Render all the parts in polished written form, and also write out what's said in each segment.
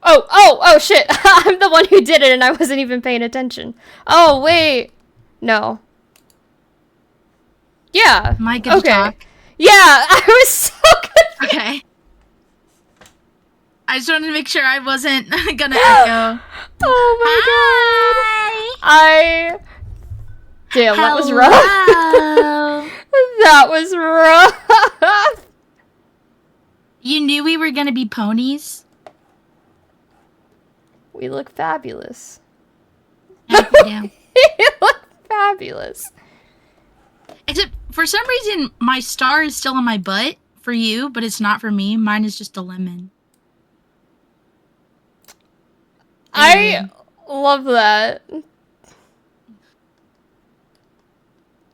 Oh, shit. I'm the one who did it and I wasn't even paying attention. Oh, wait. No. Yeah. Am I good to talk? Yeah, I was so confused. Okay. I just wanted to make sure I wasn't gonna echo. Oh my god. Damn, that was rough. That was rough. You knew we were gonna be ponies? We look fabulous. Yeah. We look fabulous. Except, for some reason, my star is still on my butt for you, but it's not for me. Mine is just a lemon. I love that.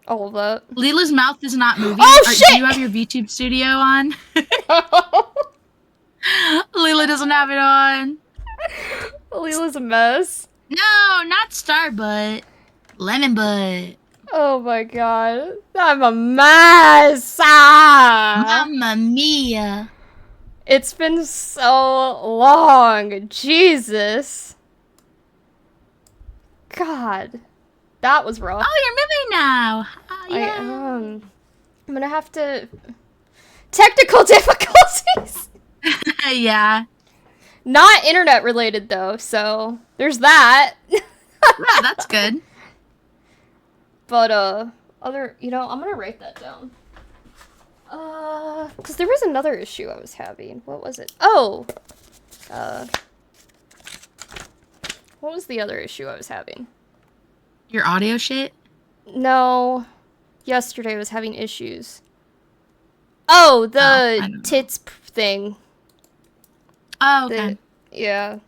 I love that. Lila's mouth is not moving. Oh, shit! Do you have your VTube studio on? Lila doesn't have it on. Lila's a mess. No, not star butt. Lemon butt. Oh my god. I'm a mess. Mamma mia. It's been so long. Jesus. God. That was rough. Oh, you're moving now. Yeah. I'm gonna have to... Technical difficulties! Yeah. Not internet related though, so there's that. Yeah, that's good. But, I'm gonna write that down. Because there was another issue I was having. What was it? Oh! What was the other issue I was having? Your audio shit? No. Yesterday I was having issues. Oh, the tits thing. Oh, okay. Yeah.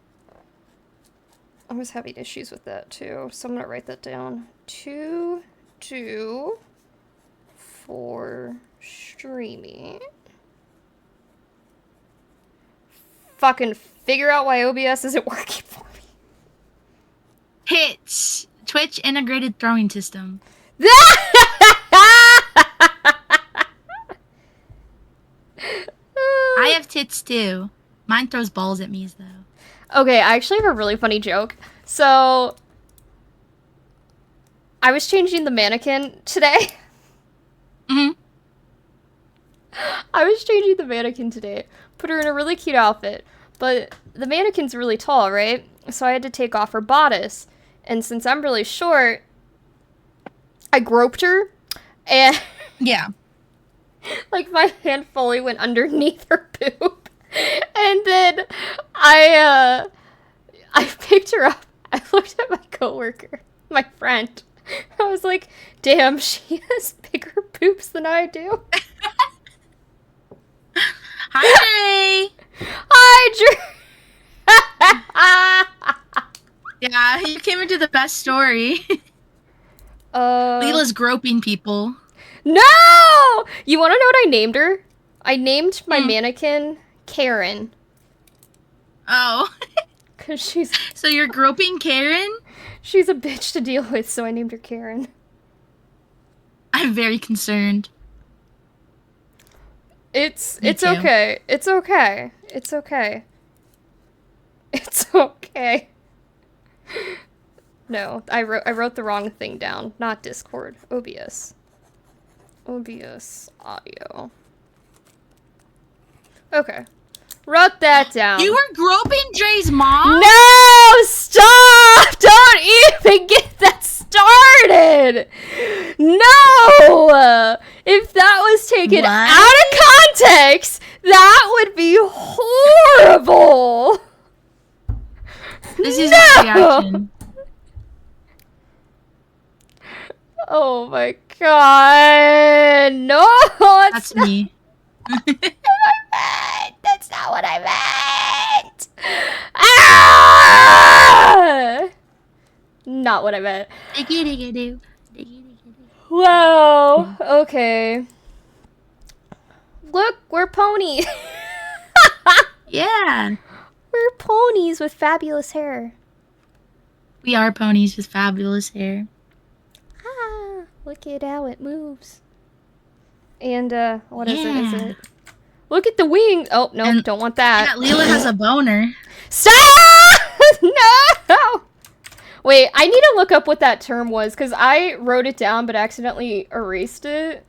I was having issues with that too, so I'm gonna write that down. 2, 2, 4, streaming. Fucking figure out why OBS isn't working for me. Hits. Twitch integrated throwing system. I have tits too. Mine throws balls at me though. Okay, I actually have a really funny joke. So, I was changing the mannequin today. I was changing the mannequin today. Put her in a really cute outfit. But the mannequin's really tall, right? So I had to take off her bodice. And since I'm really short, I groped her. And... Yeah. Like, my hand fully went underneath her boob. And then I picked her up. I looked at my coworker, my friend. I was like, damn, she has bigger boobs than I do. Hi, Dre. Hi, Drew. Yeah, you came into the best story. Lila's groping people. No! You want to know what I named her? I named my mannequin Karen. Oh. Because she's... So you're groping Karen? She's a bitch to deal with, so I named her Karen. I'm very concerned. It's okay. It's okay. It's okay. It's okay. No, I wrote the wrong thing down. Not Discord. OBS. OBS audio. Okay. Wrote that down. You were groping Dre's mom? No! Stop! Don't even get that started! No! If that was taken out of context, that would be horrible! This is my reaction. Oh my god! No! That's me. That's not what I meant! Ah! Not what I meant. Wow. Okay. Look, we're ponies. Yeah. We're ponies with fabulous hair. We are ponies with fabulous hair. Ah, look at how it moves. And, what is it? Look at the wing. Oh, no, And- don't want that. Yeah, Lila has a boner. Stop! No! Wait, I need to look up what that term was, because I wrote it down but accidentally erased it.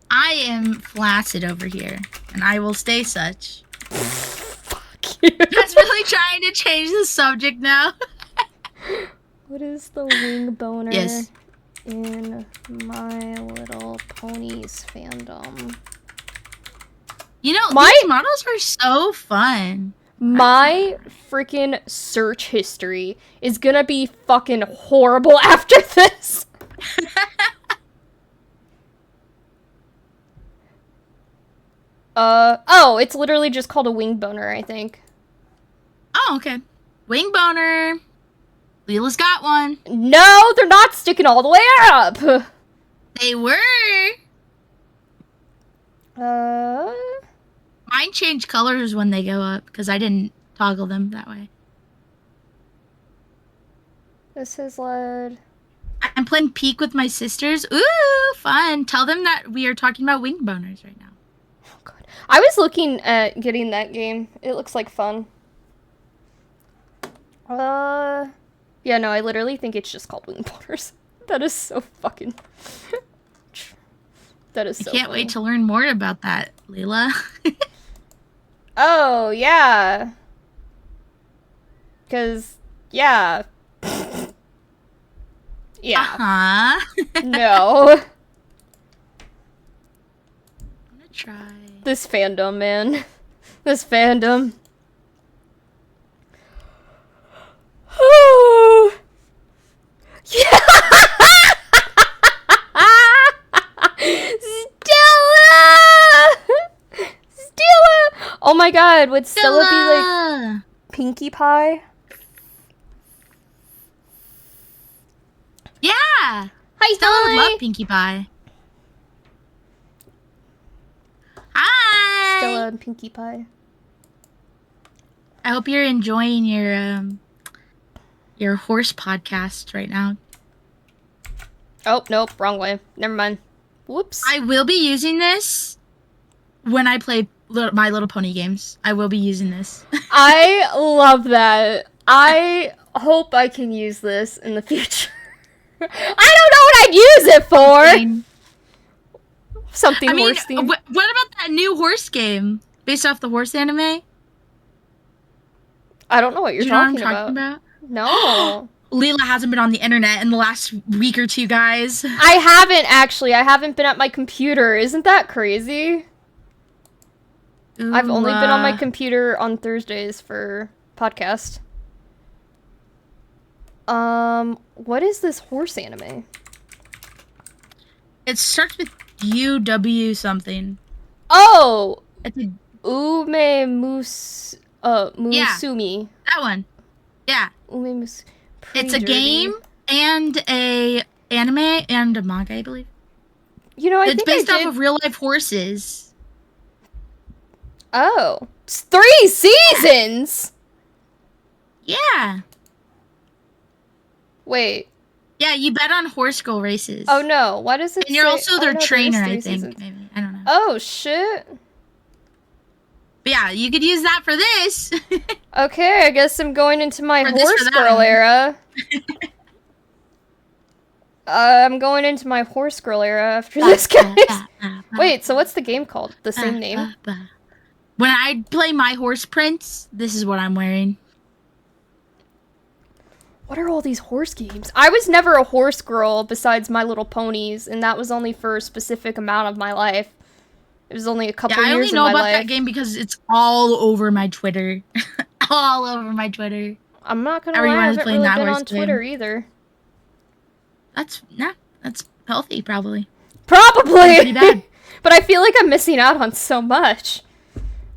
I am flaccid over here, and I will stay such. Fuck you. That's really trying to change the subject now. What is the wing boner Yes. in My Little Ponies fandom? You know, My- these models are so fun. My freaking search history is gonna be fucking horrible after this. Oh, it's literally just called a wing boner, I think. Oh, okay. Wing boner. Lila's got one. No, they're not sticking all the way up. They were. Mine Mine change colors when they go up because I didn't toggle them that way. This has led. I'm playing Peek with my sisters. Ooh, fun. Tell them that we are talking about wing boners right now. Oh god, I was looking at getting that game. It looks like fun. Yeah, no, I literally think it's just called wing boners. That is so fucking. That is so. I can't funny. wait to learn more about that, Lila. Oh, yeah. Because, yeah. Yeah. Uh-huh. No. I'm gonna try. This fandom, man. This fandom. Oh. Yeah. Stella! Oh my god, would Stella be like Pinkie Pie? Yeah! Hi, Stella would Stella! love Pinkie Pie. Hi! Stella and Pinkie Pie. I hope you're enjoying your horse podcast right now. Oh, nope, wrong way. Never mind. Whoops. I will be using this when I play My Little Pony games. I will be using this. I love that. I hope I can use this in the future. I don't know what I'd use it for. Something I mean, horse themed. what about that new horse game based off the horse anime? I don't know what you're Do you know what I'm talking talking about. about? No. Lila hasn't been on the internet in the last week or two, guys. I haven't actually. I haven't been at my computer. Isn't that crazy? I've only been on my computer on Thursdays for podcast. What is this horse anime? It starts with UW something. Oh! It's a, Musumi. that one. Yeah. It's a game and a anime and a manga, I believe. You know, It's based off of real life horses. Oh. It's 3 seasons! Yeah. Wait. Yeah, you bet on horse girl races. Oh no, why does it And you're say- also oh, their no, there is trainer, 3 I think. seasons. Maybe. I don't know. Oh shit. But yeah, you could use that for this. Okay, I guess I'm going into my Or this horse or that, girl I mean. era. I'm going into my horse girl era after this, guys. Wait, so what's the game called? The same name? When I play my horse prince, this is what I'm wearing. What are all these horse games? I was never a horse girl besides My Little Ponies, and that was only for a specific amount of my life. It was only a couple Yeah, I years only know of my about life. that game because it's all over my Twitter. All over my Twitter. I'm not gonna lie, I Everyone's haven't playing really that been horse on Twitter game. either. That's healthy, probably. Probably! Pretty bad. But I feel like I'm missing out on so much.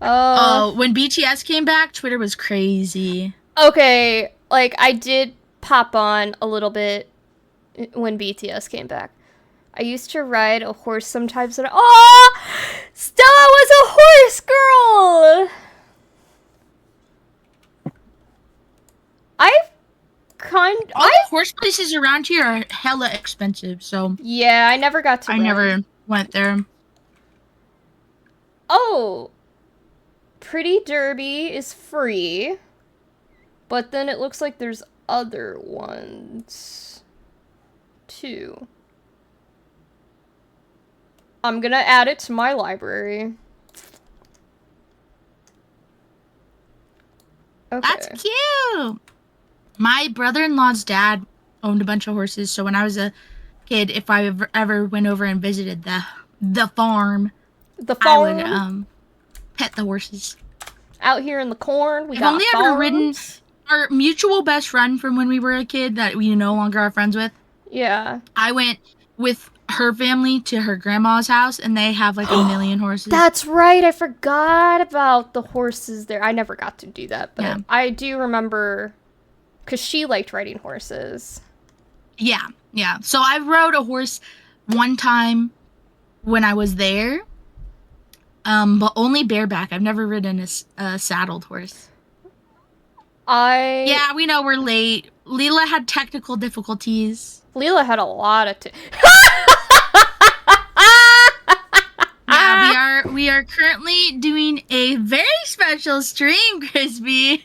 Oh, when BTS came back, Twitter was crazy. Okay, like, I did pop on a little bit when BTS came back. I used to ride a horse sometimes, and oh, Stella was a horse girl! All the horse places around here are hella expensive, so Yeah, I never got to I ride. never went there. Oh, Oh, Pretty Derby is free, but then it looks like there's other ones too. I'm gonna add it to my library. Okay. That's cute. My brother-in-law's dad owned a bunch of horses, so when I was a kid, if I ever went over and visited the farm, The I would farm pet the horses. out here in the corn. We I've got only farms. ever ridden our mutual best friend from when we were a kid that we no longer are friends with. Yeah. I went with her family to her grandma's house, and they have like a million horses. That's right. I forgot about the horses there. I never got to do that, but Yeah. I do remember because she liked riding horses. Yeah, yeah. So I rode a horse one time when I was there, but only bareback. I've never ridden a saddled horse. Yeah, we know we're late. Lila had technical difficulties. Lila had a lot of Yeah, we are currently doing a very special stream, Crispy.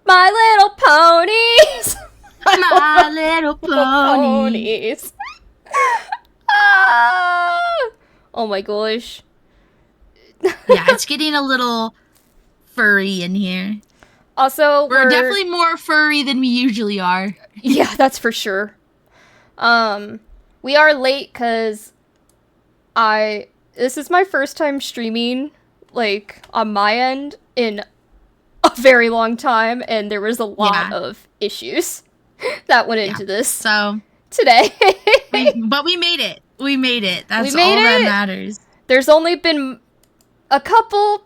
My Little Ponies. My Little Pony. Ponies. Ah! Oh my gosh. Yeah, it's getting a little furry in here. Also, We're definitely more furry than we usually are. Yeah, that's for sure. We are late because this is my first time streaming, like, on my end in a very long time, and there was a lot of issues that went into this. So today. but we made it. We made it. That's made all that it. matters. There's only been a couple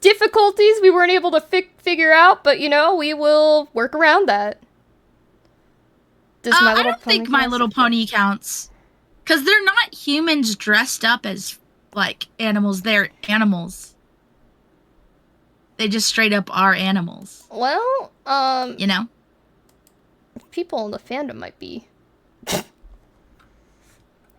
difficulties we weren't able to figure out, but you know, we will work around that. I don't think My Little Pony counts. Because they're not humans dressed up as, like, animals. They're animals. They just straight up are animals. Well, you know? People in the fandom might be.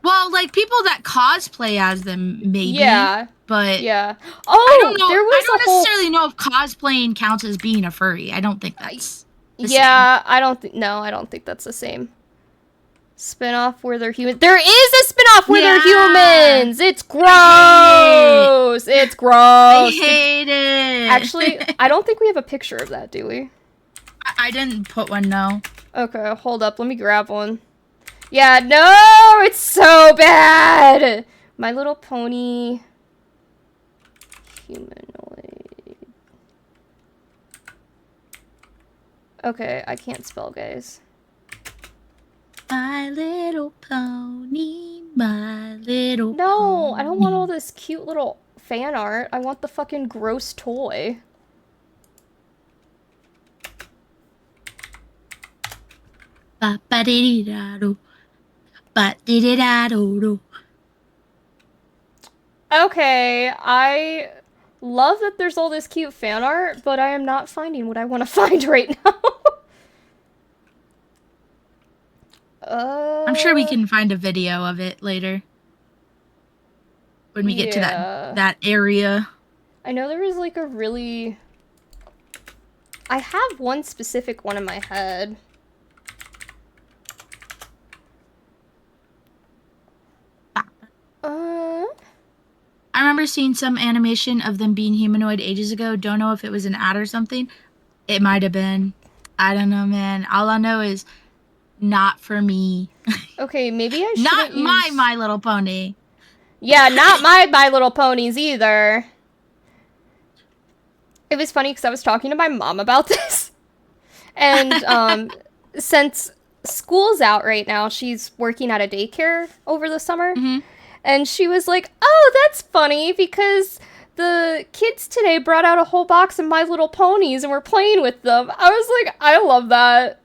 Well, like, people that cosplay as them, maybe. Yeah. But yeah. Oh, I don't know. There was I don't a necessarily know if cosplaying counts as being a furry. I don't think that's the same. I don't think that's the same. Spin-off where they're humans. There is a spin-off where they're humans! It's gross! It's gross! I hate it! Actually, I don't think we have a picture of that, do we? I didn't put one, no. Okay, hold up. Let me grab one. Yeah, no! It's so bad! My Little Pony... Humanoid... Okay, I can't spell, guys. My Little Pony, My Little Pony. No, I don't want all this cute little fan art. I want the fucking gross toy. Okay, I love that there's all this cute fan art, but I am not finding what I want to find right now. I'm sure we can find a video of it later. When we get to that area. I know there was like a really... I have one specific one in my head. I remember seeing some animation of them being humanoid ages ago. Don't know if it was an ad or something. It might have been. I don't know, man. All I know is not for me. Okay, maybe I should Not My Little Pony. Yeah, not My Little Ponies either. It was funny because I was talking to my mom about this. And since school's out right now, she's working at a daycare over the summer. Mm-hmm. And she was like, oh, that's funny because the kids today brought out a whole box of My Little Ponies and were playing with them. I was like, I love that.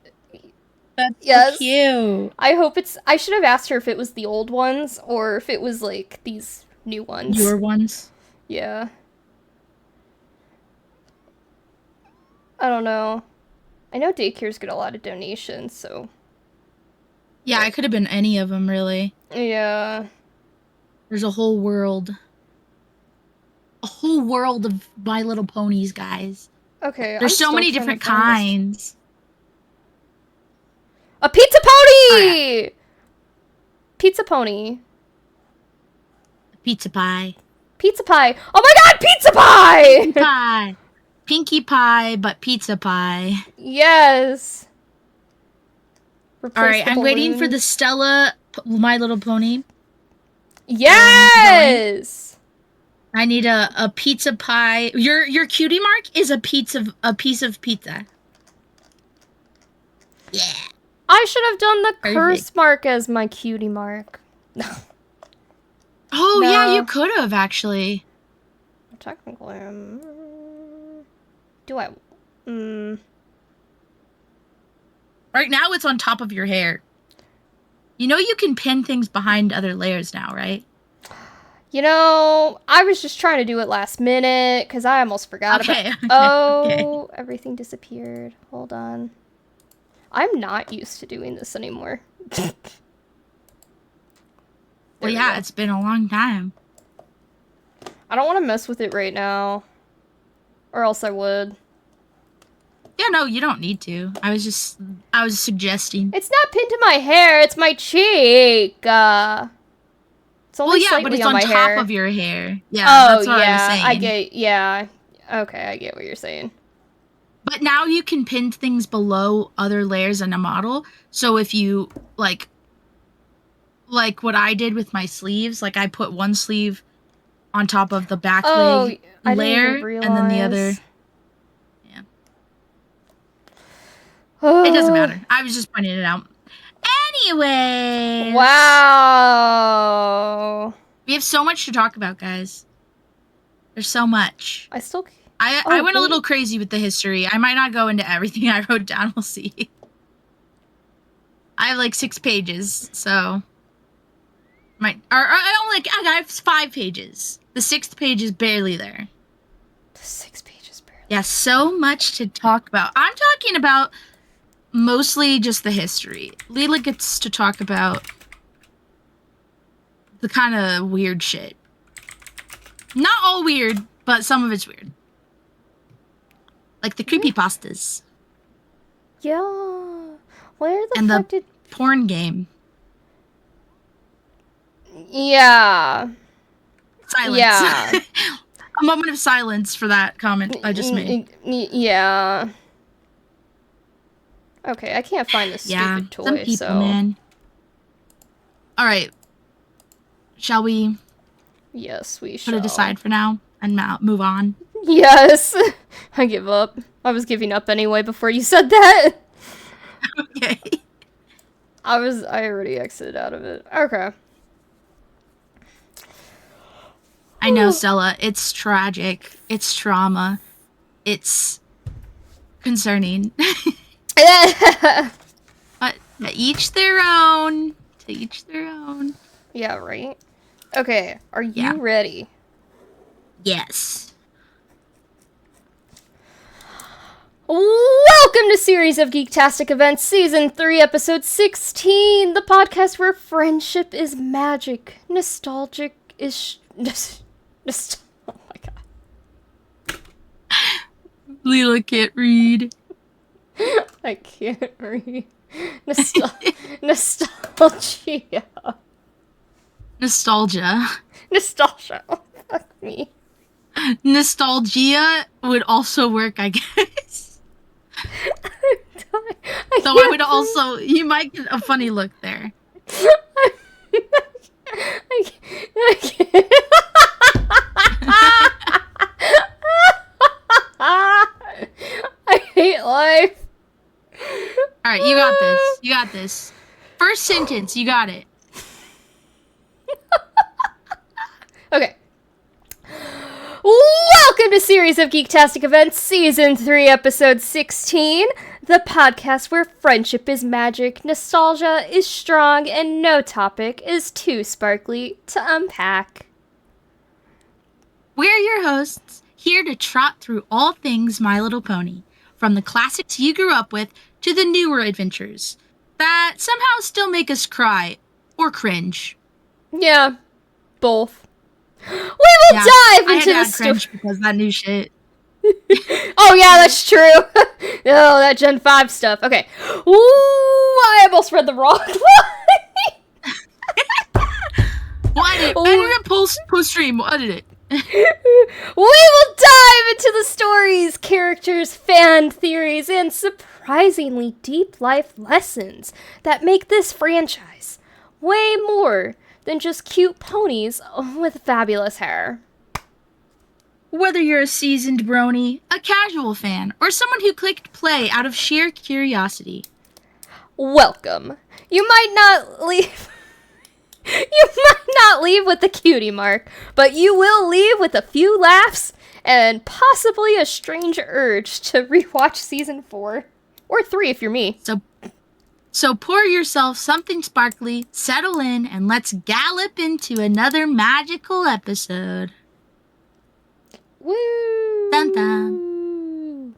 That's so cute. I hope it's... I should have asked her if it was the old ones or if it was, like, these new ones. Your ones? Yeah. I don't know. I know daycares get a lot of donations, so... Yeah, it could have been any of them, really. Yeah. There's a whole world. a whole world of My Little Ponies, guys. Okay, There's I'm so still many trying to different find this. kinds. A pizza pony! Alright. Pizza pony. Pizza pie. Pizza pie. Oh my god, pizza pie! Pie. Pinkie Pie, but pizza pie. Yes. Alright, I'm waiting for the Stella My Little Pony. Yes! I need a pizza pie. Your cutie mark is a piece of pizza. Yeah. I should have done the Perfect. curse mark as my cutie mark. Oh, No. yeah, you could have, actually. Technically, do I? Right now, it's on top of your hair. You know you can pin things behind other layers now, right? You know, I was just trying to do it last minute because I almost forgot about it. Oh, everything disappeared. Hold on. I'm not used to doing this anymore. Well, yeah, it's been a long time. I don't want to mess with it right now. Or else I would. Yeah, no, you don't need to. I was suggesting. It's not pinned to my hair, it's my cheek. It's only slightly but it's on on my top hair. of your hair. Yeah, Oh, that's what I was saying. I get, yeah. Okay, I get what you're saying. But now you can pin things below other layers in a model. So if you, like what I did with my sleeves, like I put one sleeve on top of the back leg layer, and then the other. Yeah. Oh. It doesn't matter. I was just pointing it out. Anyway. Wow. We have so much to talk about, guys. There's so much. I went a little crazy with the history. I might not go into everything I wrote down. We'll see. I have like 6 pages, so I have 5 pages. The 6th page is barely there. The 6 pages barely. Yeah, so much to talk about. I'm talking about mostly just the history. Lila gets to talk about the kind of weird shit. Not all weird, but some of it's weird. Like the creepypastas. Yeah. Where the and fuck the porn game. Yeah. Silence. Yeah. A moment of silence for that comment I just made. Yeah. Okay, I can't find this stupid toy, some people, man. All right. Shall we? Yes, we shall. Put it aside for now and move on. Yes. I give up. I was giving up anyway before you said that. Okay. I already exited out of it. Okay. I know, Stella. It's tragic. It's trauma. It's concerning. But to each their own. To each their own. Yeah, right? Okay, are you ready? Yes. Welcome to Series of Geektastic Events, Season 3, Episode 16, the podcast where friendship is magic, nostalgic is... oh my god. Lila can't read. I can't read. Nostalgia. Nostalgia. Nostalgia. Oh, fuck me. Nostalgia would also work, I guess. So I would also... You might get a funny look there. I can't. I hate life. Alright, you got this. You got this. First sentence, you got it. Okay. Welcome to Series of Geektastic Events, Season 3, Episode 16, the podcast where friendship is magic, nostalgia is strong, and no topic is too sparkly to unpack. We're your hosts, here to trot through all things My Little Pony, from the classics you grew up with to the newer adventures that somehow still make us cry or cringe. Yeah, both. We will dive I had into to the add story. cringe because that new shit. Oh yeah, that's true. Oh, that Gen 5 stuff. Okay. Ooh, I almost read the wrong line. Well, edit it post stream. We'll edit it. We will dive into the stories, characters, fan theories, and surprisingly deep life lessons that make this franchise way more than just cute ponies with fabulous hair. Whether you're a seasoned brony, a casual fan, or someone who clicked play out of sheer curiosity, Welcome. You might not leave. You might not leave with the cutie mark, but you will leave with a few laughs and possibly a strange urge to rewatch season 4 or 3 if you're me. So pour yourself something sparkly, settle in, and let's gallop into another magical episode. Woo! Dun dun.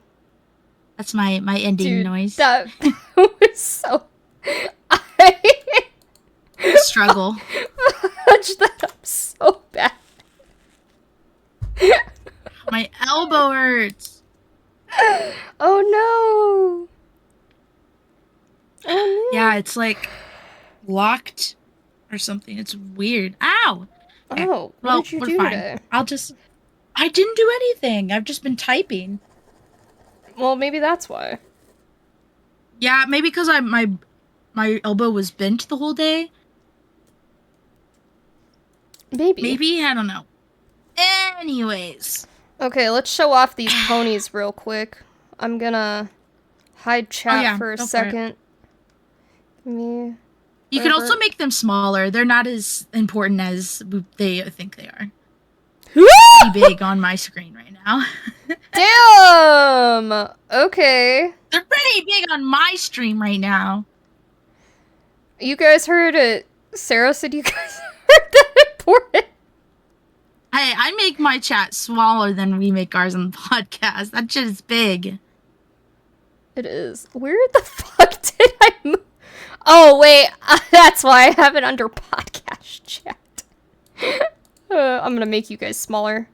That's my ending noise. That was so. I Struggle. fudged that up so bad. My elbow hurts. Oh no! Oh no! Yeah, it's like locked or something. It's weird. Ow! Okay. Oh, what did you we're do fine. today? I didn't do anything. I've just been typing. Well, maybe that's why. Yeah, maybe because my elbow was bent the whole day. Maybe, I don't know. Anyways. Okay, let's show off these ponies real quick. I'm gonna hide chat for a second. You can also make them smaller. They're not as important as they think they are. Pretty big on my screen right now. Damn! Okay. They're pretty big on my stream right now. You guys heard it. Sarah said you guys heard that important. Hey, I make my chat smaller than we make ours on the podcast. That shit is big. It is. Where the fuck did I move? Oh, wait. That's why I have it under podcast chat. I'm gonna make you guys smaller.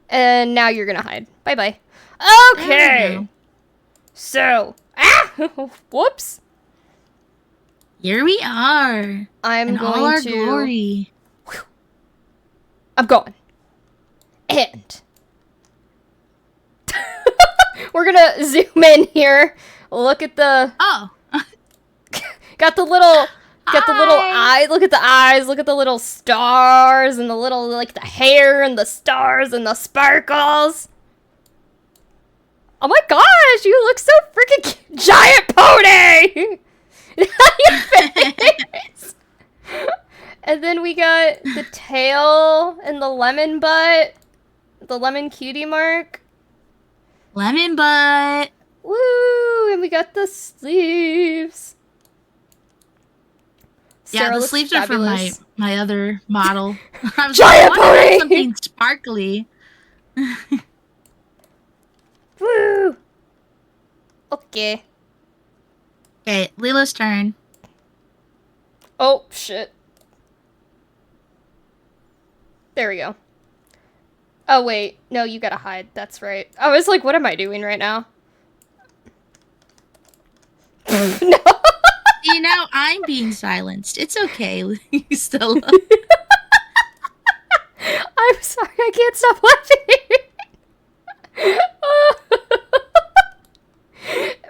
And now you're gonna hide. Bye-bye. Okay. So. Whoops. Here we are. I'm in going all our to... glory. I'm going. And... we're gonna zoom in here. Look at the... Oh. Got the little eye. Look at the eyes. Look at the little stars and the little, like, the hair and the stars and the sparkles. Oh my gosh, you look so freaking cute. Giant pony! Face. And then we got the tail and the lemon butt. The lemon cutie mark. Lemon butt. Woo! And we got the sleeves. Yeah, Sarah the looks sleeves fabulous. are from my other model. I was Giant like, I wanna have pony! something sparkly. Woo! Okay. Okay, Lila's turn. Oh, shit. There we go. Oh, wait. No, you gotta hide. That's right. I was like, what am I doing right now? No. You know, I'm being silenced. It's okay, Stella. I'm sorry, I can't stop laughing.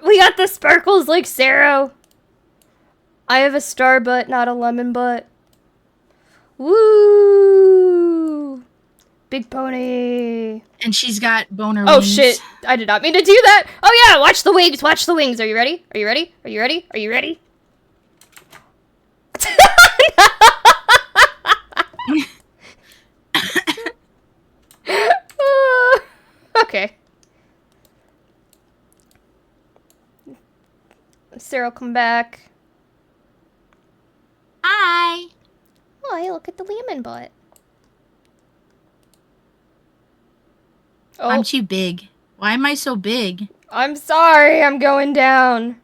We got the sparkles like Sero. I have a star butt, not a lemon butt. Woo! Big pony. And she's got boner Oh wings. shit, I did not mean to do that. Oh yeah, watch the wings, watch the wings. Are you ready? Are you ready? Are you ready? Are you ready? Okay. Sero, come back. Hi. Oh, look at the lemon butt. Oh, I'm too big. Why am I so big? I'm sorry, I'm going down.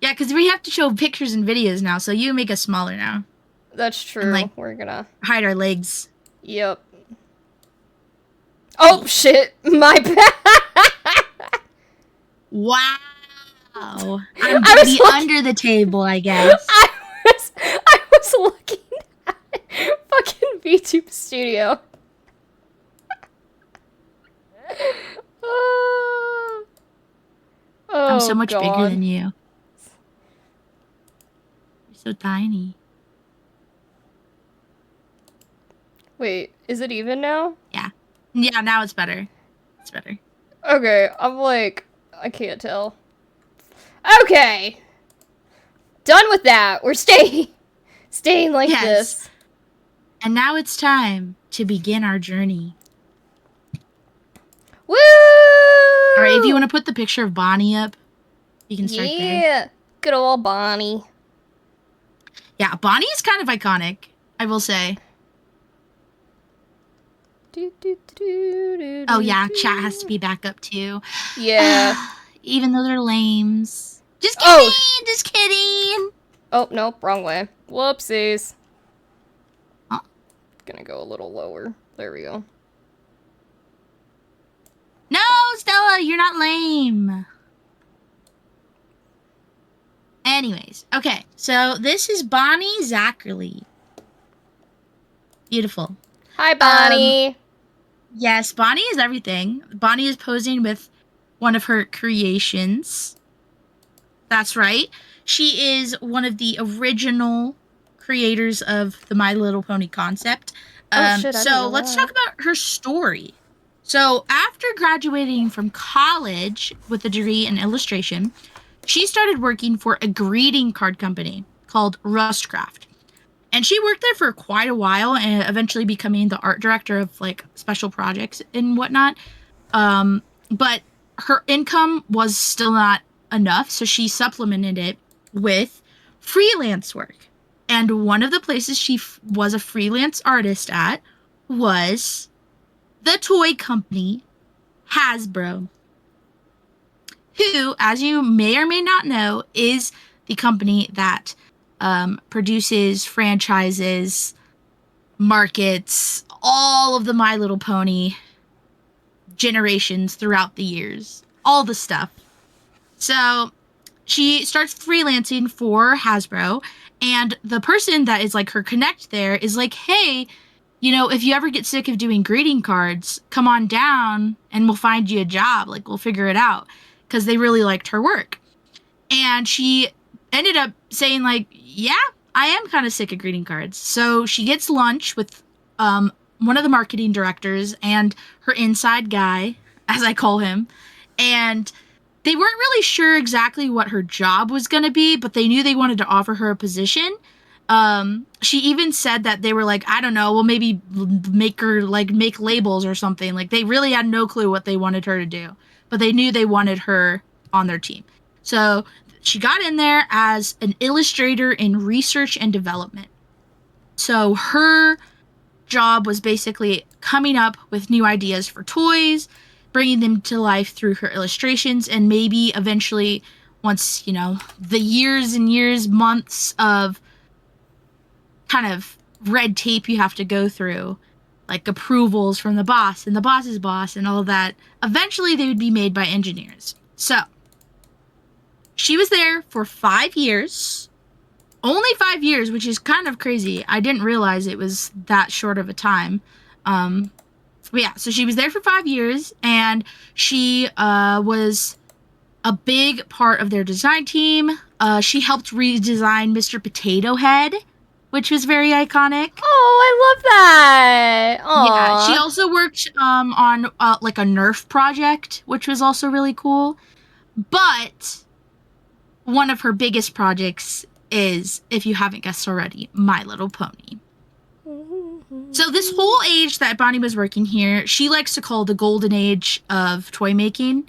Yeah, Yeah, because we have to show pictures and videos now, so you make us smaller now. That's true. And, like, we're gonna hide our legs. Yep. Oh shit! My bad. Wow. I'm I was be under the table, I guess. I was looking at fucking VTube Studio. Oh, I'm so much God. bigger than you. You're so tiny. Wait, is it even now? Yeah. Yeah, now it's better. It's better. Okay, I'm like, I can't tell. Okay. Done with that. We're staying like this. And now it's time to begin our journey. Woo! All right, if you want to put the picture of Bonnie up, you can start there. Yeah, good old Bonnie. Yeah, Bonnie is kind of iconic, I will say. Oh yeah, chat has to be back up too. Yeah. Even though they're lames. Just kidding! Just kidding! Oh, nope, wrong way. Whoopsies. Huh? Gonna go a little lower. There we go. No, Stella, you're not lame. Anyways, okay, so this is Bonnie Zachary. Beautiful. Hi, Bonnie. Yes, Bonnie is everything. Bonnie is posing with one of her creations. That's right. She is one of the original creators of the My Little Pony concept. So let's talk about her story. So after graduating from college with a degree in illustration, she started working for a greeting card company called Rustcraft. And she worked there for quite a while and eventually becoming the art director of like special projects and whatnot. But her income was still not enough, so she supplemented it with freelance work. And one of the places she was a freelance artist at was the toy company Hasbro, who, as you may or may not know, is the company that produces franchises, markets, all of the My Little Pony generations throughout the years, all the stuff. So she starts freelancing for Hasbro, and the person that is like her connect there is like, hey, you know, if you ever get sick of doing greeting cards, come on down and we'll find you a job. Like, we'll figure it out. Because they really liked her work. And she ended up saying, like, yeah, I am kind of sick of greeting cards. So she gets lunch with one of the marketing directors and her inside guy, as I call him. And they weren't really sure exactly what her job was going to be, but they knew they wanted to offer her a position. She even said that they were like, I don't know, well, maybe make her, like, make labels or something. Like, they really had no clue what they wanted her to do. But they knew they wanted her on their team. So she got in there as an illustrator in research and development. So her job was basically coming up with new ideas for toys, bringing them to life through her illustrations, and maybe eventually, once, you know, the years and years, months of kind of red tape you have to go through, like approvals from the boss and the boss's boss and all of that, eventually they would be made by engineers. So she was there for 5 years, only 5 years, which is kind of crazy. I didn't realize it was that short of a time. But yeah, so she was there for 5 years, and she was a big part of their design team. She helped redesign Mr. Potato Head, which was very iconic. Oh, I love that. Aww. Yeah, she also worked on like a Nerf project, which was also really cool. But one of her biggest projects is, if you haven't guessed already, My Little Pony. So this whole age that Bonnie was working here, she likes to call the golden age of toy making.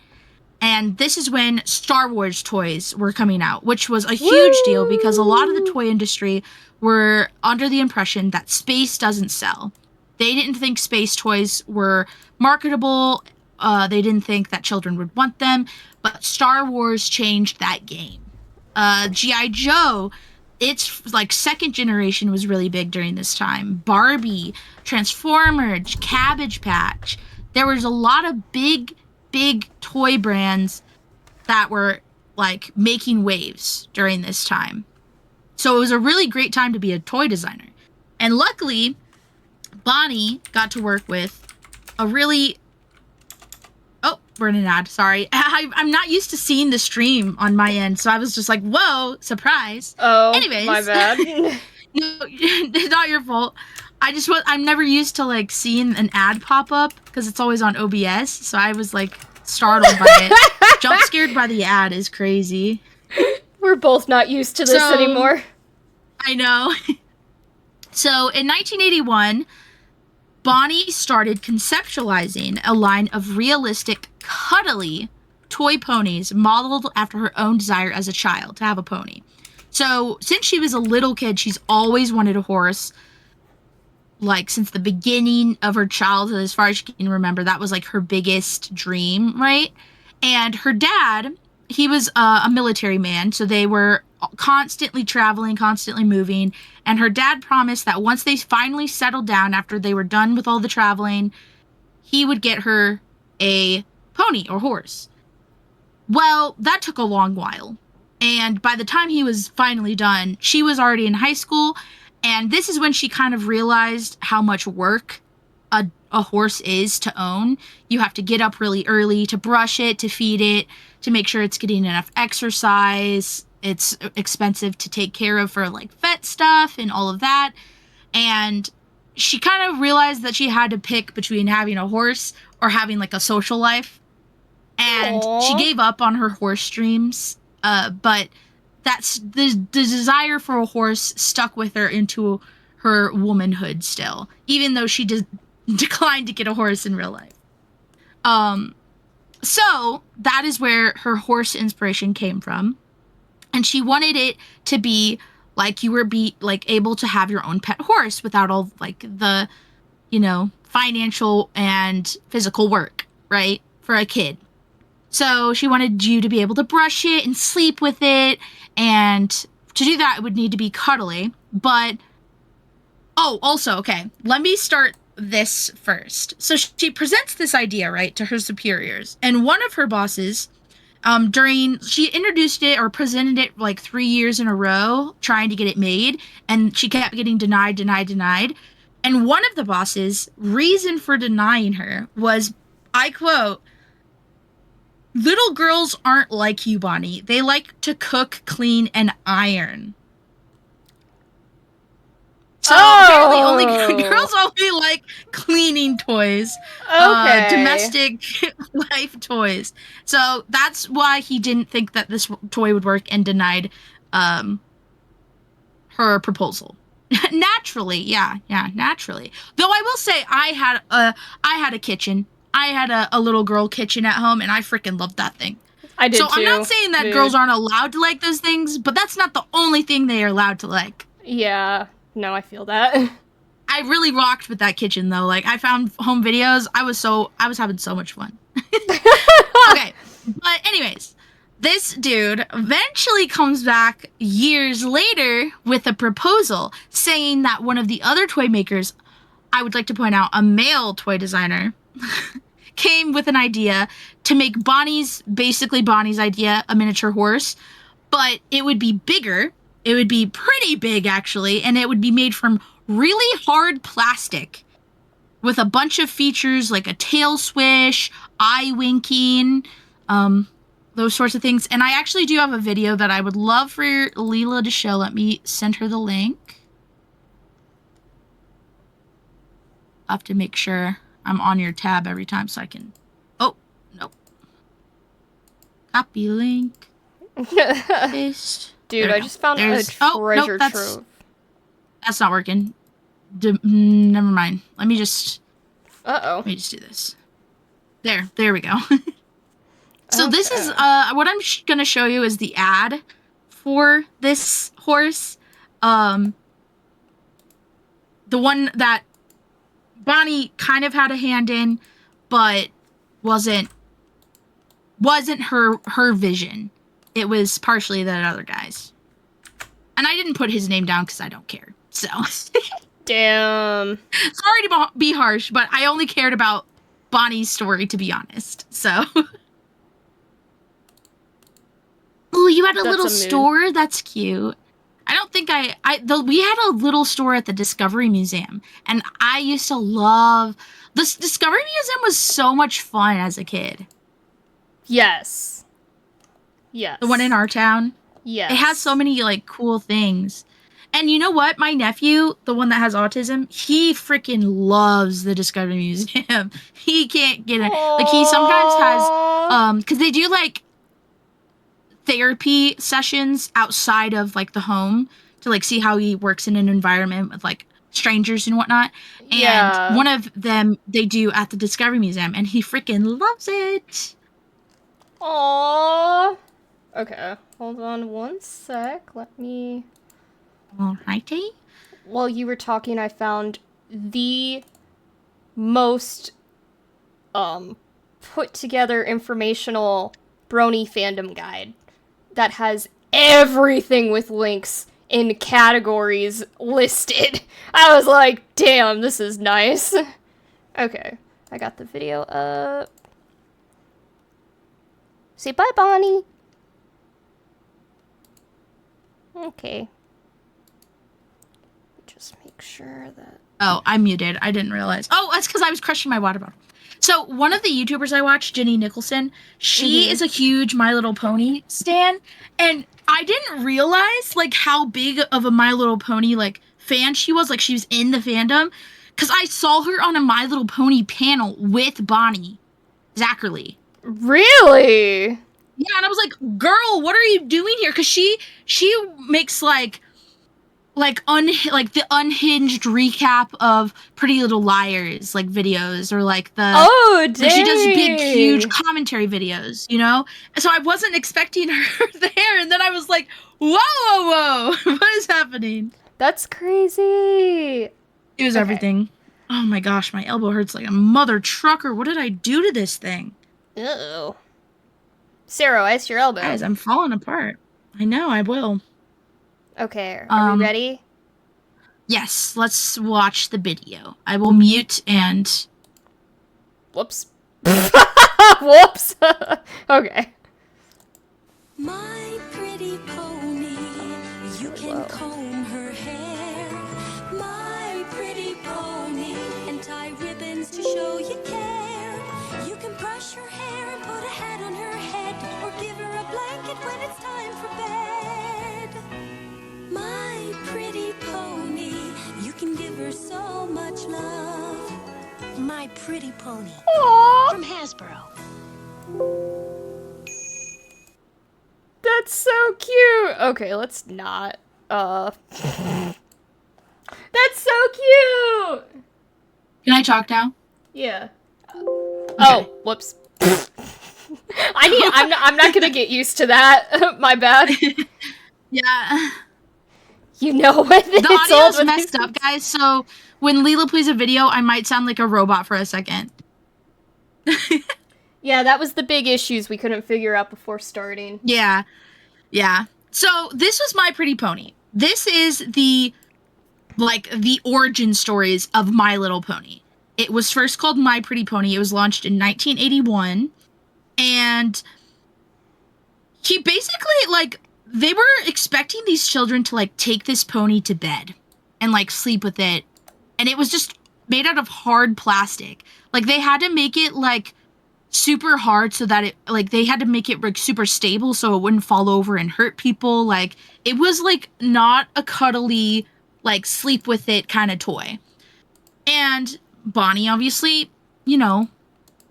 And this is when Star Wars toys were coming out, which was a huge deal because a lot of the toy industry were under the impression that space doesn't sell. They didn't think space toys were marketable. They didn't think that children would want them. But Star Wars changed that game. G.I. Joe. It's like second generation was really big during this time. Barbie, Transformers, Cabbage Patch. There was a lot of big toy brands that were like making waves during this time. So it was a really great time to be a toy designer. And luckily, Bonnie got to work with a really... Oh, we're in an ad. Sorry. I'm not used to seeing the stream on my end, so I was just like, whoa, surprise. Oh, anyways, my bad. No, it's not your fault. I'm never used to like seeing an ad pop up because it's always on OBS, so I was like startled by it. Jump scared by the ad is crazy. We're both not used to this anymore. I know. So in 1981, Bonnie started conceptualizing a line of realistic, cuddly toy ponies modeled after her own desire as a child to have a pony. So since she was a little kid, she's always wanted a horse. Like since the beginning of her childhood, as far as she can remember, that was like her biggest dream, right? And her dad, he was a military man, so they were constantly traveling, constantly moving. And her dad promised that once they finally settled down after they were done with all the traveling, he would get her a pony or horse. Well, that took a long while. And by the time he was finally done, she was already in high school. And this is when she kind of realized how much work a horse is to own. You have to get up really early to brush it, to feed it, to make sure it's getting enough exercise. It's expensive to take care of for like vet stuff and all of that. And she kind of realized that she had to pick between having a horse or having like a social life. And she gave up on her horse dreams. But that's the desire for a horse stuck with her into her womanhood still, even though she declined to get a horse in real life. So that is where her horse inspiration came from. And she wanted it to be like you were able to have your own pet horse without all like the, financial and physical work, right? For a kid. So she wanted you to be able to brush it and sleep with it. And to do that, it would need to be cuddly. But, okay, let me start this first. So she presents this idea, right, to her superiors. And one of her bosses, she introduced it or presented it like 3 years in a row, trying to get it made. And she kept getting denied. And one of the bosses' reason for denying her was, I quote, "Little girls aren't like you, Bonnie. They like to cook, clean, and iron." So apparently girls only like cleaning toys. Okay. Domestic life toys. So that's why he didn't think that this toy would work and denied her proposal. Naturally. Though I will say I had a kitchen. I had a little girl kitchen at home, and I freaking loved that thing. I did too. So I'm not saying that girls aren't allowed to like those things, but that's not the only thing they are allowed to like. Yeah, no, I feel that. I really rocked with that kitchen, though. Like, I found home videos. I was having so much fun. Okay, but anyways, this dude eventually comes back years later with a proposal saying that one of the other toy makers, I would like to point out, a male toy designer, came with an idea to make Bonnie's idea a miniature horse, but it would be bigger. It would be pretty big, actually, and it would be made from really hard plastic with a bunch of features like a tail swish, eye winking, those sorts of things. And I actually do have a video that I would love for Lila to show. Let me send her the link. I'll have to make sure I'm on your tab every time so I can... Oh, nope. Copy link. Paste. Dude, I just found a treasure trove. That's not working. Never mind. Let me just do this. There we go. So this is, what I'm gonna show you is the ad for this horse. The one that Bonnie kind of had a hand in, but wasn't her vision. it was partially that other guy's. And I didn't put his name down because I don't care. So. Damn. Sorry to be harsh, but I only cared about Bonnie's story, to be honest. So. Oh, you had a little store? That's cute. I don't think we had a little store at the Discovery Museum, and I used to love this. Discovery Museum was so much fun as a kid. Yes. Yes. The one in our town. Yes. It has so many like cool things. And you know what? My nephew, the one that has autism, he freaking loves the Discovery Museum. He can't get it. Like he sometimes has because they do like therapy sessions outside of like the home to like see how he works in an environment with like strangers and whatnot. And one of them they do at the Discovery Museum, and he freaking loves it. Aww. Okay, hold on one sec. Let me. Alrighty. While you were talking, I found the most put together informational brony fandom guide that has everything with links in categories listed. I was like, damn, this is nice. Okay, I got the video up. Say bye, Bonnie. Okay. Just make sure that... Oh, I'm muted. I didn't realize. Oh, that's because I was crushing my water bottle. So one of the YouTubers I watch, Jenny Nicholson, she is a huge My Little Pony stan, and I didn't realize like how big of a My Little Pony like fan she was. Like she was in the fandom, because I saw her on a My Little Pony panel with Bonnie Zachary. Really? Yeah, and I was like, girl, what are you doing here? Because she makes like the unhinged recap of Pretty Little Liars like videos, or like the dang. Like she does big huge commentary videos, you know. And so I wasn't expecting her there, and then I was like, whoa, what is happening? That's crazy. It was everything. Oh my gosh, my elbow hurts like a mother trucker. What did I do to this thing? Uh-oh. Sero, ice your elbow. Guys, I'm falling apart. I know, I will. Okay, are we ready? Yes, let's watch the video. I will mute and... Whoops. Whoops. Okay. My pretty pony, you can comb her hair. My pretty pony, and tie ribbons to show you care. You can brush her hair and put a hat on her head, or give her a blanket when it's time for bed. My pretty pony, you can give her so much love. My pretty pony. Aww. From Hasbro. That's so cute. Okay, let's not. That's so cute. Can I talk now? Yeah. Okay. Oh, whoops. I'm not gonna get used to that. My bad. Yeah. You know when it's The audio's messed up, guys, so when Lila plays a video, I might sound like a robot for a second. Yeah, that was the big issues we couldn't figure out before starting. Yeah. So this was My Pretty Pony. This is the origin stories of My Little Pony. It was first called My Pretty Pony. It was launched in 1981. And he basically, they were expecting these children to, take this pony to bed and, sleep with it. And it was just made out of hard plastic. They had to make it, super hard so that they had to make it, super stable so it wouldn't fall over and hurt people. It was, not a cuddly, sleep with it kind of toy. And Bonnie, obviously,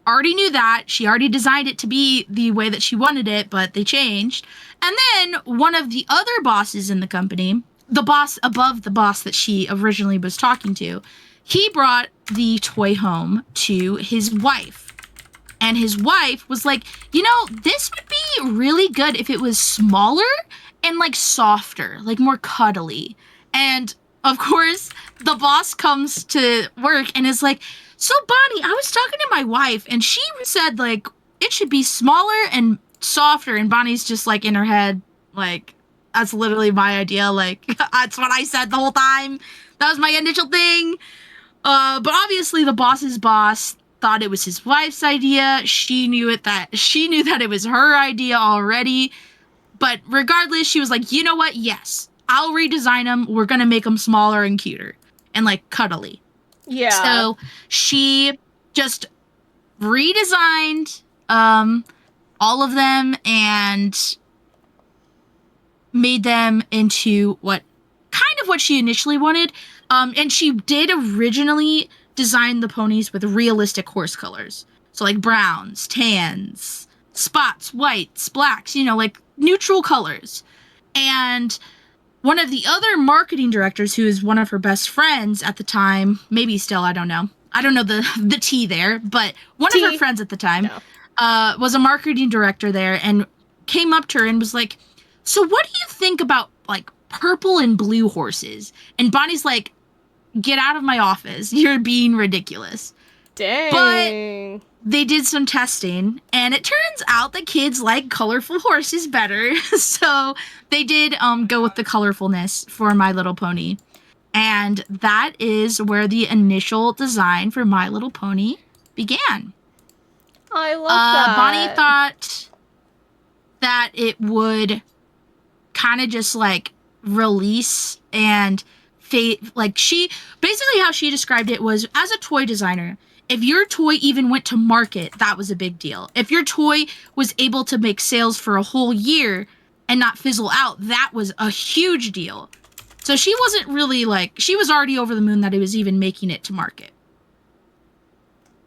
already knew that. She already designed it to be the way that she wanted it, but they changed. And then one of the other bosses in the company, the boss above the boss that she originally was talking to, he brought the toy home to his wife. And his wife was like, this would be really good if it was smaller and, softer, more cuddly. And, of course, the boss comes to work and is like, so, Bonnie, I was talking to my wife, and she said, it should be smaller and softer. And Bonnie's just like in her head, like, that's literally my idea. Like, that's what I said the whole time. That was my initial thing. But obviously the boss's boss thought it was his wife's idea. She knew that it was her idea already. But regardless, she was like, you know what? Yes, I'll redesign them. We're going to make them smaller and cuter and like cuddly. Yeah. So she just redesigned all of them and made them into what she initially wanted. And she did originally design the ponies with realistic horse colors. So like browns, tans, spots, whites, blacks, like neutral colors. And one of the other marketing directors, who is one of her best friends at the time, maybe still, I don't know. I don't know the tea there, but one of her friends at the time was a marketing director there and came up to her and was like, so what do you think about like purple and blue horses? And Bonnie's like, get out of my office. You're being ridiculous. Dang. But they did some testing, and it turns out that kids like colorful horses better. So they did go with the colorfulness for My Little Pony. And that is where the initial design for My Little Pony began. I love that. Bonnie thought that it would kind of just like release and fade. Like basically how she described it was, as a toy designer, if your toy even went to market, that was a big deal. If your toy was able to make sales for a whole year and not fizzle out, that was a huge deal. So she wasn't really like, she was already over the moon that it was even making it to market.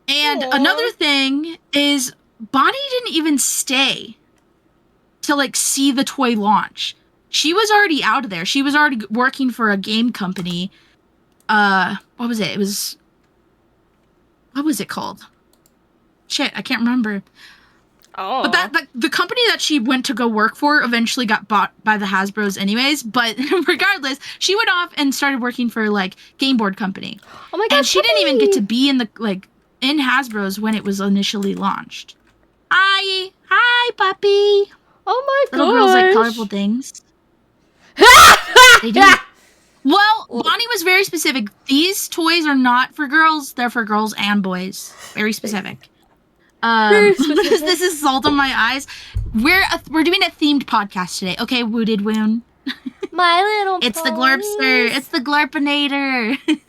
And another thing is, Bonnie didn't even stay to like see the toy launch. She was already out of there. She was already working for a game company. What was it? What was it called? Shit, I can't remember. Oh. But the company that she went to go work for eventually got bought by the Hasbros anyways. But regardless, she went off and started working for like Game Board company. Oh my god! And she didn't even get to be in Hasbros when it was initially launched. Hi, puppy. Oh my god! Little girls like colorful things. They do. Well, Bonnie was very specific. These toys are not for girls. They're for girls and boys. Very specific. This is salt on my eyes. We're doing a themed podcast today. Okay, Wooded Woon. My Little It's the Glorpster. It's the Glorpinator. But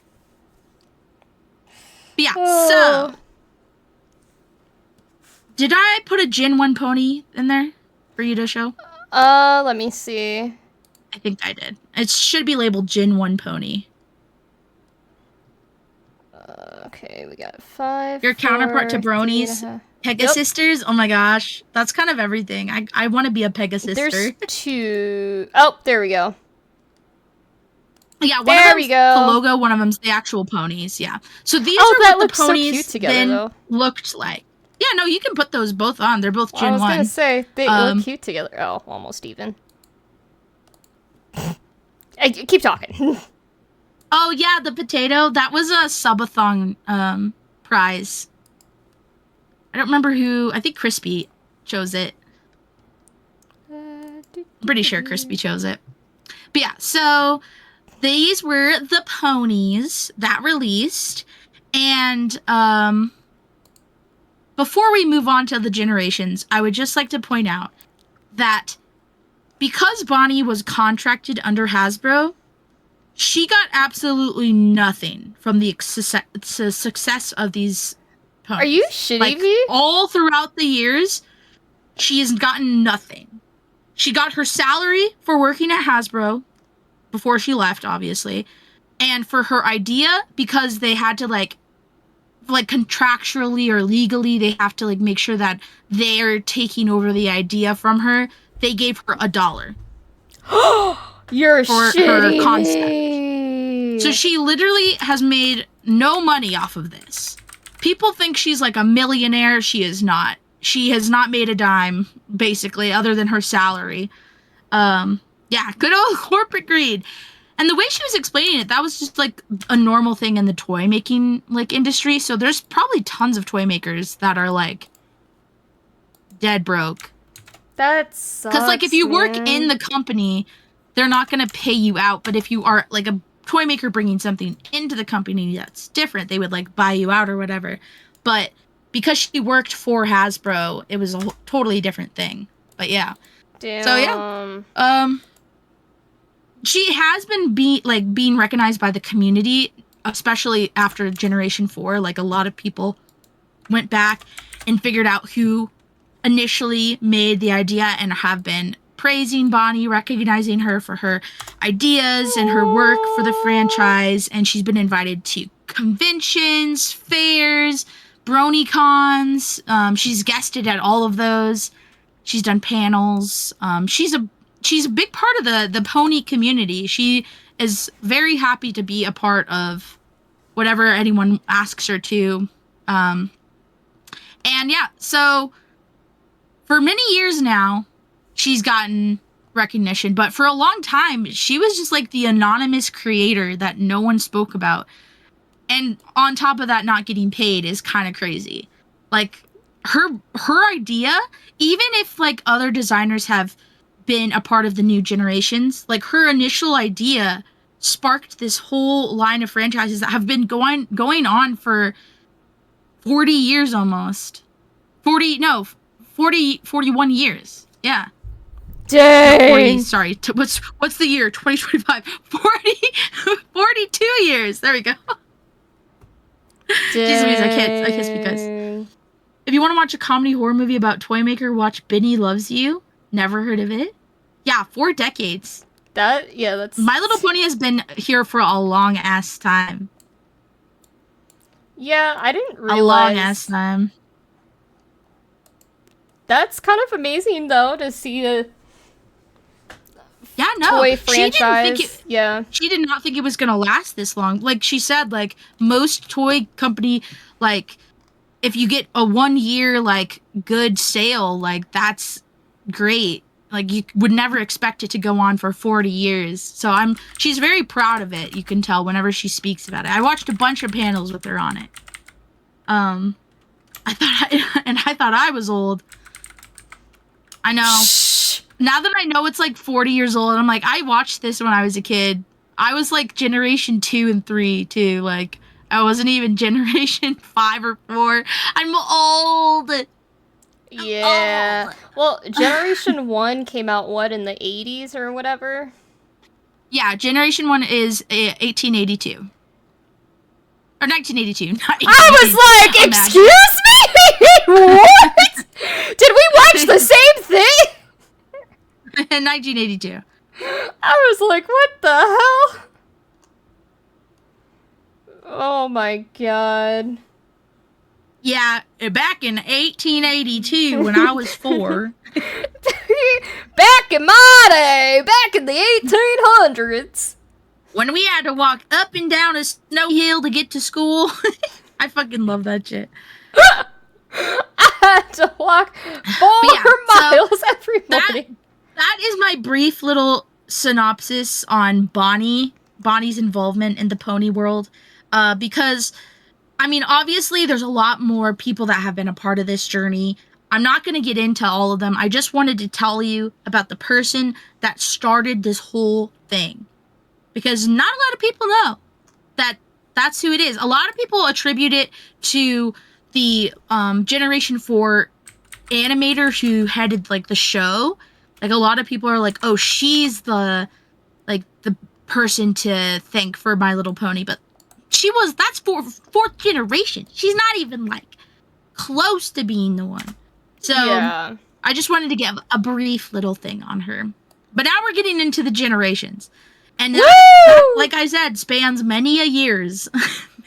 yeah, so did I put a Gen 1 pony in there for you to show? Let me see. I think I did. It should be labeled Gen 1 pony. Okay, we got 5. Your counterpart to Bronies, Pegasisters. Yep. Oh my gosh, that's kind of everything. I want to be a Pegasister. There's 2. Oh, there we go. Yeah, one of them's the logo, one of them's the actual ponies. Yeah. So these are what the ponies so cute together, then though. Looked like. Yeah, no, you can put those both on. They're both Gen 1. I was gonna say they look cute together. Oh, almost even. Keep talking. Oh yeah, the potato. That was a subathon prize. I don't remember who. I think Crispy chose it. I'm pretty sure Crispy chose it. But yeah, so these were the ponies that released. And before we move on to the generations, I would just like to point out that because Bonnie was contracted under Hasbro, she got absolutely nothing from the success of these ponies. Are you shitting me? All throughout the years, she has gotten nothing. She got her salary for working at Hasbro before she left, obviously, and for her idea, because they had to like contractually or legally, they have to like make sure that they're taking over the idea from her. They gave her $1. You're for shitting her concept. me. So she literally has made no money off of this. People think she's like a millionaire. She is not. She has not made a dime, basically, other than her salary. Yeah, good old corporate greed. And the way she was explaining it, that was just like a normal thing in the toy making like industry. So there's probably tons of toy makers that are like dead broke That sucks. Because, like, if you work man. in the company, they're not going to pay you out. But if you are, like, a toy maker bringing something into the company, that's different. They would, like, buy you out or whatever. But because she worked for Hasbro, it was a totally different thing. But, yeah. Damn. So, yeah. She has been being recognized by the community, especially after Generation 4. Like, a lot of people went back and figured out who initially made the idea and have been praising Bonnie, recognizing her for her ideas and her work for the franchise. And she's been invited to conventions, fairs, BronyCons. She's guested at all of those. She's done panels. She's a big part of the pony community. She is very happy to be a part of whatever anyone asks her to. And yeah, so for many years now, she's gotten recognition, but for a long time, she was just like the anonymous creator that no one spoke about. And on top of that, not getting paid is kind of crazy. Like, her idea, even if like other designers have been a part of the new generations, like her initial idea sparked this whole line of franchises that have been going on for 40 years almost. 41 years. Yeah. Dang. 40, sorry. What's the year? 2025. 42 years. There we go. Jeez Louise, I can't speak, guys. If you want to watch a comedy horror movie about Toy Maker, watch Benny Loves You. Never heard of it? Yeah, 4 decades. That's... My Little Pony has been here for a long ass time. Yeah, I didn't realize... A long ass time. That's kind of amazing, though, to see a toy franchise. She did not think it was going to last this long. Like she said, like, most toy company, like, if you get a 1 year, like, good sale, like, that's great. Like, you would never expect it to go on for 40 years. So she's very proud of it. You can tell whenever she speaks about it. I watched a bunch of panels with her on it. I thought I was old. I know. Shh. Now that I know it's like 40 years old, I'm like, I watched this when I was a kid. I was like Generation 2 and 3 too. Like, I wasn't even Generation 5 or 4. I'm old. Yeah. Well, Generation 1 came out, in the 80s or whatever? Yeah, Generation 1 is 1882. Or 1982. I was like, excuse me? What? Did we watch the same thing? 1982. I was like, what the hell? Oh my god. Yeah, back in 1882 when I was 4. Back in my day, back in the 1800s. When we had to walk up and down a snow hill to get to school. I fucking love that shit. I had to walk 4 miles every morning. That is my brief little synopsis on Bonnie's involvement in the pony world. Because, I mean, obviously there's a lot more people that have been a part of this journey. I'm not going to get into all of them. I just wanted to tell you about the person that started this whole thing. Because not a lot of people know that that's who it is. A lot of people attribute it to the Generation 4 animator who headed, like, the show. Like, a lot of people are like, oh, she's the person to thank for My Little Pony. But that's fourth generation. She's not even, like, close to being the one. So, yeah. I just wanted to give a brief little thing on her. But now we're getting into the generations. And that, like I said, spans many a years.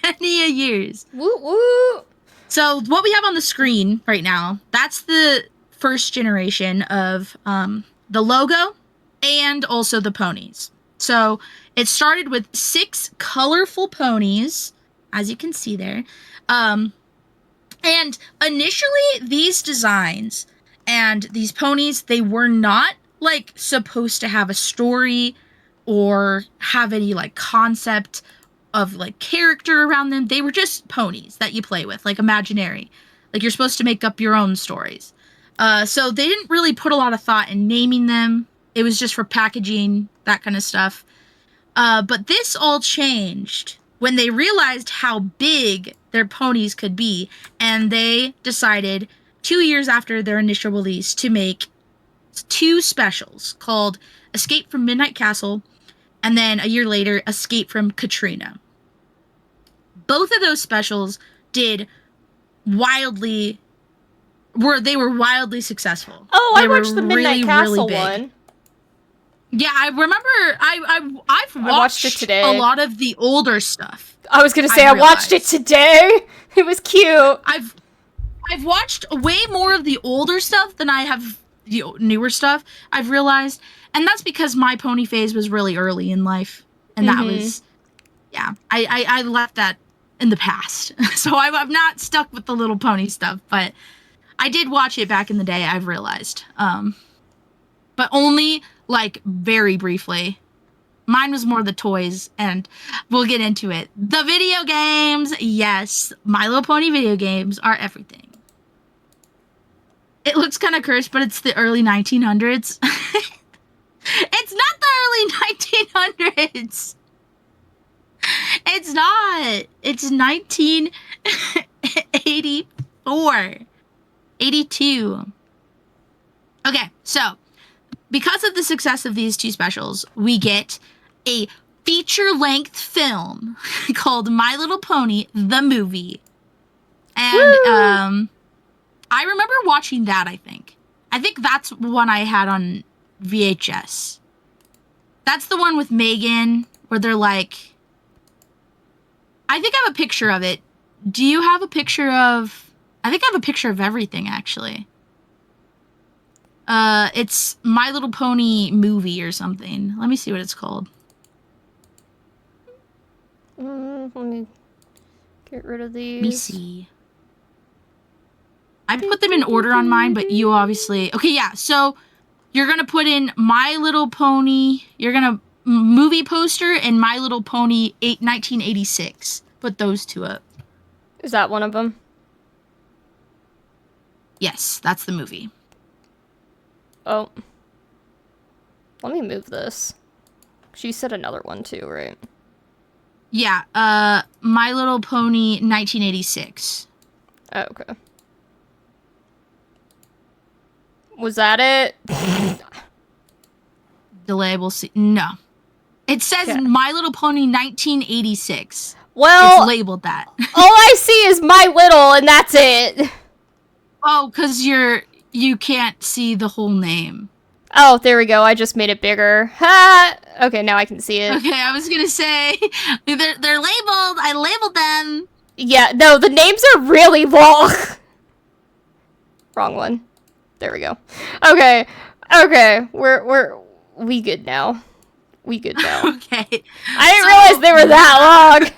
Many a years. Woo woo. So what we have on the screen right now, that's the first generation of the logo and also the ponies. So it started with 6 colorful ponies, as you can see there. And initially, these designs and these ponies, they were not, like, supposed to have a story or have any, like, concept of, like, character around them. They were just ponies that you play with, like, imaginary. Like, you're supposed to make up your own stories. So they didn't really put a lot of thought in naming them. It was just for packaging, that kind of stuff. But this all changed when they realized how big their ponies could be, and they decided 2 years after their initial release to make 2 specials called Escape from Midnight Castle, and then a year later, Escape from Katrina. Both of those specials did wildly wildly successful. Oh, They I were watched the Midnight really, Castle really big. one. Yeah, I remember. I've watched it today. a lot of the older stuff. I was gonna say I watched it today. It was cute. I've watched way more of the older stuff than I have the newer stuff. I've realized, and that's because my pony phase was really early in life, and that was, yeah. I left that in the past, so I'm not stuck with the little pony stuff. But I did watch it back in the day. I've realized, but only like very briefly. Mine was more the toys, and we'll get into it. The video games, yes, My Little Pony video games are everything. It looks kind of cursed, but it's the early 1900s. It's not the early 1900s. It's not. It's 1984. 82. Okay, so because of the success of these 2 specials, we get a feature-length film called My Little Pony, the movie. And I remember watching that, I think. I think that's one I had on VHS. That's the one with Megan, where they're like... I think I have a picture of it. Do you have a picture of... I think I have a picture of everything, actually. It's My Little Pony movie or something. Let me see what it's called. Let me get rid of these. Let me see. I put them in order on mine, but you obviously... Okay, yeah, so you're going to put in My Little Pony... You're going to... Movie poster and My Little Pony 1986. Put those 2 up. Is that one of them? Yes, that's the movie. Oh. Let me move this. She said another one too, right? Yeah, My Little Pony 1986. Oh, okay. Was that it? Delay, we'll see. No. It says My Little Pony 1986. Well, it's labeled that. All I see is My Little, and that's it. Oh, because you can't see the whole name. Oh, there we go. I just made it bigger. Ha! Okay, now I can see it. Okay, I was gonna say they're labeled. I labeled them. Yeah, no, the names are really long. Wrong one. There we go. Okay, we good now. We good now. Okay. I didn't realize they were that long.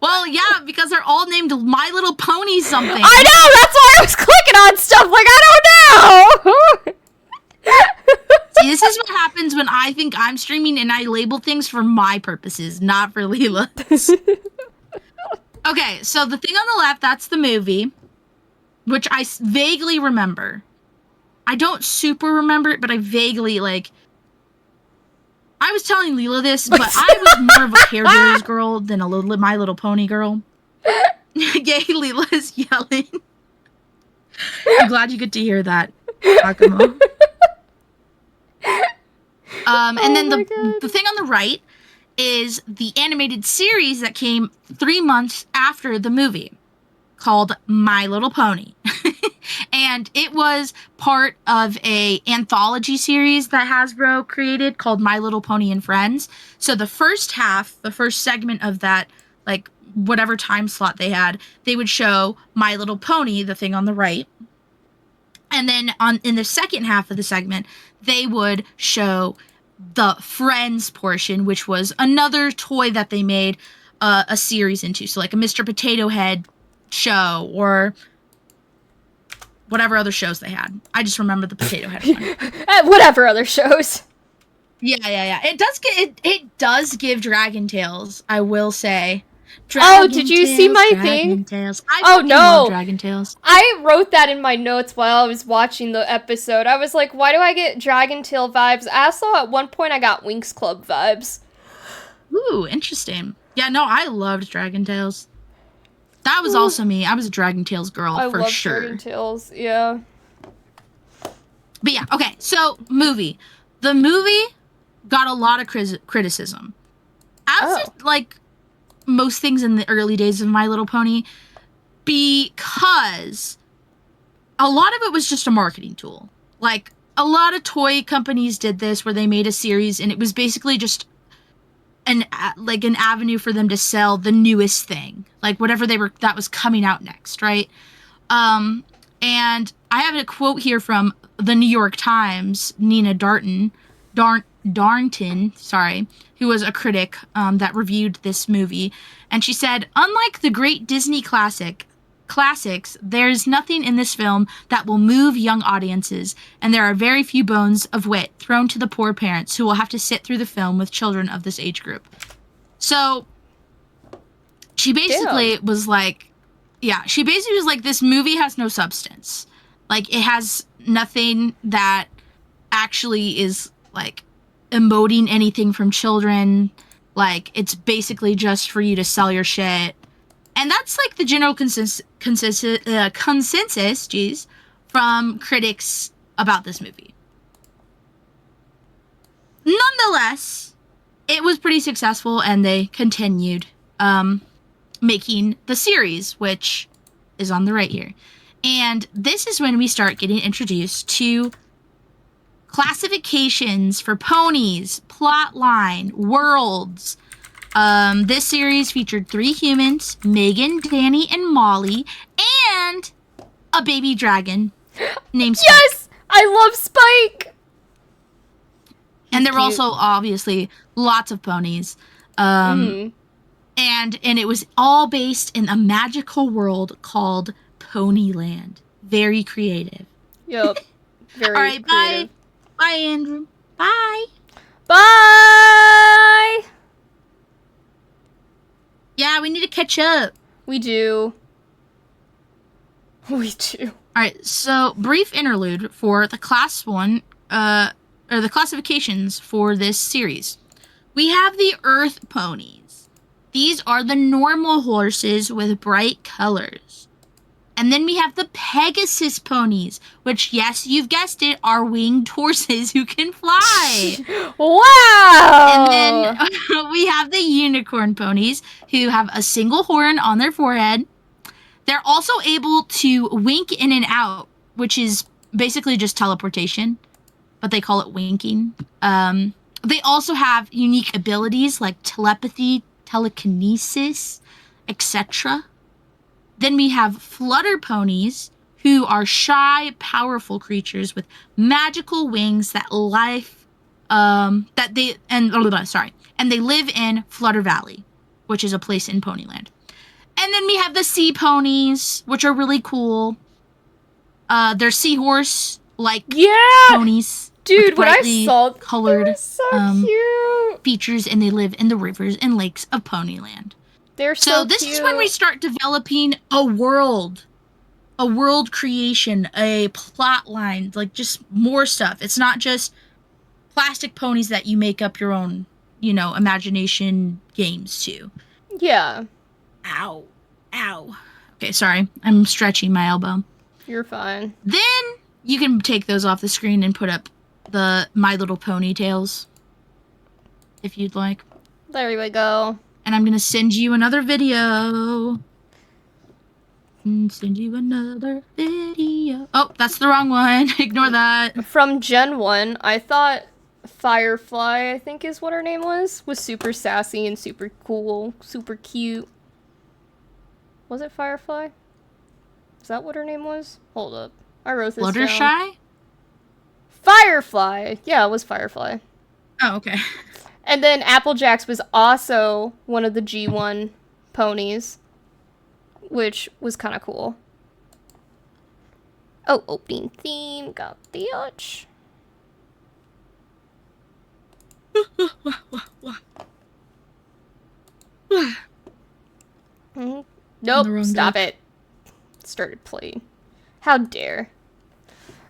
Well, yeah, because they're all named My Little Pony something. I know, that's why I was clicking on stuff like, I don't know. See, this is what happens when I think I'm streaming and I label things for my purposes, not for Lila's. Okay, so the thing on the left, that's the movie, which I vaguely remember. I don't super remember it, but I vaguely, like... I was telling Lila this, but I was more of a Care Bears girl than a My Little Pony girl. Yay, Lila's yelling. I'm glad you get to hear that, Akamo. And then the thing on the right is the animated series that came 3 months after the movie, called My Little Pony. And it was part of a anthology series that Hasbro created called My Little Pony and Friends. So the first half, the first segment of that, like whatever time slot they had, they would show My Little Pony, the thing on the right. And then in the second half of the segment, they would show the Friends portion, which was another toy that they made a series into. So like a Mr. Potato Head show or whatever other shows they had. I just remember the Potato Head one. Whatever other shows. Yeah. It does give Dragon Tales, I will say. Oh, did you see my Dragon thing? Tales. I Oh, fucking no. love Dragon Tales. I wrote that in my notes while I was watching the episode. I was like, why do I get Dragon Tail vibes? I also, at one point, I got Winx Club vibes. Ooh, interesting. Yeah, no, I loved Dragon Tales. That was also me. I was a Dragon Tales girl I for love sure. Dragon Tales, yeah. But yeah, okay. So, movie. The movie got a lot of criticism. As it, like most things in the early days of My Little Pony, because a lot of it was just a marketing tool. Like, a lot of toy companies did this where they made a series and it was basically just an avenue for them to sell the newest thing, like whatever that was coming out next, right? And I have a quote here from the New York Times, Nina Darnton, sorry, who was a critic that reviewed this movie, and she said, "Unlike the great Disney classics, there's nothing in this film that will move young audiences, and there are very few bones of wit thrown to the poor parents who will have to sit through the film with children of this age group." So she basically was like, this movie has no substance. Like, it has nothing that actually is, like, emoting anything from children. Like, it's basically just for you to sell your shit. And that's, like, the general consensus, from critics about this movie. Nonetheless, it was pretty successful, and they continued making the series, which is on the right here. And this is when we start getting introduced to classifications for ponies, plotline, worlds. This series featured 3 humans, Megan, Danny, and Molly, and a baby dragon named Spike. Yes! I love Spike! And there were also, obviously, lots of ponies. And it was all based in a magical world called Ponyland. Very creative. Yep. Very all right, creative. bye. Bye, Andrew. Bye. Bye! Yeah, we need to catch up. We do. We do. All right, so brief interlude for the the classifications for this series. We have the Earth ponies. These are the normal horses with bright colors. And then we have the Pegasus ponies, which, yes, you've guessed it, are winged horses who can fly. Wow! And then we have the unicorn ponies, who have a single horn on their forehead. They're also able to wink in and out, which is basically just teleportation, but they call it winking. They also have unique abilities like telepathy, telekinesis, etc. Then we have flutter ponies, who are shy, powerful creatures with magical wings and they live in Flutter Valley, which is a place in Ponyland. And then we have the sea ponies, which are really cool. They're seahorse ponies. Dude, when I saw colored, they were so cute. Features, and they live in the rivers and lakes of Ponyland. They're so this cute. is when we start developing a world creation, a plot line, like just more stuff. It's not just plastic ponies that you make up your own, imagination games to. Yeah. Ow. Okay, sorry. I'm stretching my elbow. You're fine. Then you can take those off the screen and put up the My Little Ponytails, if you'd like. There we go. And I'm going to send you another video. Oh, that's the wrong one. Ignore that. From Gen 1, I thought Firefly, I think is what her name was super sassy and super cool, super cute. Was it Firefly? Is that what her name was? Hold up. I wrote this down. Fluttershy? Firefly! Yeah, it was Firefly. Oh, okay. And then Applejack's was also one of the G1 ponies, which was kind of cool. Oh, opening theme, got the itch. Nope, wrong stop deck. it. Started playing. How dare.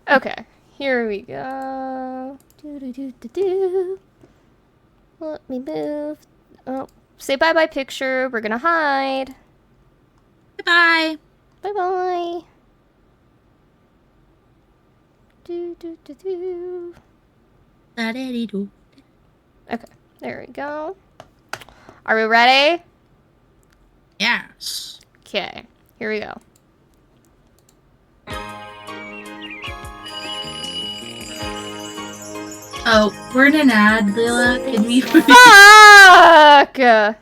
Okay, here we go. Do. Let me move. Oh, say bye-bye picture. We're gonna hide. Goodbye. Bye-bye. Do. Da-da-dee-doo. Okay, there we go. Are we ready? Yes. Okay, here we go. Oh, we're in an ad, Lila. Can we? Fuck! Damn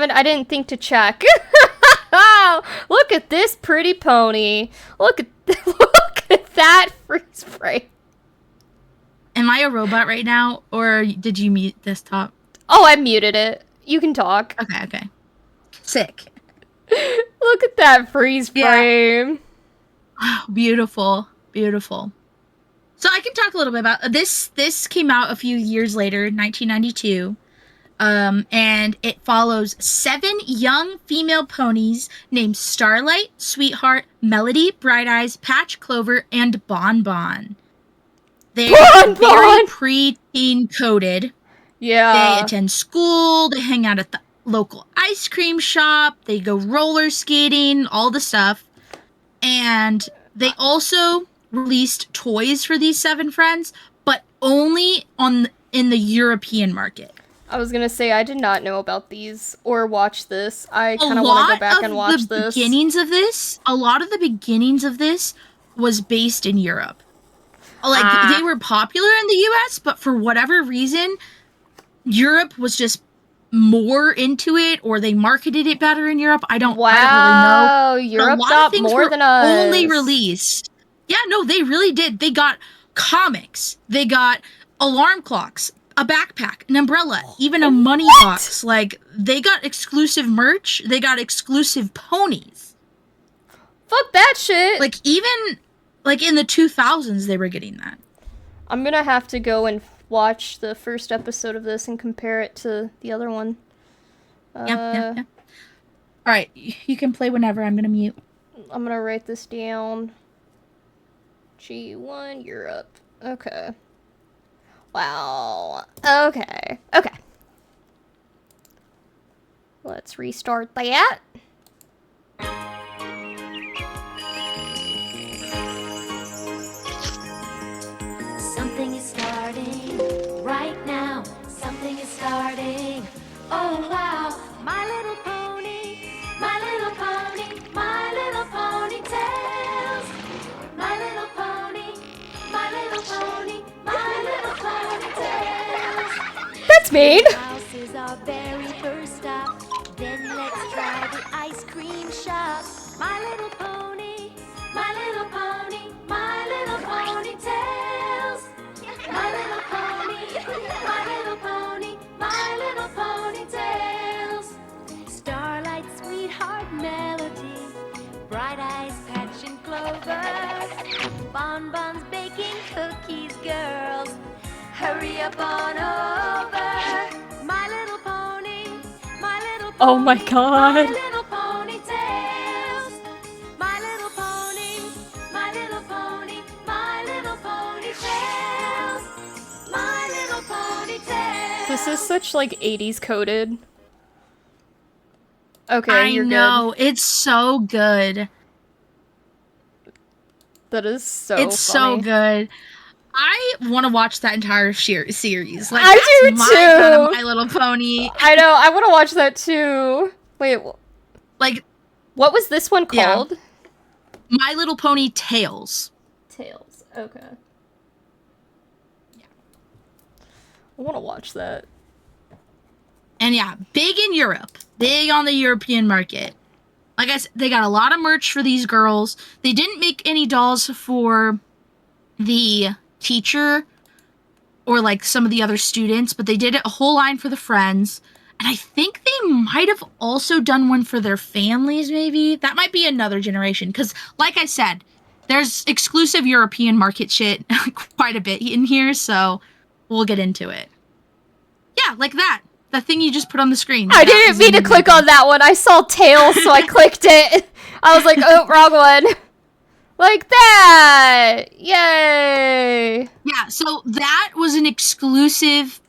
it, I didn't think to check. Look at this pretty pony. Look at that freeze frame. Am I a robot right now, or did you mute desktop? Oh, I muted it. You can talk. Okay. Sick. Look at that freeze frame. Beautiful. So I can talk a little bit about this. This came out a few years later, 1992. And it follows 7 young female ponies named Starlight, Sweetheart, Melody, Bright Eyes, Patch, Clover, and Bonbon. They're very pre-teen coded. Yeah. They attend school, they hang out at the local ice cream shop, they go roller skating, all the stuff. And they also released toys for these 7 friends, but only in the European market. I was gonna say, I did not know about these or watch this. I kind of want to go back and watch this. A lot of the beginnings of this was based in Europe. Like, they were popular in the US, but for whatever reason, Europe was just more into it, or they marketed it better in Europe. I don't really know. Wow, Europe got more than us. Only released. Yeah, no, they really did. They got comics. They got alarm clocks, a backpack, an umbrella, even a money box. Like, they got exclusive merch. They got exclusive ponies. Fuck that shit. Like, even, like, in the 2000s, they were getting that. I'm gonna have to go and watch the first episode of this and compare it to the other one. Yeah. All right, you can play whenever. I'm gonna mute. I'm gonna write this down. G1 Europe. Okay. Wow. Okay. Let's restart that. Something is starting right now. Something is starting. Oh wow, My Little Pony, My Little Pony, My Little Pony Tales. My Little Pony, My Little Pony, My Little Pony Tales. That's mean. House is our very first stop. Then let's try the ice cream shop. My Little Pony, My Little Pony, My Little Pony Tales. My Little Pony, My Little Pony, My Little Pony Tales. Starlight, Sweetheart, Melody, Bright Eyes, Patch and Clover, Bonbons, baking cookies, girls. Hurry up on over. My Little Pony, My Little Pony. Oh my god. My Little Pony Tales. My Little Pony, My Little Pony, My Little Pony Tales. My Little Pony Tales. This is such like 80s coded. Okay, I you're know. It's so good. That is so It's so funny. good. I want to watch that entire series. Like, I that's do my too. kind of My Little Pony. I know, I want to watch that too. Wait, Like, what was this one Yeah. called? My Little Pony Tales. Tales. Okay. Yeah. I want to watch that. And yeah, big in Europe. Big on the European market. Like I said, they got a lot of merch for these girls. They didn't make any dolls for the teacher or like some of the other students, but they did a whole line for the friends. And I think they might have also done one for their families, maybe. That might be another generation. Because, like I said, there's exclusive European market shit quite a bit in here, so we'll get into it. Yeah, like that. That thing you just put on the screen. I didn't mean to click on that one. I saw tails, so I clicked it. I was like, oh, wrong one. Like that. Yay. Yeah, so that was an exclusive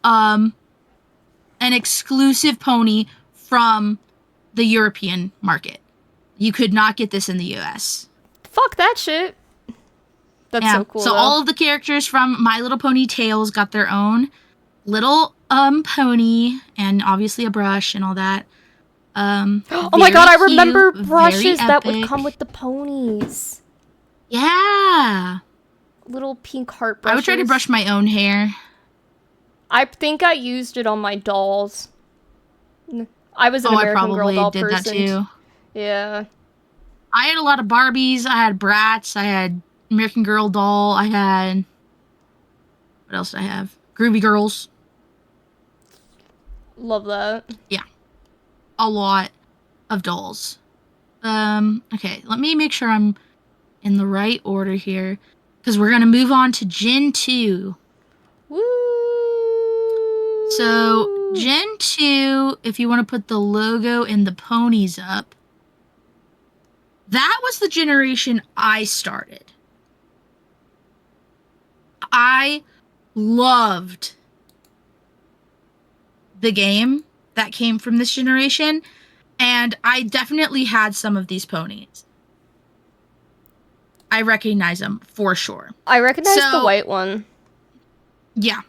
pony from the European market. You could not get this in the US. Fuck that shit. That's so cool. So though. all of the characters from My Little Pony Tales got their own little pony, and obviously a brush and all that. Oh my god, I remember cute, brushes very that would epic. come with the ponies. Yeah. Little pink heart brushes. I would try to brush my own hair. I think I used it on my dolls. I was an American Girl doll did person. that too. Yeah. I had a lot of Barbies. I had Bratz. I had American Girl doll. I had... What else did I have? Groovy Girls. Love that. Yeah. A lot of dolls. Okay, let me make sure I'm in the right order here. Because we're going to move on to Gen 2. Woo! So, Gen 2, if you want to put the logo and the ponies up, that was the generation I started. I loved the game that came from this generation, and I definitely had some of these ponies. I recognize them for sure. I recognize the white one. Yeah.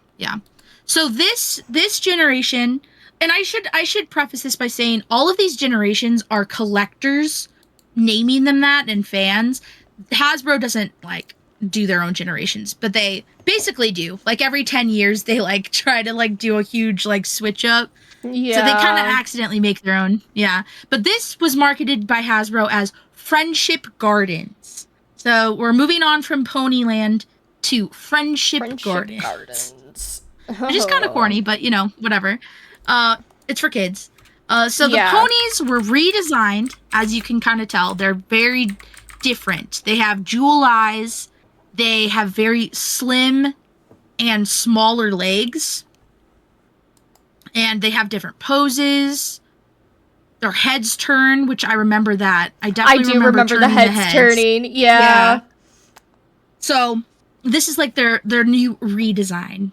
So this generation, and I should preface this by saying all of these generations are collectors naming them that and fans. Hasbro doesn't like do their own generations, but they basically do. Like every 10 years they like try to like do a huge like switch up. Yeah. So they kind of accidentally make their own. Yeah. But this was marketed by Hasbro as Friendship Gardens. So we're moving on from Ponyland to Friendship Gardens. Which is kind of corny, but you know, whatever. It's for kids. So the ponies were redesigned, as you can kind of tell. They're very different. They have jewel eyes. They have very slim and smaller legs. And they have different poses. Their heads turn, which I remember that. I definitely remember the heads turning. Yeah. So this is like their new redesign.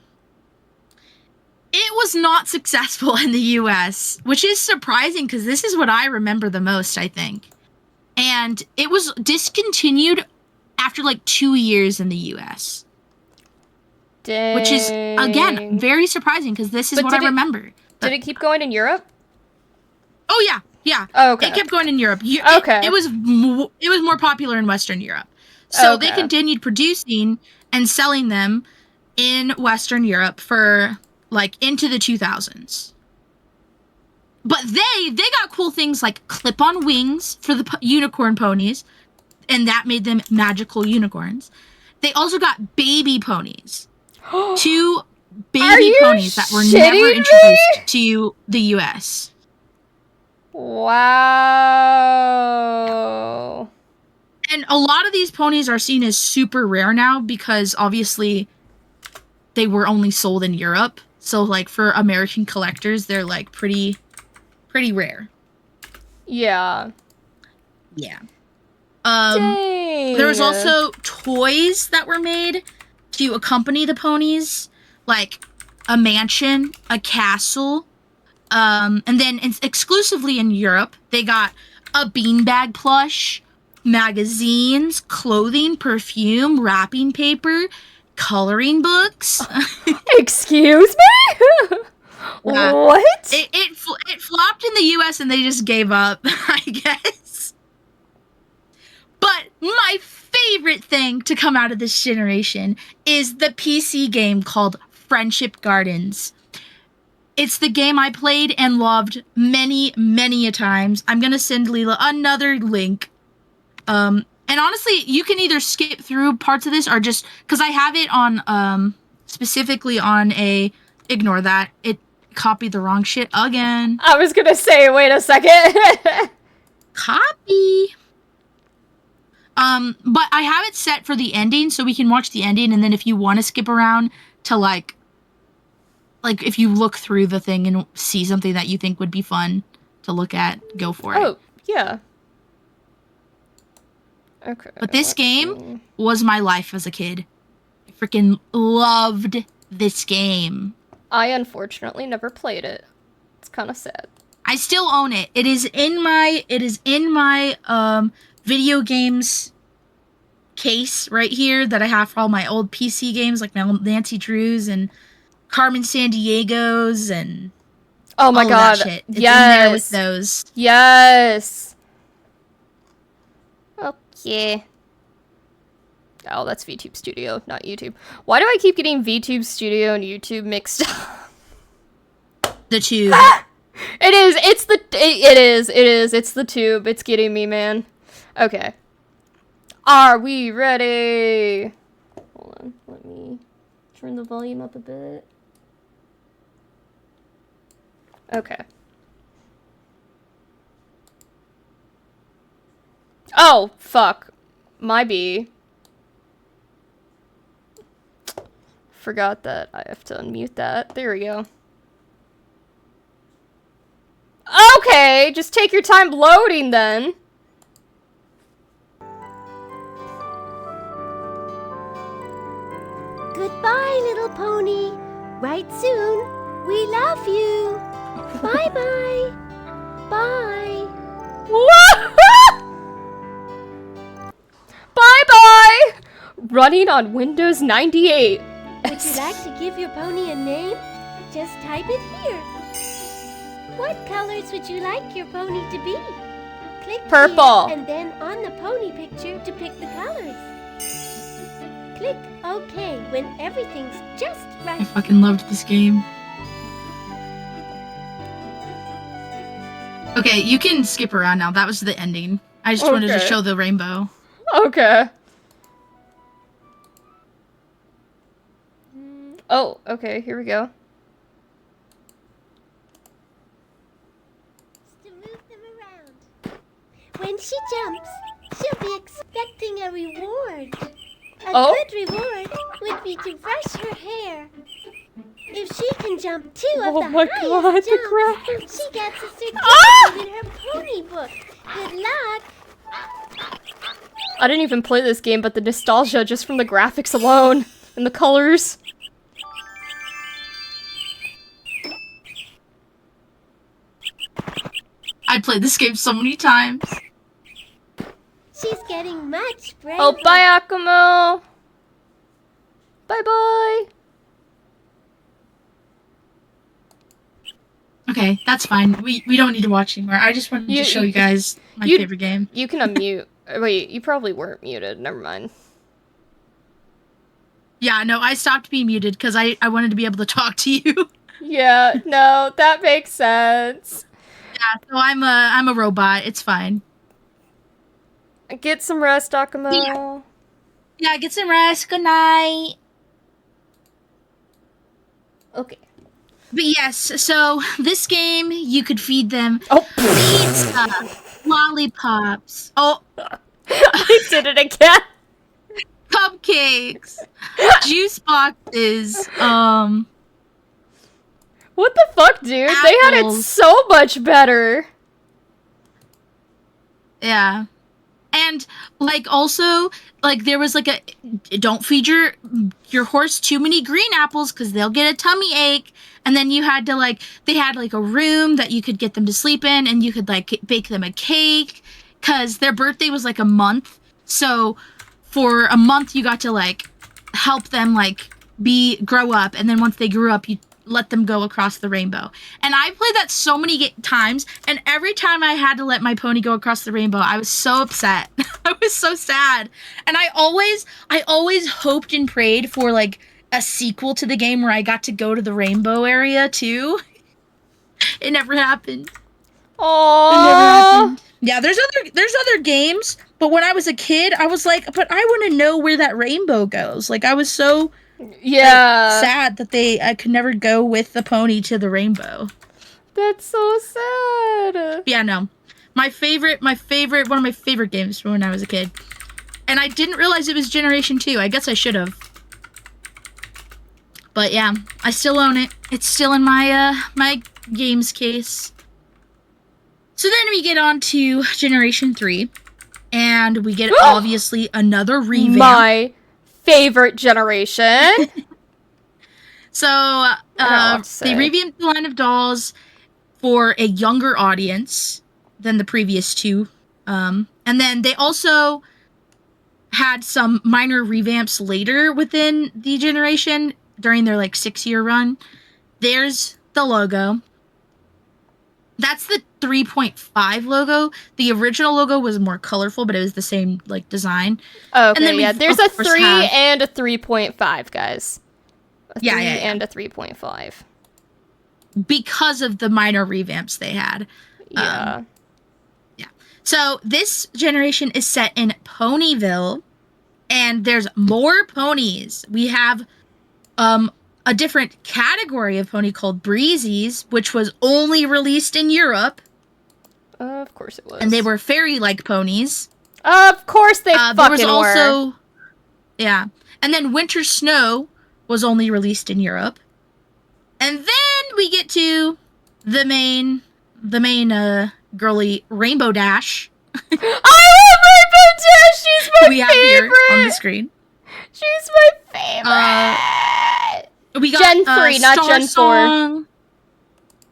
It was not successful in the US, which is surprising because this is what I remember the most, I think. And it was discontinued after like 2 years in the US. Dang. Which is, again, very surprising because this is what I remember. Did it keep going in Europe? Oh, yeah. Oh, okay. It kept going in Europe. Okay. It was more popular in Western Europe. So they continued producing and selling them in Western Europe for like into the 2000s. But they got cool things like clip-on wings for the unicorn ponies, and that made them magical unicorns. They also got baby ponies. 2 baby ponies that were never introduced to the US. Wow. And a lot of these ponies are seen as super rare now because obviously they were only sold in Europe. So like for American collectors, they're like pretty rare. Yeah. Yeah. Dang. There was also toys that were made to accompany the ponies, like a mansion, a castle, and then exclusively in Europe, they got a beanbag plush, magazines, clothing, perfume, wrapping paper, coloring books. Excuse me? What? It flopped in the US and they just gave up, I guess. But my favorite thing to come out of this generation is the PC game called Friendship Gardens. It's the game I played and loved many, many a times. I'm going to send Lila another link. And honestly, you can either skip through parts of this or just... Because I have it on... specifically on a... Ignore that. It copied the wrong shit again. I was going to say, wait a second. Copy. But I have it set for the ending, so we can watch the ending, and then if you want to skip around to, like, like if you look through the thing and see something that you think would be fun to look at, go for it. Oh, yeah. Okay. But this game was my life as a kid. I freaking loved this game. I unfortunately never played it. It's kind of sad. I still own it. It is in my video games case right here that I have for all my old PC games, like my old Nancy Drews and Carmen Sandiego's and oh my all god, that shit. It's yes, in there with those. Yes. Okay. Oh, that's VTube Studio, not YouTube. Why do I keep getting VTube Studio and YouTube mixed up? The tube. It is. It's the. It is. It's the tube. It's getting me, man. Okay. Are we ready? Hold on. Let me turn the volume up a bit. Okay. Oh, fuck. My B. Forgot that I have to unmute that. There we go. Okay, just take your time loading then. Goodbye, little pony. Right soon. We love you. Bye-bye. Bye. Bye-bye! Running on Windows 98. Would you like to give your pony a name? Just type it here. What colors would you like your pony to be? Click Purple. here and then on the pony picture to pick the colors. Click OK when everything's just I right. fucking loved this game. Okay, you can skip around now. That was the ending. I just wanted to Okay. show the rainbow. Okay. Oh, okay, here we go. To move them around. When she jumps, she'll be expecting a reward. A Oh. good reward would be to brush her hair. If she can jump 2 of Oh the my highest God, the jumps, graphics. she gets a certificate Ah! in her pony book. Good luck. I didn't even play this game, but the nostalgia just from the graphics alone and the colors. I played this game so many times. She's getting much braver. Oh, bye, Akumo. Bye-bye. Okay, that's fine. We don't need to watch anymore. I just wanted to show you guys my favorite game. You can unmute. Wait, you probably weren't muted. Never mind. Yeah, no, I stopped being muted because I wanted to be able to talk to you. Yeah, no, that makes sense. Yeah, so I'm a robot. It's fine. Get some rest, Akumo. Yeah, get some rest. Good night. Okay. But yes, so this game, you could feed them Oh, pizza, lollipops, I did it again. cupcakes, juice boxes, What the fuck, dude? They had it Apples. so much better. yeah. And, like, also, like, there was, like, don't feed your horse too many green apples because they'll get a tummy ache. And then you had to, like, they had, like, a room that you could get them to sleep in, and you could, like, bake them a cake because their birthday was, like, a month. So for a month, you got to, like, help them, like, grow up. And then once they grew up, you let them go across the rainbow. And I played that so many times, and every time I had to let my pony go across the rainbow, I was so upset. I was so sad. And I always hoped and prayed for like a sequel to the game where I got to go to the rainbow area too. It never happened. Aww. It never happened. Yeah, there's other games, but when I was a kid, I was like, but I want to know where that rainbow goes. Like I was so Yeah. sad that I could never go with the pony to the rainbow. That's so sad. Yeah, no. One of my favorite games from when I was a kid. And I didn't realize it was Generation 2. I guess I should have. But yeah, I still own it. It's still in my my games case. So then we get on to Generation 3, and we get obviously another revamp. My favorite generation. So they revamped the line of dolls for a younger audience than the previous two. And then they also had some minor revamps later within the generation during their like 6-year run. There's the logo. That's the 3.5 logo. The original logo was more colorful, but it was the same like design. Okay, and then yeah. There's a 3 and a 3.5, guys. A 3 and a 3.5. Because of the minor revamps they had. Yeah. So this generation is set in Ponyville, and there's more ponies. We have a different category of pony called Breezies, which was only released in Europe. Of course it was. And they were fairy-like ponies. Of course they fucking were. Yeah. And then Winter Snow was only released in Europe. And then we get to the main girly Rainbow Dash. I love Rainbow Dash! She's my favorite! We have here on the screen. She's my favorite! We got Gen 3, not Star Gen 4. Song.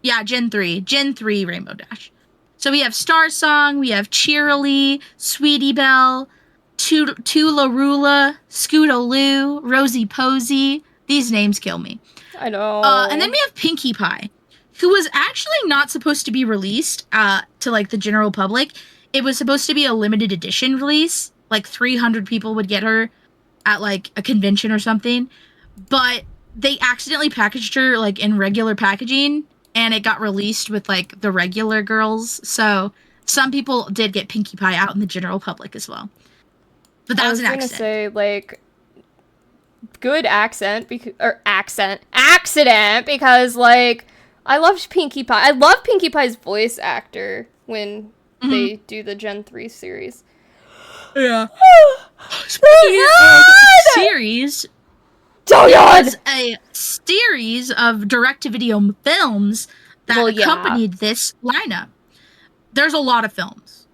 Yeah, Gen 3. Gen 3 Rainbow Dash. So we have Star Song, we have Cheerilee, Sweetie Belle, Tularula, Scootaloo, Rosie Posy. These names kill me. I know. And then we have Pinkie Pie, who was actually not supposed to be released to like the general public. It was supposed to be a limited edition release. Like 300 people would get her at like a convention or something. But they accidentally packaged her like in regular packaging, and it got released with like the regular girls. So some people did get Pinkie Pie out in the general public as well. But that was an accident. I was gonna say, like, good accident, because, like, I loved Pinkie Pie. I love Pinkie Pie's voice actor when they do the Gen 3 series. Yeah. Speaking of series, was a series of direct-to-video films that accompanied this lineup. There's a lot of films.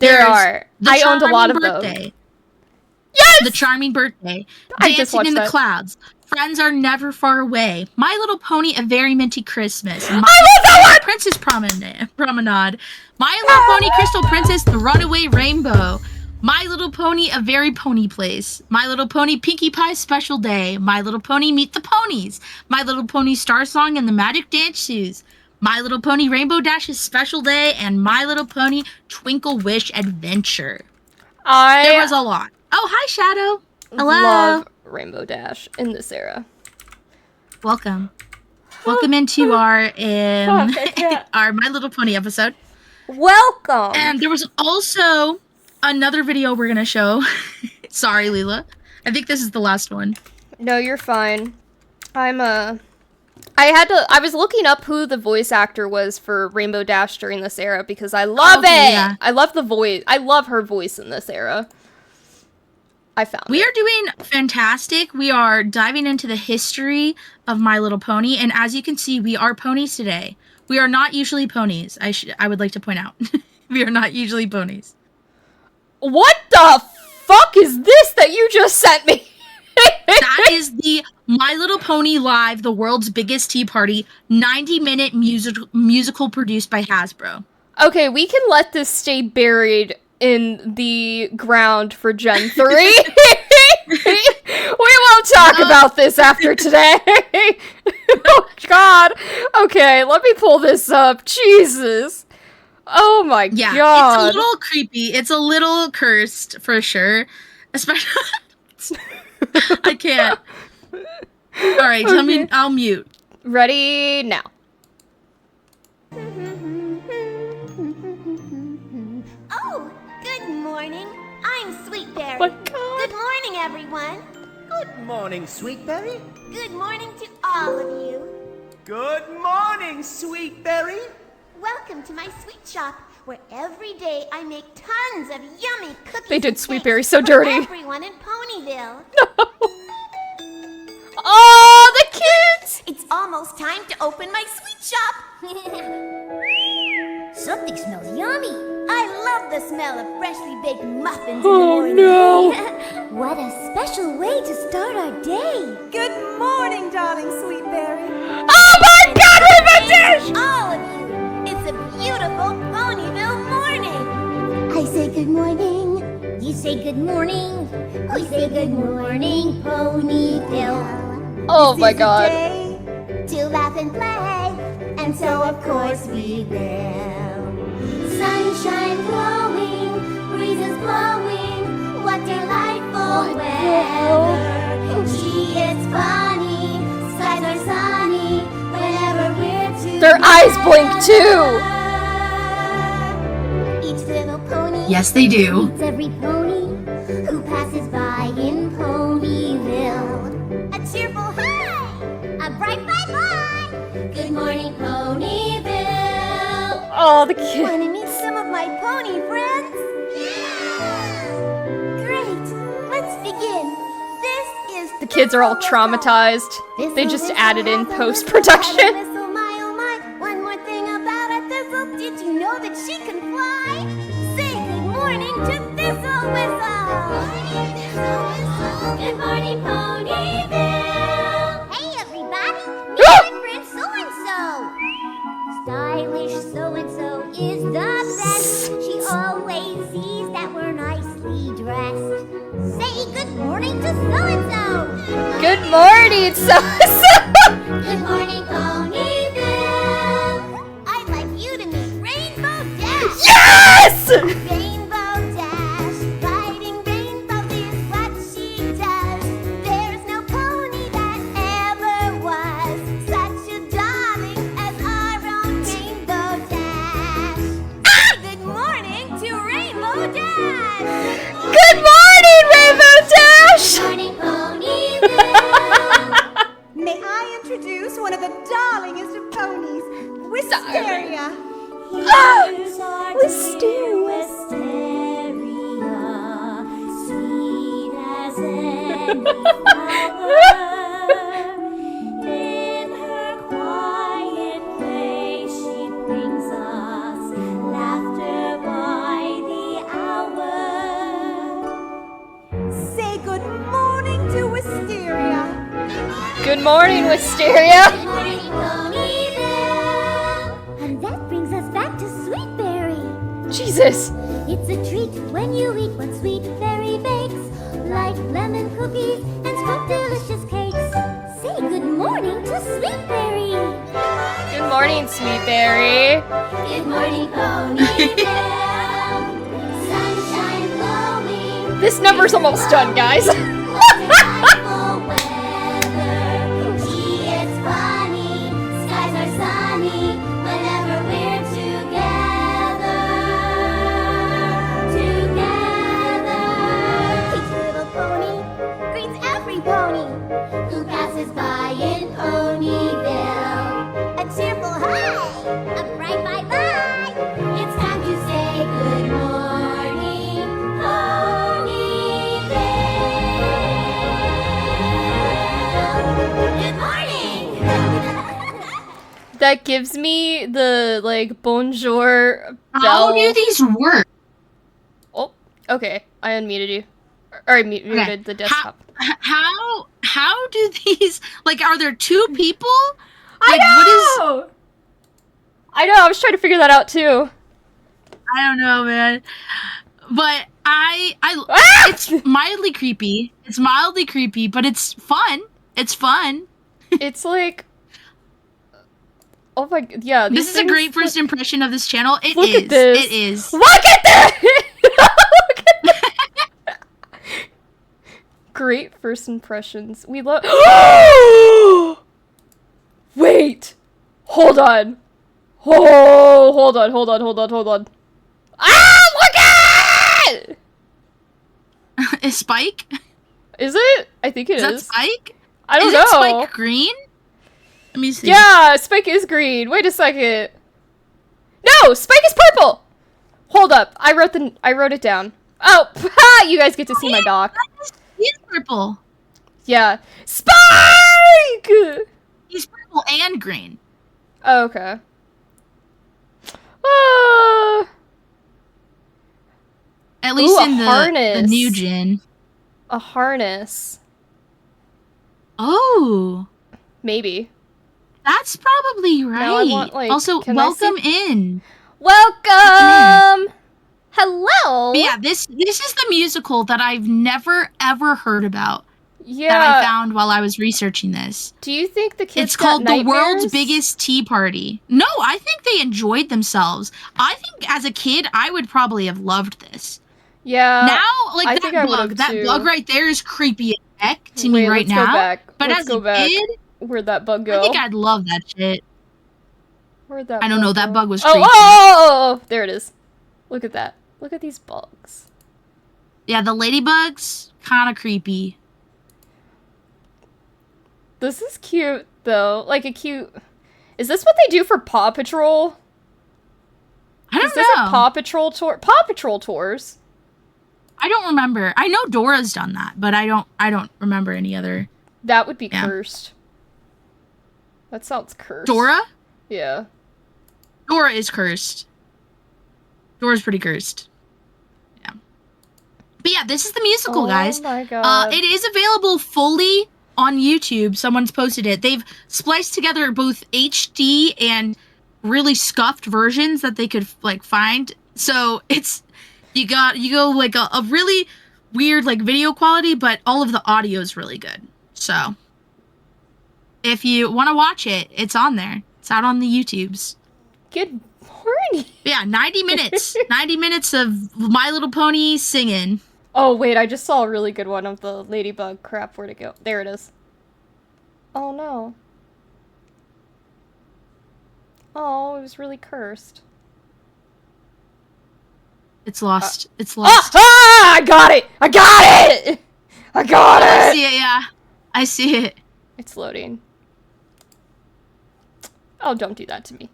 I owned a lot of them. Yes! The Charming Birthday, Dancing in the Clouds, Friends Are Never Far Away, My Little Pony, A Very Minty Christmas, My Little Princess Promenade, My Little Pony, Crystal Princess, The Runaway Rainbow, My Little Pony, A Very Pony Place, My Little Pony, Pinkie Pie's Special Day, My Little Pony, Meet the Ponies, My Little Pony, Star Song and the Magic Dance Shoes, My Little Pony, Rainbow Dash's Special Day, and My Little Pony, Twinkle Wish Adventure. There was a lot. Oh, hi, Shadow. Hello. Love Rainbow Dash in this era. Welcome. Welcome into our our My Little Pony episode. Welcome. And there was also another video we're gonna show. Sorry, Lila. I think this is the last one. No, you're fine. I was looking up who the voice actor was for Rainbow Dash during this era because I love it. Yeah. I love the voice. I love her voice in this era. We are doing fantastic. We are diving into the history of My Little Pony, and as you can see, we are ponies today. We are not usually ponies. I would like to point out. We are not usually ponies. What the fuck is this that you just sent me? That is the My Little Pony Live, the world's biggest tea party, 90-minute musical produced by Hasbro. Okay, we can let this stay buried in the ground for Gen 3. We won't talk about this after today. Oh, God. Okay, let me pull this up. Jesus. Oh, my God. It's a little creepy. It's a little cursed, for sure. Especially... I can't. All right, okay. I'll mute. Ready now. Oh, good morning. I'm Sweetberry. My God. Good morning, everyone. Good morning, Sweetberry. Good morning to all of you. Good morning, Sweetberry. Welcome to my sweet shop, where every day I make tons of yummy cookies. They did and Sweetberry cakes so dirty. For everyone in Ponyville. No. Oh, the almost time to open my sweet shop. Something smells yummy. I love the smell of freshly baked muffins in the morning. no! What a special way to start our day. Good morning, darling Sweetberry. Oh my god, Rainbow Dash! All of you. It's a beautiful Ponyville morning. I say good morning. You say good morning. We say good morning, Ponyville. Oh my god. To laugh and play, and so of course we will. Sunshine blowing, breezes blowing, what delightful weather. Gee, it's funny, skies are sunny, whenever we're together. Their eyes blink too! Each little pony Yes, they do. meets every pony who passes by in Ponyville. A cheerful hi! A bright bye-bye! Good morning, Ponyville! Oh, the kid. Want to meet some of my pony friends? Great! Let's begin. This is The kids are all traumatized. They just added in post-production. Thistle, my oh my. One more thing about a thistle. Did you know that she can fly? Say good morning to Thistle Whistle. Good morning, Ponyville! Hey, everybody! Meet my friend so-and-so! Stylish so-and-so is the best. She always sees that we're nicely dressed. Say good morning to so-and-so! Good morning, so Good morning, Ponyville! I'd like you to meet Rainbow Dash. Yes! Rainbow Dash, riding rainbows is what she does. There's no pony that ever was such a darling as our own Rainbow Dash. Good morning to Rainbow Dash. Good morning, Rainbow Dash! Morning, Ponyville! May I introduce one of the darlingest of ponies, Wisteria. Here's our Wisteria. sweet as any flower. In her quiet play, she brings us laughter by the hour. Say good morning to Wisteria. Good morning, Wisteria! Good morning, Ponyville! And that brings us back to Sweetberry. Jesus! It's a treat when you eat what Sweetberry bakes, like lemon cookies and sweet delicious cakes. Say good morning to Sweetberry. Good morning, Sweetberry. Good morning, Ponyville. Sunshine glowing. This number's almost done, guys. What delightful weather. Gee, it's funny. Skies are sunny whenever we're together. Each little pony greets every pony Who passes by in Ponyville? a cheerful hi. A bright bye-bye. It's time to say good morning, Ponyville. Good morning. That gives me the, like, bonjour bell. How do these work? Oh, okay. I unmuted you. Or I muted Okay. the desktop. How do these, like, are there two people? I Like, know! what is, I know, I was trying to figure that out too. I don't know, man. But I Ah! it's mildly creepy. It's mildly creepy, but it's fun. It's fun. It's like... Oh my... Yeah, This these is a great things first impression of this channel. It Look is. at this. It is. Look at this! Look at that! Great first impressions. We love. Wait! Hold on. Oh, hold on. Ah, look at it! Is Spike? Is it? I think it Is is. that Spike? I don't is know. it Spike green? Let me see. Yeah, Spike is green. Wait a second. No, Spike is purple. Hold up. I wrote it down. Oh, you guys get to see my doc. He's purple. Yeah. Spike! He's purple. purple and green. Oh, okay. At least Ooh, in the harness. new gen. A harness. Oh. Maybe. That's probably right. Now I want, like, also, can I welcome see- in. Welcome! Hello! But yeah, this is the musical that I've never, ever heard about. Yeah. That I found while I was researching this. Do you think the kids It's got called The World's nightmares? Biggest Tea Party. No, I think they enjoyed themselves. I think as a kid, I would probably have loved this. Yeah. Now, like I think I would've that too. bug right there is creepy as heck to me Wait, right let's now. go back. But Let's as go a back. kid, Where'd that bug go? I think I'd love that shit. Where'd that I don't bug know, that go? bug was Oh, creepy. oh! There it is. Look at that. Look at these bugs. Yeah, the ladybugs, kind of creepy. This is cute, though. Like a cute... Is this what they do for Paw Patrol? I don't Is this know. a Paw Patrol tour? Paw Patrol tours. I don't remember. I know Dora's done that, but I don't remember any other. That would be Yeah. cursed. That sounds cursed. Dora? Yeah. Dora is cursed. Dora's pretty cursed. Yeah. But yeah, this is the musical, guys. Oh my god. It is available fully on YouTube. Someone's posted it. They've spliced together both HD and really scuffed versions that they could like find. So it's you go like a really weird like video quality, but all of the audio is really good. So if you want to watch it, it's on there. It's out on the YouTubes. Good morning. Yeah, 90 minutes. 90 minutes of My Little Pony singing. Oh, wait, I just saw a really good one of the ladybug. Crap, where'd it go? There it is. Oh, no. Oh, it was really cursed. It's lost. It's lost. Ah! I got it! I got it! I got I it! see it, yeah. I see it. It's loading. Oh, don't do that to me.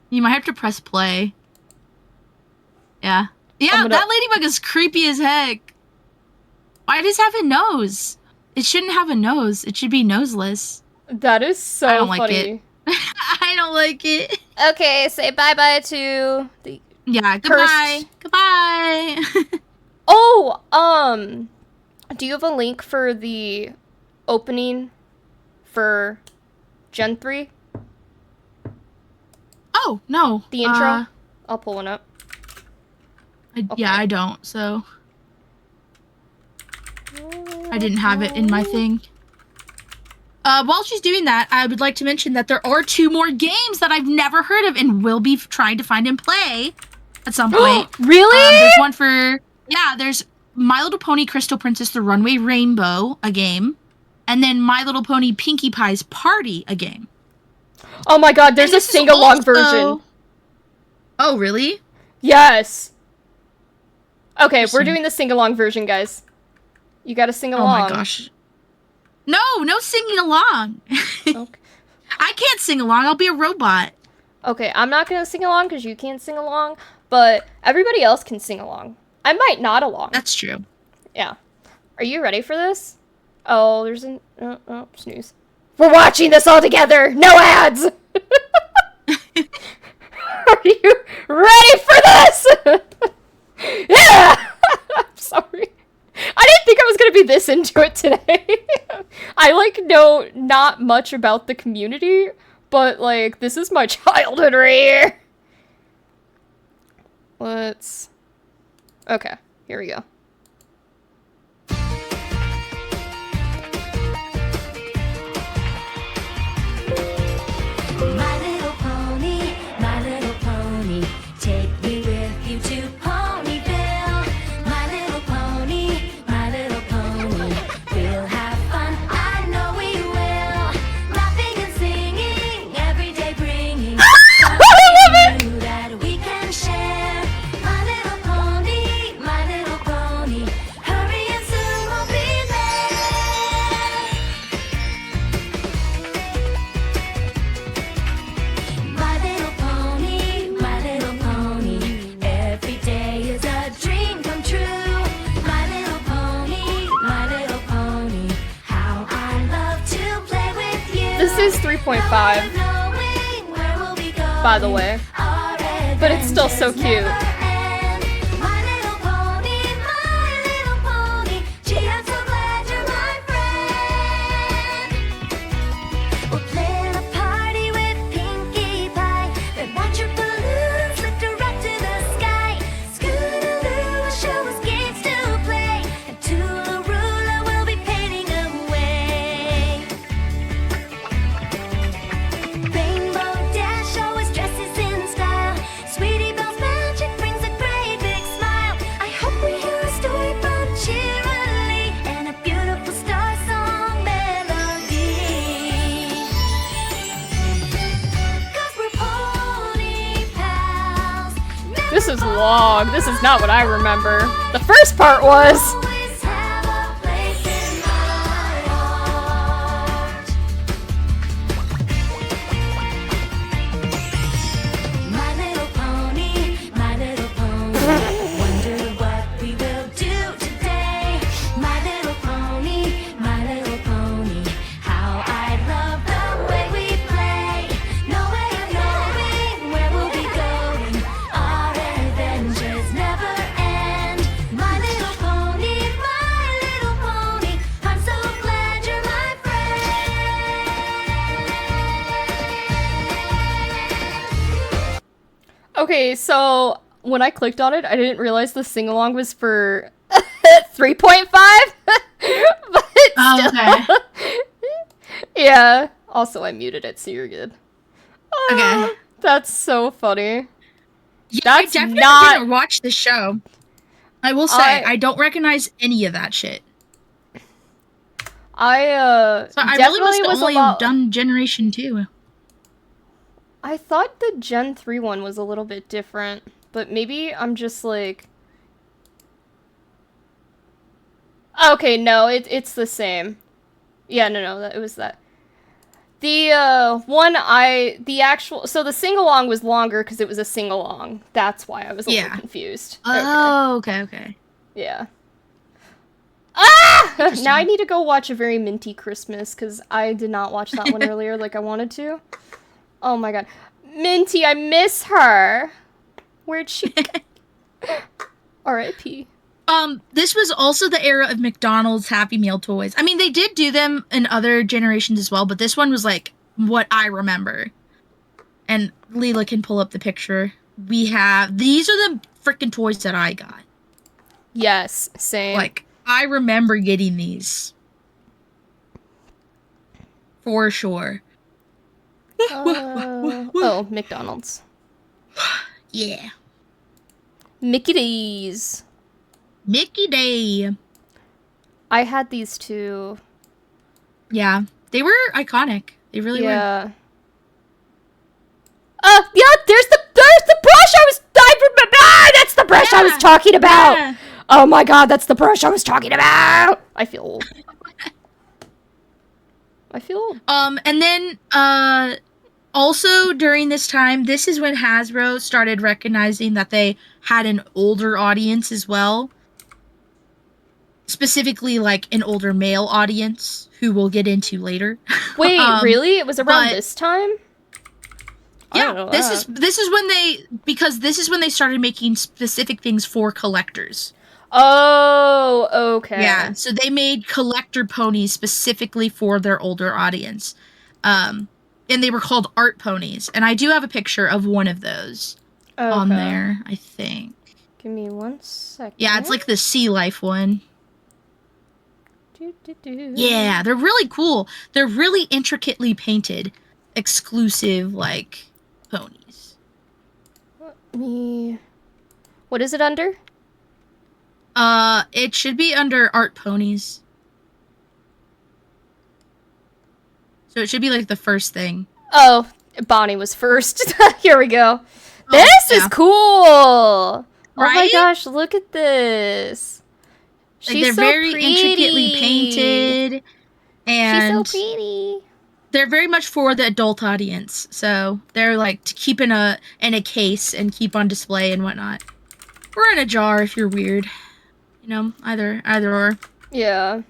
You might have to press play. Yeah. Yeah, I'm gonna- that ladybug is creepy as heck. Why does it have a nose? It shouldn't have a nose. It should be noseless. That is so I don't like funny. it. I don't like it. Okay, say bye-bye to the... Yeah, goodbye. Goodbye. Oh, do you have a link for the opening for Gen 3? Oh, no. The intro? I'll pull one up. Yeah, I don't, so... I didn't have it in my thing. While she's doing that, I would like to mention that there are 2 more games that I've never heard of and will be trying to find and play at some point. Really? There's one for... Yeah, there's My Little Pony Crystal Princess The Runway Rainbow, a game. And then My Little Pony Pinkie Pie's Party, a game. Oh my god, there's And a this is sing-along also- version. Oh, really? Yes. Okay, we're Interesting. doing the sing-along version, guys. You gotta sing Oh along. my gosh. No singing along. Okay. I can't sing along. I'll be a robot. Okay, I'm not gonna sing along because you can't sing along, but everybody else can sing along. I might not along. That's true. Yeah. Are you ready for this? Oh, there's an... oh, snooze. We're watching this all together! No ads! Are you ready for this? Yeah! I'm sorry. I didn't think I was gonna be this into it today. I, like, know not much about the community, but, like, this is my childhood right here. Let's... Okay, here we go. My little pony, take me with you to Ponyville. My little pony, we'll have fun, I know we will. Laughing and singing, every day bringing something new that we can share. My little pony, is 3.5, by the way. But it's still so cute. My little pony, gee, I'm so glad you're my friend. We're playing a party with Pinkie Pie. Then watch your balloons lift her up to the sky. Scootaloo will show us games to play. And Toolaroola will be painting away. Rainbow Dash always dresses in style. Sweetie Belle's magic brings a great big smile. I hope we hear a story from Cheerilee and a beautiful star song melody. 'Cause we're pony pals. This is long. This is not what I remember. The first part was. Always have a place in my heart. My little pony, wonder what we will do today. My little pony, how I love the way we play. No way of knowing where we'll be going. Our adventures never end. My little pony, I'm so glad you're my friend. Okay, so when I clicked on it, I didn't realize the sing along was for 3.5. But Oh, okay. still. Yeah. Also, I muted it, so you're good. Okay. Ah, that's so funny. Yeah, That's I definitely not- didn't watch the show. I will say, I don't recognize any of that shit. I So I definitely really must was have only a lot. done Generation 2. I thought the Gen 3 one was a little bit different, but maybe I'm just like. Okay, no, it's the same. Yeah, no, it was that. The so the sing-along was longer because it was a sing-along. That's why I was a little Yeah. confused. Oh, okay. Yeah. Ah! Now I need to go watch A Very Minty Christmas because I did not watch that one earlier like I wanted to. Oh my god. Minty, I miss her. Where'd she go? R.I.P. This was also the era of McDonald's Happy Meal toys. I mean, they did do them in other generations as well, but this one was like what I remember. And Lila can pull up the picture. These are the freaking toys that I got. Yes, same. Like, I remember getting these. For sure. Oh, McDonald's. Yeah. Mickey D's. Mickey Day. I had these too. Yeah. They were iconic. They really were. Yeah. Yeah, there's the brush that's the brush I was talking about. Yeah. Oh my god, that's the brush I was talking about. I feel old. And then, also during this time, this is when Hasbro started recognizing that they had an older audience as well. Specifically, like, an older male audience, who we'll get into later. Wait, really? It was around but- this time? I Yeah, don't know this that. is when they started making specific things for collectors. Oh, okay. Yeah, so they made collector ponies specifically for their older audience. And they were called art ponies. And I do have a picture of one of those on Okay. there, I think. Give me 1 second. Yeah, it's like the Sea Life one. Doo-doo-doo. Yeah, they're really cool. They're really intricately painted, exclusive, like, ponies. What is it under? It should be under art ponies. So it should be like the first thing. Oh, Bonnie was first. Here we go. Oh, This is yeah. cool. Oh my Right? gosh, look at this. Like, She's they're so very pretty. intricately painted. And She's so pretty. they're very much for the adult audience. So they're like to keep in a case and keep on display and whatnot. Or in a jar if you're weird. You know, either or. Yeah.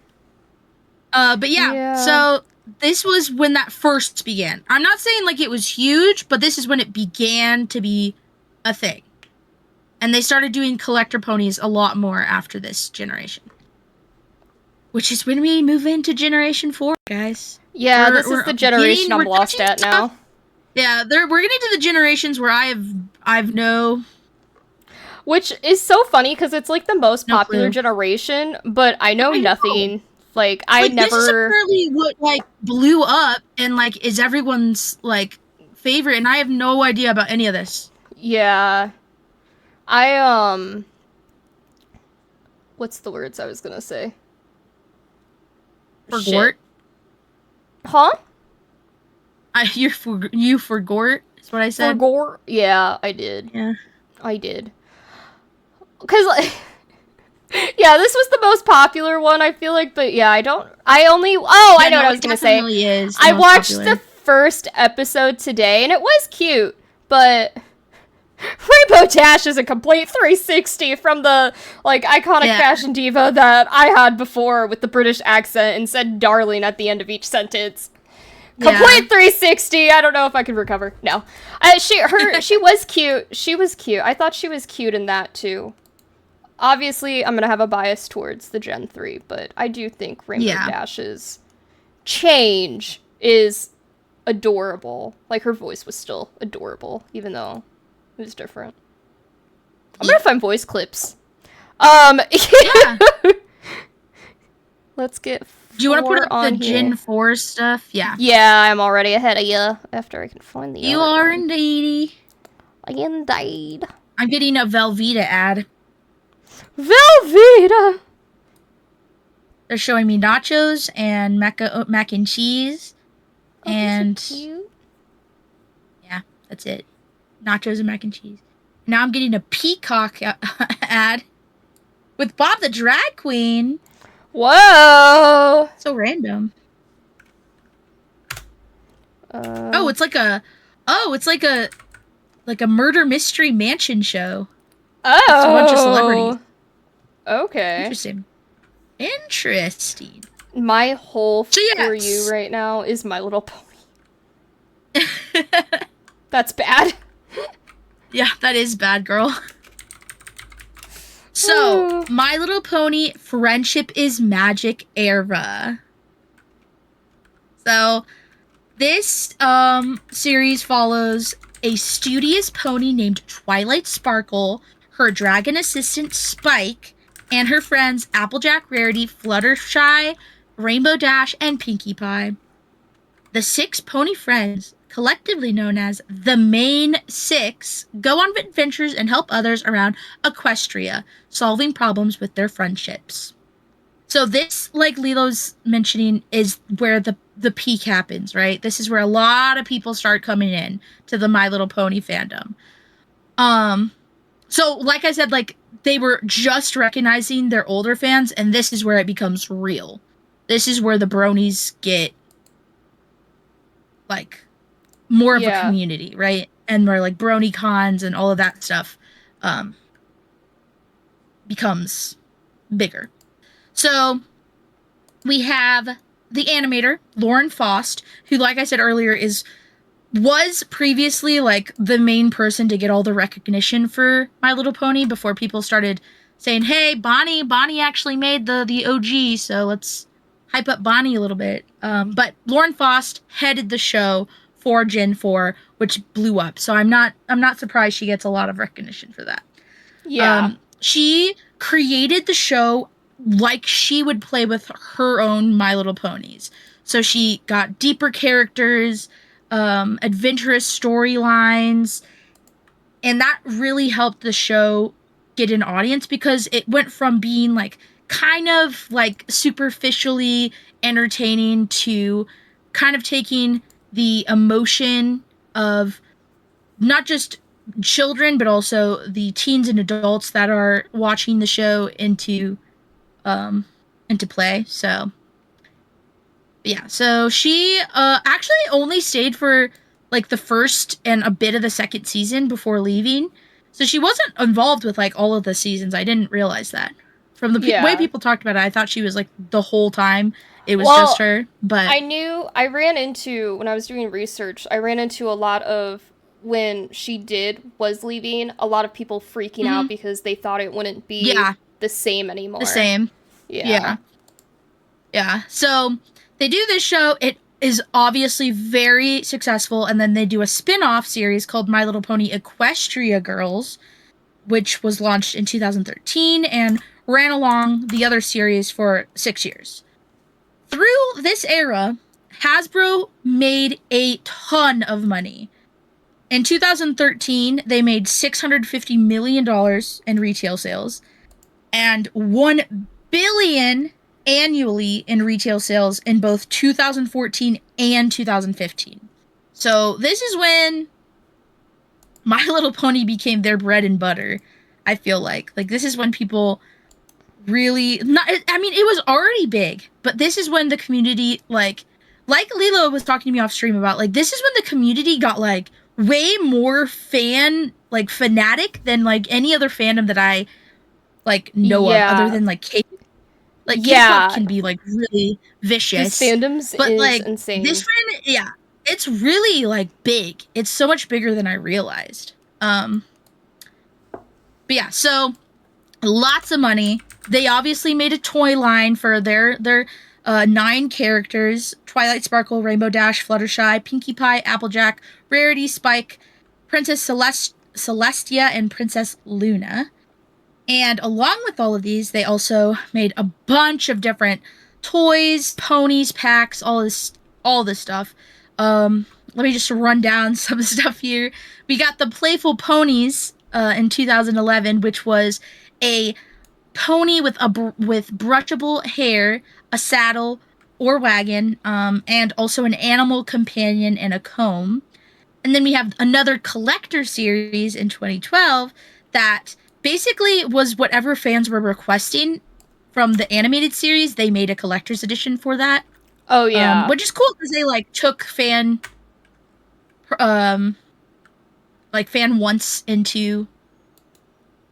But yeah, Yeah. so this was when that first began. I'm not saying like it was huge, but this is when it began to be a thing. And they started doing collector ponies a lot more after this generation. Which is when we move into Generation 4, guys. Yeah, this is the generation I'm lost at now. Yeah, we're getting to the generations where I've no... Which is so funny, because it's, like, the most popular clue. generation, but I know nothing. Like, I never... This is apparently what, like, blew up and, like, is everyone's, like, favorite, and I have no idea about any of this. Yeah. What's the words I was gonna say? Forgort? Huh? You forgort is what I said. Forgort? Yeah, I did. Yeah. I did. Because, like... yeah, this was the most popular one, I feel like, but yeah, I know what I was gonna say. I watched the first episode today, and it was cute, but... Rainbow Dash is a complete 360 from the, like, iconic fashion diva that I had before with the British accent and said darling at the end of each sentence. Complete 360! I don't know if I could recover. No. She was cute. She was cute. I thought she was cute in that, too. Obviously, I'm gonna have a bias towards the Gen 3, but I do think Rainbow Dash's change is adorable. Like, her voice was still adorable, even though it was different. I'm gonna find voice clips. Yeah. Let's get. Do you want to put up the Gen 4 stuff? Yeah. Yeah, I'm already ahead of you. After I can find the. You are indeed. Indeed. I'm getting a Velveeta ad. Velveeta. They're showing me nachos and mac and cheese, and cute. Yeah, that's it. Nachos and mac and cheese. Now I'm getting a Peacock ad with Bob the Drag Queen. Whoa! So random. It's like a murder mystery mansion show. Oh, it's a bunch of celebrities. Okay. Interesting. My whole for you right now is My Little Pony. That's bad. Yeah, that is bad, girl. So, My Little Pony Friendship is Magic era. So, this series follows a studious pony named Twilight Sparkle, her dragon assistant Spike, and her friends Applejack Rarity, Fluttershy, Rainbow Dash, and Pinkie Pie. The 6 pony friends, collectively known as the Main 6, go on adventures and help others around Equestria, solving problems with their friendships. So this, like Lilo's mentioning, is where the peak happens, right? This is where a lot of people start coming in to the My Little Pony fandom. So like I said, like they were just recognizing their older fans, and this is where it becomes real. This is where the bronies get like more of a community, right? And where like brony cons and all of that stuff becomes bigger. So we have the animator, Lauren Faust, who, like I said earlier, was previously like the main person to get all the recognition for My Little Pony before people started saying, hey, Bonnie actually made the OG, so let's hype up Bonnie a little bit. But Lauren Faust headed the show for Gen 4, which blew up. So I'm not surprised she gets a lot of recognition for that. Yeah. She created the show like she would play with her own My Little Ponies. So she got deeper characters, adventurous storylines, and that really helped the show get an audience because it went from being like kind of like superficially entertaining to kind of taking the emotion of not just children but also the teens and adults that are watching the show into play. So yeah, so she actually only stayed for like the first and a bit of the second season before leaving. So she wasn't involved with like all of the seasons. I didn't realize that. From the Yeah. way people talked about it, I thought she was like the whole time. It was Well, just her. But when I was doing research, I ran into a lot of, when she was leaving, a lot of people freaking out because they thought it wouldn't be the same anymore. The same. Yeah. Yeah. So they do this show. It is obviously very successful. And then they do a spin-off series called My Little Pony Equestria Girls, which was launched in 2013 and ran along the other series for 6 years. Through this era, Hasbro made a ton of money. In 2013, they made $650 million in retail sales and $1 billion annually in retail sales in both 2014 and 2015. So this is when My Little Pony became their bread and butter, I feel like. Like, this is when people really... it was already big, but this is when the community, like Lila was talking to me off stream about, like, this is when the community got, like, way more fanatic than, like, any other fandom that I, like, know of, other than, like, K-pop. Like, K-pop can be, like, really vicious. This fandom's but, is like, insane. This one, yeah, it's really, like, big. It's so much bigger than I realized. But yeah, so lots of money. They obviously made a toy line for their 9 characters: Twilight Sparkle, Rainbow Dash, Fluttershy, Pinkie Pie, Applejack, Rarity, Spike, Princess Celestia, and Princess Luna. And along with all of these, they also made a bunch of different toys, ponies, packs, all this stuff. Let me just run down some stuff here. We got the Playful Ponies in 2011, which was a pony with brushable hair, a saddle or wagon, and also an animal companion and a comb. And then we have another collector series in 2012 that basically was whatever fans were requesting from the animated series. They made a collector's edition for that. Oh, yeah. Which is cool because they, like, took fan wants into...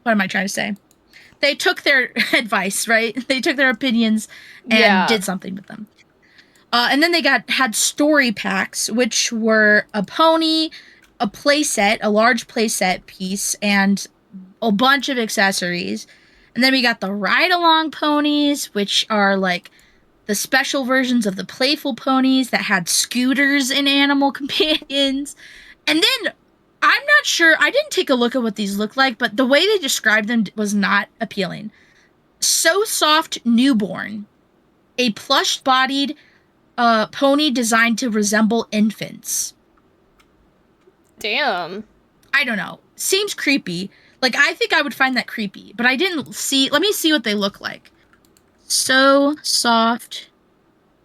What am I trying to say? They took their advice, right? They took their opinions and did something with them. And then they had story packs, which were a pony, a playset, a large playset piece, and a bunch of accessories. And then we got the ride-along ponies, which are, like, the special versions of the Playful Ponies that had scooters and animal companions. And then, I'm not sure, I didn't take a look at what these look like, but the way they described them was not appealing. So Soft Newborn, a plush-bodied pony designed to resemble infants. Damn. I don't know. Seems creepy. Like, I think I would find that creepy, but I didn't see... Let me see what they look like. So Soft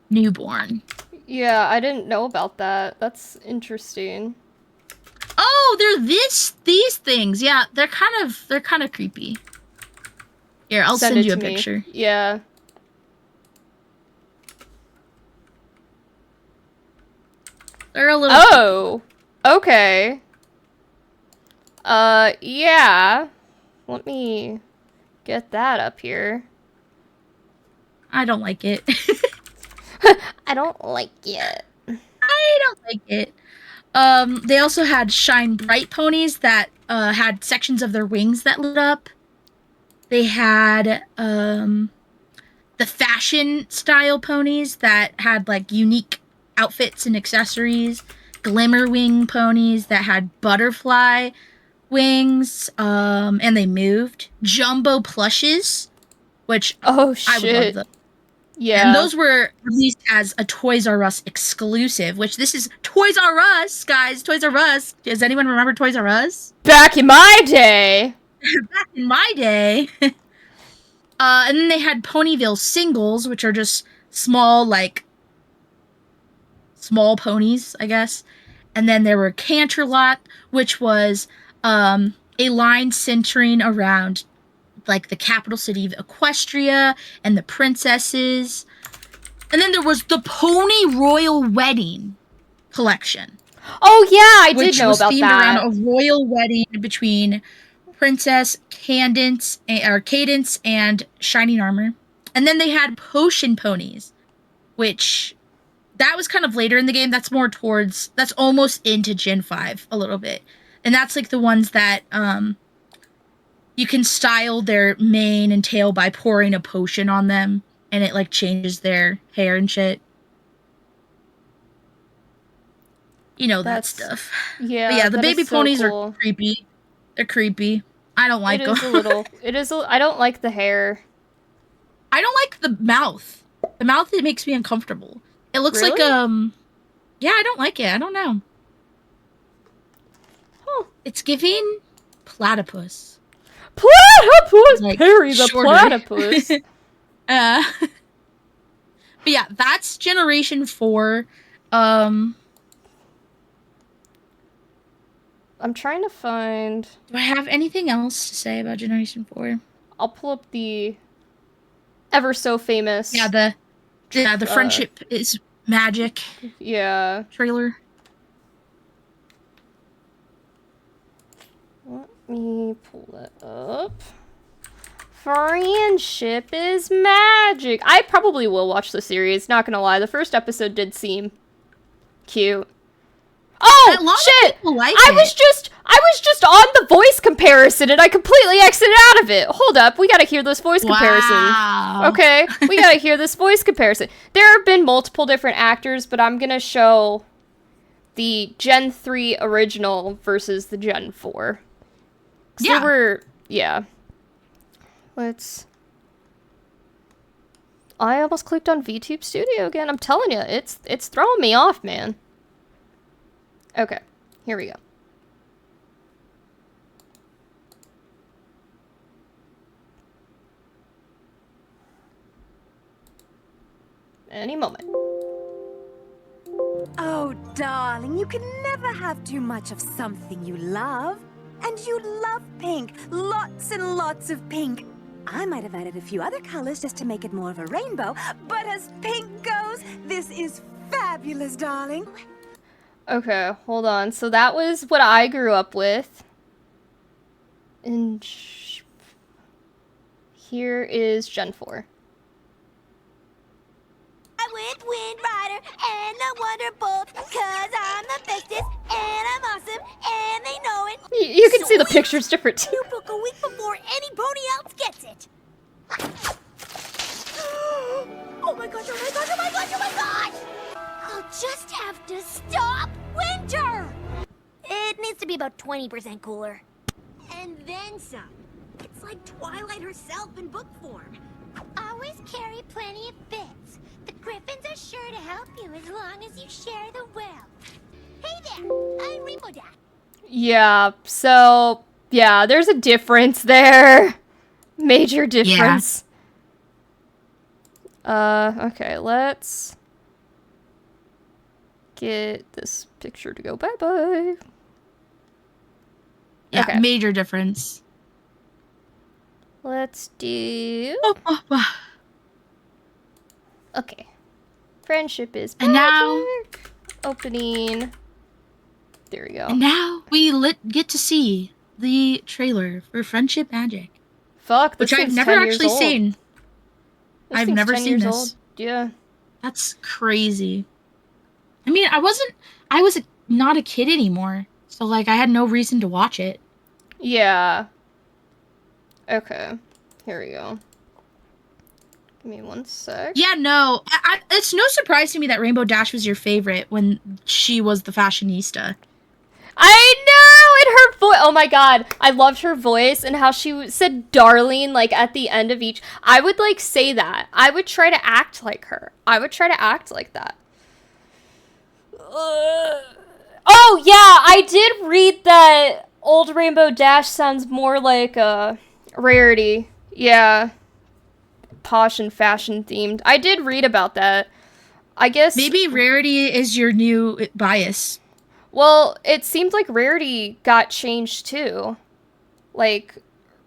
Newborn. Yeah, I didn't know about that. That's interesting. Oh, they're these things. Yeah, they're kind of creepy. Here, I'll send you a picture. Yeah. They're a little... Oh! Okay. Yeah. Let me get that up here. I don't like it. I don't like it. I don't like it. They also had Shine Bright ponies that had sections of their wings that lit up. They had the fashion style ponies that had, like, unique outfits and accessories. Glimmer wing ponies that had butterfly wings, and they moved. Jumbo plushes, which Oh shit. I would love them. Yeah. And those were released as a Toys R Us exclusive, which this is Toys R Us, guys. Toys R Us. Does anyone remember Toys R Us? Back in my day. Back in my day. And then they had Ponyville singles, which are just small ponies, I guess. And then there were Canterlot, which was a line centering around, like, the capital city of Equestria and the princesses. And then there was the Pony Royal Wedding collection. Oh yeah, I did know about which was themed that. around a royal wedding between Princess, Cadence, and Shining Armor. And then they had Potion Ponies, which that was kind of later in the game. That's almost into Gen 5 a little bit. And that's like the ones that you can style their mane and tail by pouring a potion on them, and it like changes their hair and shit. You know that stuff. Yeah. But yeah, the that baby is so ponies cool. are creepy. They're creepy. I don't like It them. is a little. I don't like the hair. I don't like the mouth. The mouth, it makes me uncomfortable. It looks like yeah, I don't like it. I don't know. Huh. It's giving platypus. Platypus! Like, Perry the shorter. platypus. But yeah, that's Generation 4. I'm trying to find. Do I have anything else to say about Generation 4? I'll pull up the ever so famous. Yeah, the friendship is magic Yeah. trailer. Let me pull that up. Friendship is magic. I probably will watch the series, not gonna lie. The first episode did seem cute. Oh, A lot of shit! people like I it. was just on the voice comparison and I completely exited out of it. Hold up, we gotta hear this voice comparison. Wow. Okay, we gotta hear this voice comparison. There have been multiple different actors, but I'm gonna show the Gen 3 original versus the Gen 4. Yeah. They were, yeah. I almost clicked on VTube Studio again. I'm telling you, it's throwing me off, man. Okay, here we go. Any moment. Oh, darling, you can never have too much of something you love. And you love pink. Lots and lots of pink. I might have added a few other colors just to make it more of a rainbow, but as pink goes, this is fabulous, darling. Okay, hold on. So that was what I grew up with. And here is Gen 4. I went Wind Rider and the Wonderbolt, 'cause I'm the bestest and I'm awesome and they know it. You can see the picture's different too. You book a week before any pony else gets it. Oh my gosh, oh my gosh, oh my gosh, oh my gosh! I'll just have to stop winter! It needs to be about 20% cooler. And then some. It's like Twilight herself in book form. Always carry plenty of bits. The Griffins are sure to help you as long as you share the wealth. Hey there, I'm Rainbow Dash. Yeah, so, yeah, there's a difference there. Major difference. Okay, let's get this picture to go bye-bye. Yeah, Okay. major difference. Let's do... Okay. Friendship is magic. And now... Opening... There we go. And now we get to see the trailer for Friendship Magic, Fuck, this which I've thing's never 10 years actually old. seen. This I've thing's never 10 seen years this. old. Yeah. That's crazy. I mean, I was not a kid anymore, so like I had no reason to watch it. Yeah. Okay. Here we go. Give me one sec. Yeah, no, it's no surprise to me that Rainbow Dash was your favorite when she was the fashionista. I know! And her voice. Oh my god. I loved her voice and how she said darling, like, at the end of each. I would, like, say that. I would try to act like her. I would try to act like that. Oh, yeah! I did read that old Rainbow Dash sounds more like Rarity. Yeah. Posh and fashion themed. I did read about that. I guess... Maybe Rarity is your new bias. Well, it seemed like Rarity got changed too. Like,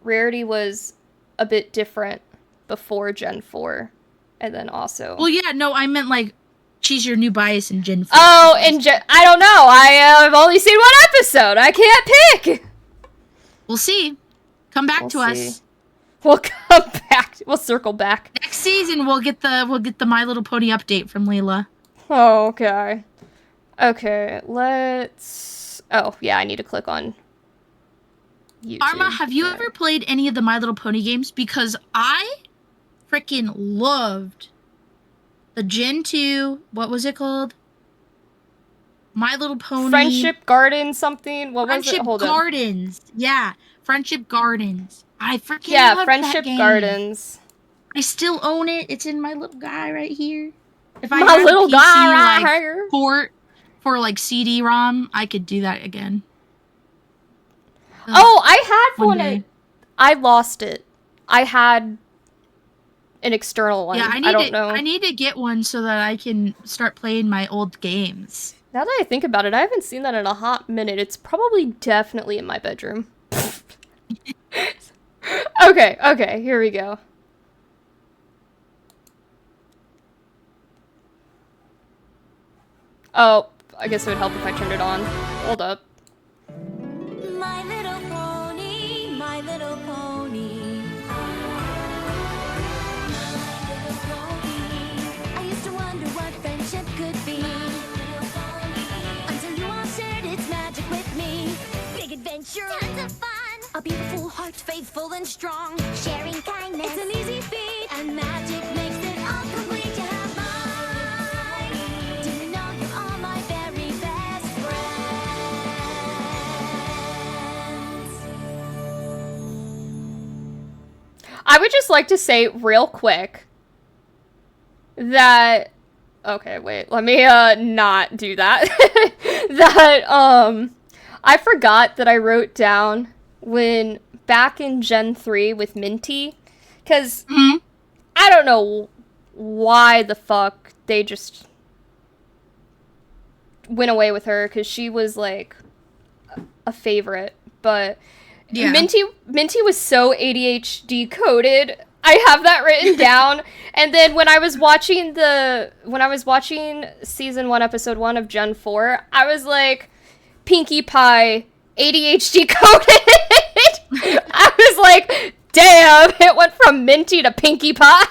Rarity was a bit different before Gen 4. And then also... Well, yeah, no, I meant like she's your new bias in Gen 4. Oh, and I don't know. I've only seen one episode. I can't pick. We'll see. Come back We'll to see. us. We'll come back. We'll circle back. Next season we'll get the My Little Pony update from Lila. Oh, okay. Okay, let's... Oh, yeah, I need to click on YouTube. Arma, have you ever played any of the My Little Pony games? Because I freaking loved the Gen 2, what was it called? My Little Pony... Friendship Garden something? What was it? Friendship Hold on. Gardens. Yeah, Friendship Gardens. I freaking Yeah, loved Friendship that game. Gardens. I still own it. It's in my little guy right here. If I My had little a PC, guy right like, here. port for like CD-ROM, I could do that again. Oh, I had one one. day. I lost it. I had an external one. Yeah, I don't know. I need to get one so that I can start playing my old games. Now that I think about it, I haven't seen that in a hot minute. It's probably definitely in my bedroom. Okay, here we go. Oh, I guess it would help if I turned it on. Hold up. My little pony, my little pony. My little pony. I used to wonder what friendship could be. Until you all shared its magic with me. Big adventure, tons of fun. A beautiful heart, faithful and strong. Sharing kindness, it's an easy feat. And magic makes it all complete. You have mine. Do you know you are my very best friends? I would just like to say real quick that... Okay, wait, let me not do that. I forgot that I wrote down when back in Gen 3 with Minty, because I don't know why the fuck they just went away with her, because she was like a favorite, but Yeah. Minty was so ADHD coded. I have that written down. And then when I was watching season 1 episode 1 of Gen 4, I was like, Pinkie Pie ADHD coded. I was like, damn, it went from Minty to Pinkie Pie.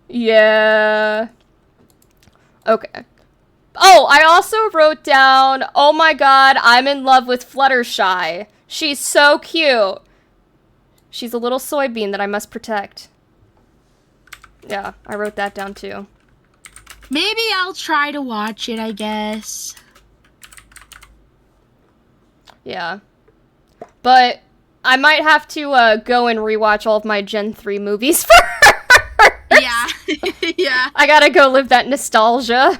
Yeah. Okay. Oh, I also wrote down, oh my god, I'm in love with Fluttershy. She's so cute. She's a little soybean that I must protect. Yeah, I wrote that down too. Maybe I'll try to watch it, I guess. Yeah. But I might have to go and rewatch all of my Gen 3 movies first. Yeah. Yeah. I gotta go live that nostalgia.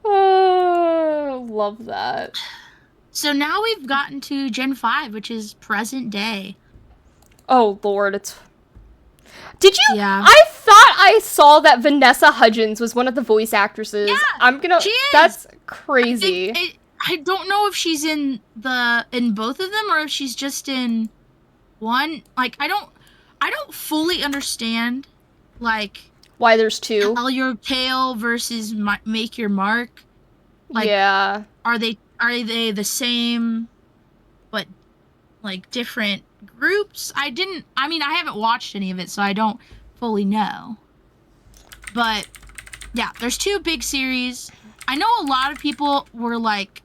Oh, love that. So now we've gotten to Gen 5, which is present day. Oh, Lord, it's... Did you... Yeah. I thought I saw that Vanessa Hudgens was one of the voice actresses. Yeah, I'm gonna... she is. That's crazy. I don't know if she's in both of them or if she's just in one. Like, I don't fully understand, like... Why there's two. Tell Your Tale versus Make Your Mark. Like, yeah. Are they the same, but like different groups? I haven't watched any of it, so I don't fully know. But yeah, there's two big series. I know a lot of people were like,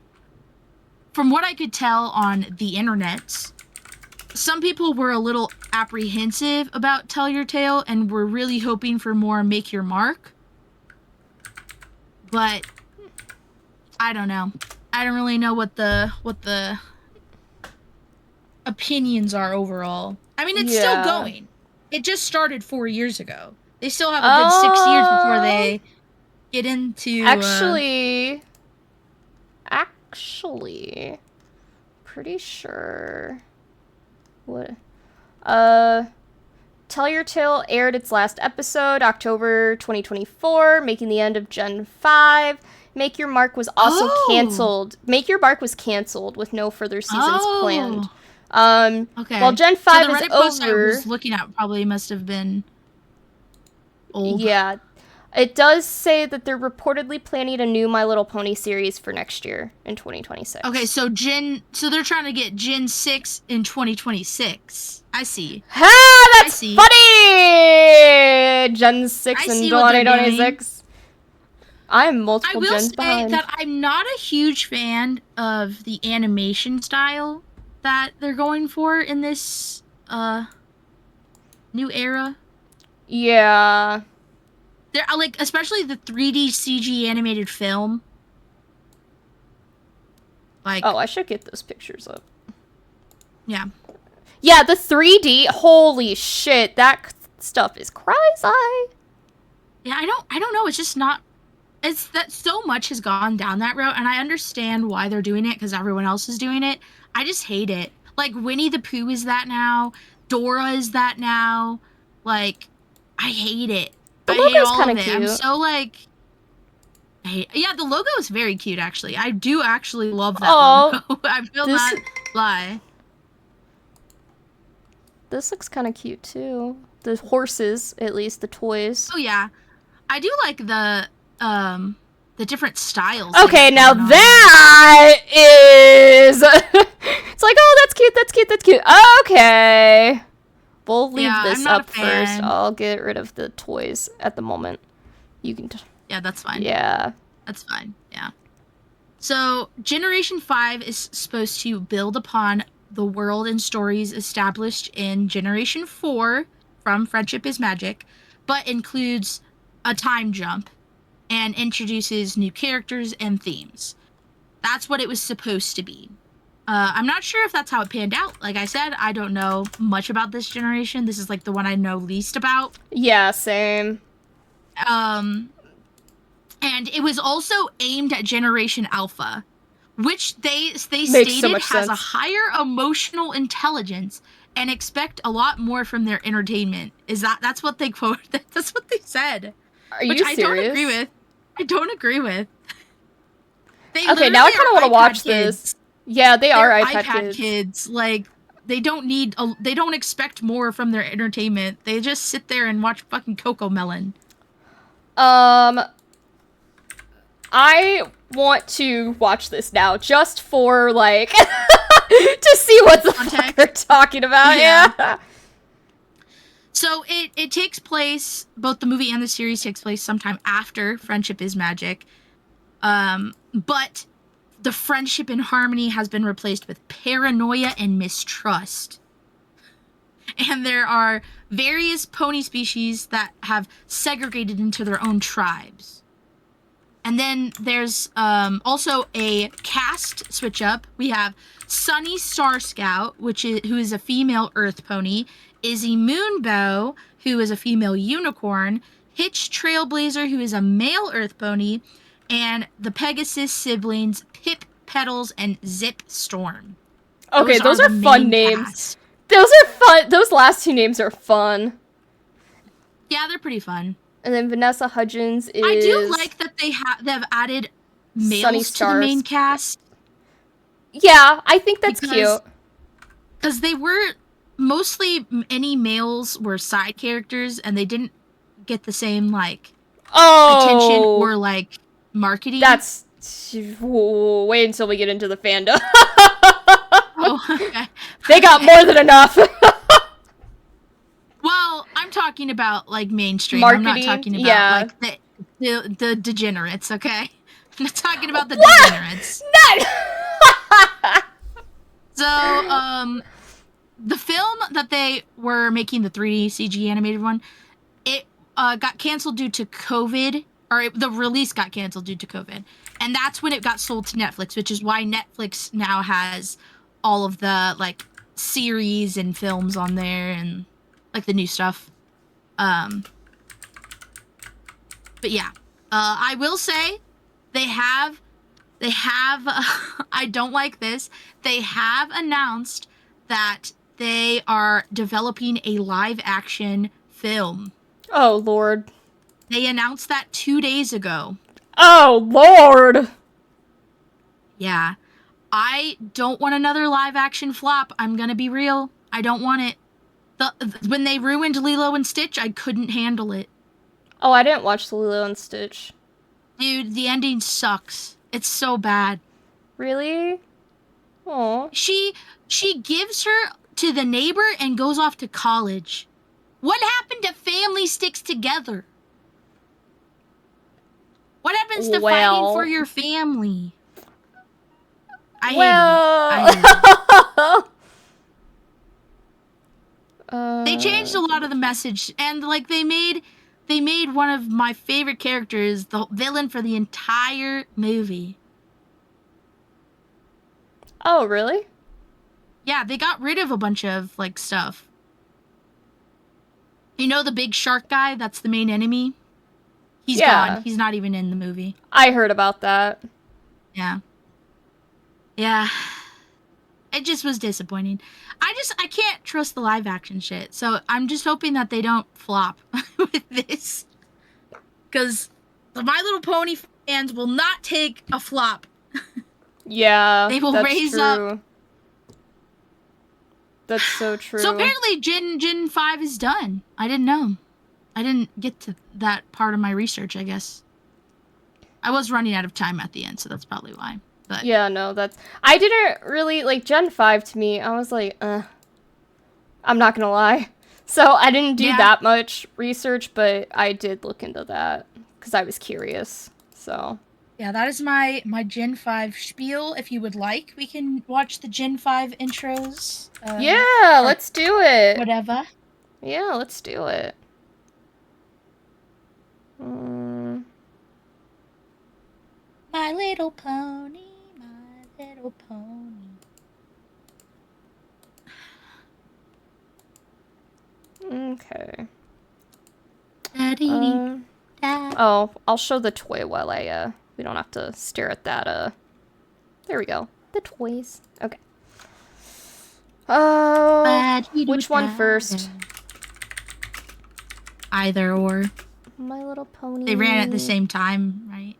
from what I could tell on the internets, some people were a little apprehensive about Tell Your Tale and were really hoping for more Make Your Mark. But I don't know. I don't really know what the opinions are overall. I mean, it's still going. It just started 4 years ago. They still have a good 6 years before they get into... Actually, pretty sure... What? Tell Your Tale aired its last episode, October 2024, making the end of Gen 5. Make Your Mark was also canceled. Make Your Mark was canceled with no further seasons planned. Okay. While Gen 5 so the is Reddit post I over... was looking at probably must have been old. Yeah. It does say that they're reportedly planning a new My Little Pony series for next year in 2026. Okay, so they're trying to get Gen 6 in 2026. I see. Ha! That's see. funny! Gen 6 I and see what they're 2026. I'm I multiple will gens say behind. that I'm not a huge fan of the animation style that they're going for in this new era. Yeah. They're like, especially the 3D CG animated film. Like, Oh, I should get those pictures up. yeah. Yeah, the 3D. Holy shit, that stuff is crazy. Yeah, I don't know. It's just not. It's that so much has gone down that road, and I understand why they're doing it because everyone else is doing it. I just hate it. Like Winnie the Pooh is that now. Dora is that now. Like, I hate it. The I hate logo's all of kinda it. I'm cute. so like. Yeah, the logo is very cute. Actually, I do actually love that Oh, logo. I will this- not lie. This looks kind of cute too. The horses, at least the toys. Oh yeah, I do like the different styles. Okay, they now have going on. that is. It's like, oh, that's cute, that's cute, that's cute. Okay. We'll leave Yeah, this I'm not up a first. fan. I'll get rid of the toys at the moment. You can. Yeah, that's fine. Yeah. That's fine. Yeah. So, Generation 5 is supposed to build upon the world and stories established in Generation 4 from Friendship is Magic, but includes a time jump and introduces new characters and themes. That's what it was supposed to be. I'm not sure if that's how it panned out. Like I said, I don't know much about this generation. This is like the one I know least about. Yeah, same. And it was also aimed at Generation Alpha, which they stated so much has a sense. higher emotional intelligence and expect a lot more from their entertainment. That's what they quote? That's what they said. Are Which you I serious? don't agree with. I don't agree with. They Okay, now I literally kind of are want to iPad watch kids. this. Yeah, they are They're iPad kids. Like, they don't expect more from their entertainment. They just sit there and watch fucking Coco Melon. I want to watch this now just for like to see what the fuck Context? they're talking about. Yeah. Yeah. So it takes place, both the movie and the series takes place sometime after Friendship is Magic. But the friendship and harmony has been replaced with paranoia and mistrust. And there are various pony species that have segregated into their own tribes. And then there's also a caste switch up. We have Sunny Star Scout, who is a female Earth pony, Izzy Moonbow, who is a female unicorn, Hitch Trailblazer, who is a male Earth pony, and the Pegasus siblings Pip, Petals, and Zip Storm. Okay, those are the fun main names. cast. Those are fun. Those last two names are fun. Yeah, they're pretty fun. And then Vanessa Hudgens is. I do like that they've added Sunny males to the main Stars. cast. Yeah, I think that's cute. Because they were mostly any males were side characters, and they didn't get the same like attention Oh, or like marketing. that's. Wait until we get into the fandom. Oh, okay. They got more than enough. Well, I'm talking about like mainstream. Marketing? I'm not talking about Yeah. like the degenerates. Okay, I'm not talking about the What? degenerates. So, the film that they were making, the 3D CG animated one, it got canceled due to COVID, or the release got canceled due to COVID, and that's when it got sold to Netflix, which is why Netflix now has all of the like series and films on there and like the new stuff. But yeah, I will say they have I don't like this. They have announced that they are developing a live action film. Oh, Lord. They announced that 2 days ago. Oh, Lord. Yeah. I don't want another live action flop. I'm gonna be real. I don't want it. When they ruined Lilo and Stitch, I couldn't handle it. Oh, I didn't watch Lilo and Stitch. Dude, the ending sucks. It's so bad. Really? Oh. She gives her to the neighbor and goes off to college. What happened to family sticks together? What happens to fighting for your family? I hate it. They changed a lot of the message, and like they made one of my favorite characters the villain for the entire movie. Oh, really? Yeah, they got rid of a bunch of like stuff. You know the big shark guy? That's the main enemy. He's gone. He's not even in the movie. I heard about that. Yeah. Yeah. It just was disappointing. I can't trust the live action shit. So I'm just hoping that they don't flop with this. Because the My Little Pony fans will not take a flop. Yeah. They will raise up. That's so true. So apparently Gen 5 is done. I didn't know. I didn't get to that part of my research, I guess. I was running out of time at the end, so that's probably why. But yeah, no, I didn't really, like, Gen 5 to me, I was like, I'm not gonna lie. So I didn't do that much research, but I did look into that, because I was curious, so. Yeah, that is my Gen 5 spiel. If you would like, we can watch the Gen 5 intros. Yeah, let's do it. Whatever. Yeah, let's do it. My Little Pony, My Little Pony. Okay. Da. Oh, I'll show the toy while we don't have to stare at that, there we go. The toys. Okay. Which one first? Either or. My Little Pony. They ran at the same time, right?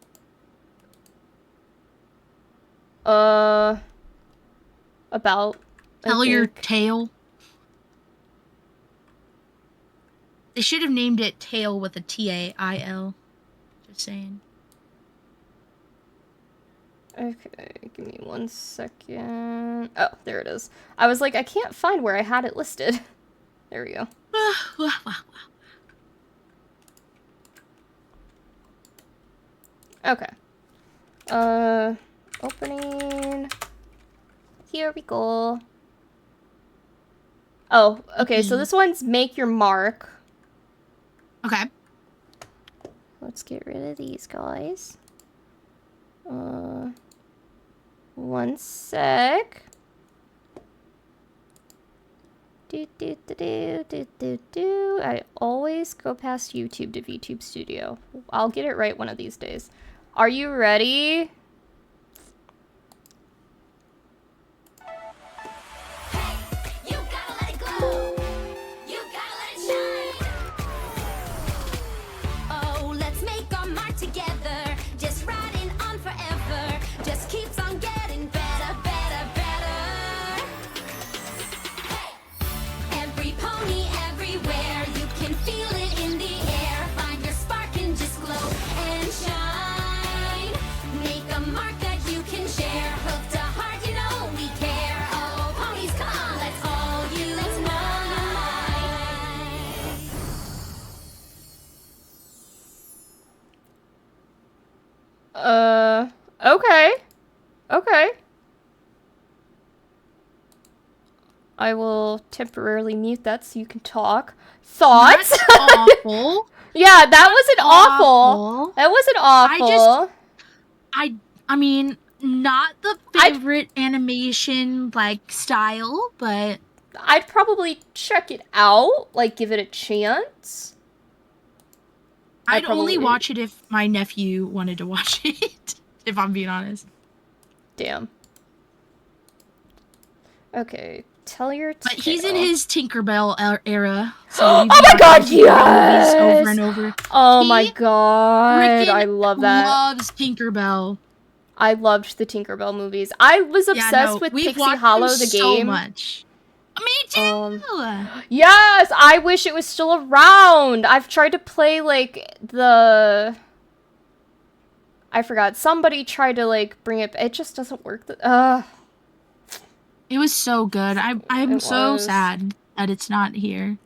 About. Tell your tale. They should have named it Tail with a Tail. Just saying. Okay, give me 1 second. Oh, there it is. I was like, I can't find where I had it listed. There we go. Okay. Opening. Here we go. Oh, okay, so this one's Make Your Mark. Okay. Let's get rid of these guys. 1 sec. I always go past YouTube to VTube Studio. I'll get it right one of these days. Are you ready? Okay. Okay. I will temporarily mute that so you can talk. Thoughts? That's awful. Yeah, that wasn't awful. That wasn't awful. I mean, not the favorite animation, like, style, but I'd probably check it out, like, give it a chance. I'd only watch it if my nephew wanted to watch it, if I'm being honest. Damn. Okay, tell your tale. But he's in his Tinkerbell era. So oh my god, yes! Over and over. Oh my god, I love that. Loves Tinkerbell. I loved the Tinkerbell movies. I was obsessed with Pixie Hollow, the game. So much. Me too. Yes, I wish it was still around. I've tried to play, like, I forgot. Somebody tried to, like, bring it... It just doesn't work. It was so good. I'm It so was. sad that it's not here.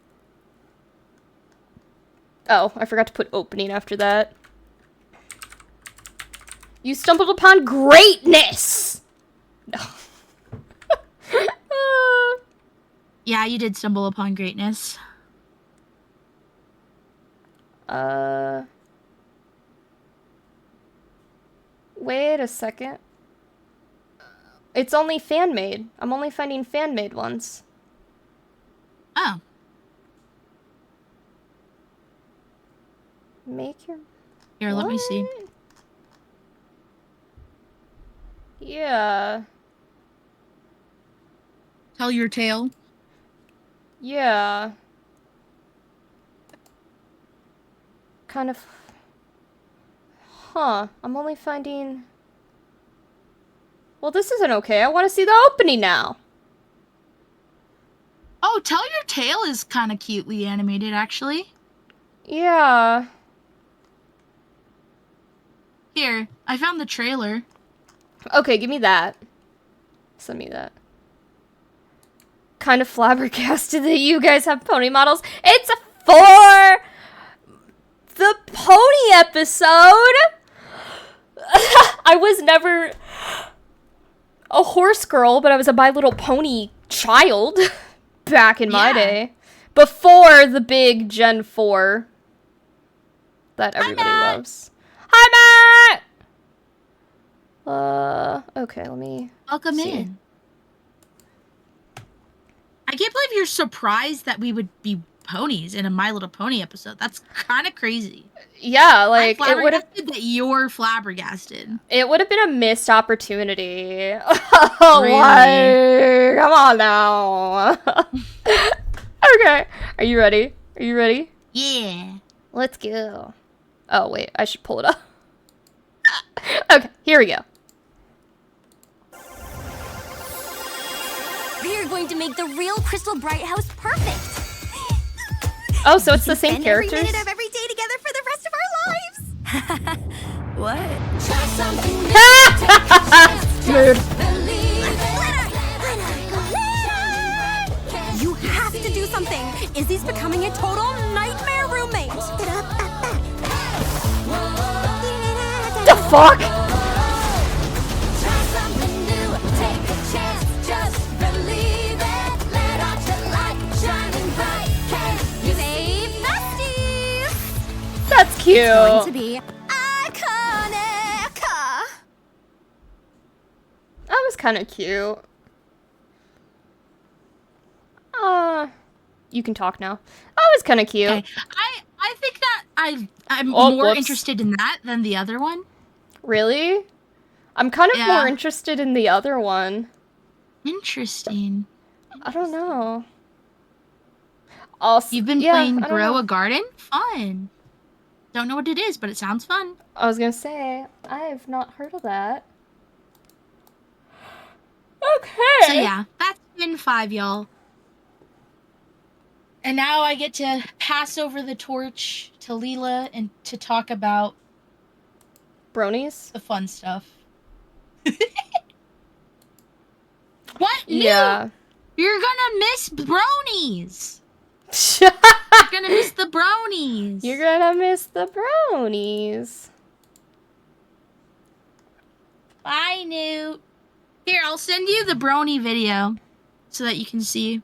Oh, I forgot to put opening after that. You stumbled upon greatness! No. Yeah, you did stumble upon greatness. Wait a second. It's only fan-made. I'm only finding fan-made ones. Oh. Make your... Here, let me see. What? Yeah. Tell your tale. Yeah. Kind of... Huh. I'm only finding... Well, this isn't okay. I want to see the opening now. Oh, Tell Your Tale is kind of cutely animated, actually. Yeah. Here, I found the trailer. Okay, give me that. Send me that. Kind of flabbergasted that you guys have pony models. It's for the pony episode. I was never a horse girl, but I was a My Little Pony child back in my day. Before the big Gen 4 that everybody loves. Hi, Matt! Okay, let me Welcome in. I can't believe you're surprised that we would be ponies in a My Little Pony episode. That's kind of crazy. Yeah, like I'm it would have flabbergasted that you're flabbergasted. It would have been a missed opportunity. Really? Like, come on now. Okay, are you ready? Are you ready? Yeah. Let's go. Oh wait, I should pull it up. Okay, here we go. We're going to make the real Crystal Bright house perfect. Oh, so it's the same Spend every characters? minute of every day together for the rest of our lives. What? Try something new. Mood. You have to do something. Izzy's becoming a total nightmare roommate. The fuck? Try something new. Take a chance. Just believe it. Let out your light. Shining bright. Can you Hey, besties. That's cute. Going to be iconic. That was kind of cute. You can talk now. That was kind of cute. Okay. I think that I'm Oh, more whoops. interested in that than the other one. Really? I'm kind of Yeah. more interested in the other one. Interesting. I don't know. You've been yeah, playing I don't Grow know. a Garden? Fun. Don't know what it is, but it sounds fun. I was gonna say, I have not heard of that. Okay. So yeah, that's been 5, y'all. And now I get to pass over the torch to Lila and to talk about Bronies? the fun stuff. What? Yeah. You're gonna miss bronies. You're You're gonna miss the bronies. gonna miss the bronies. Bye, Newt. Here, I'll send you the brony video so that you can see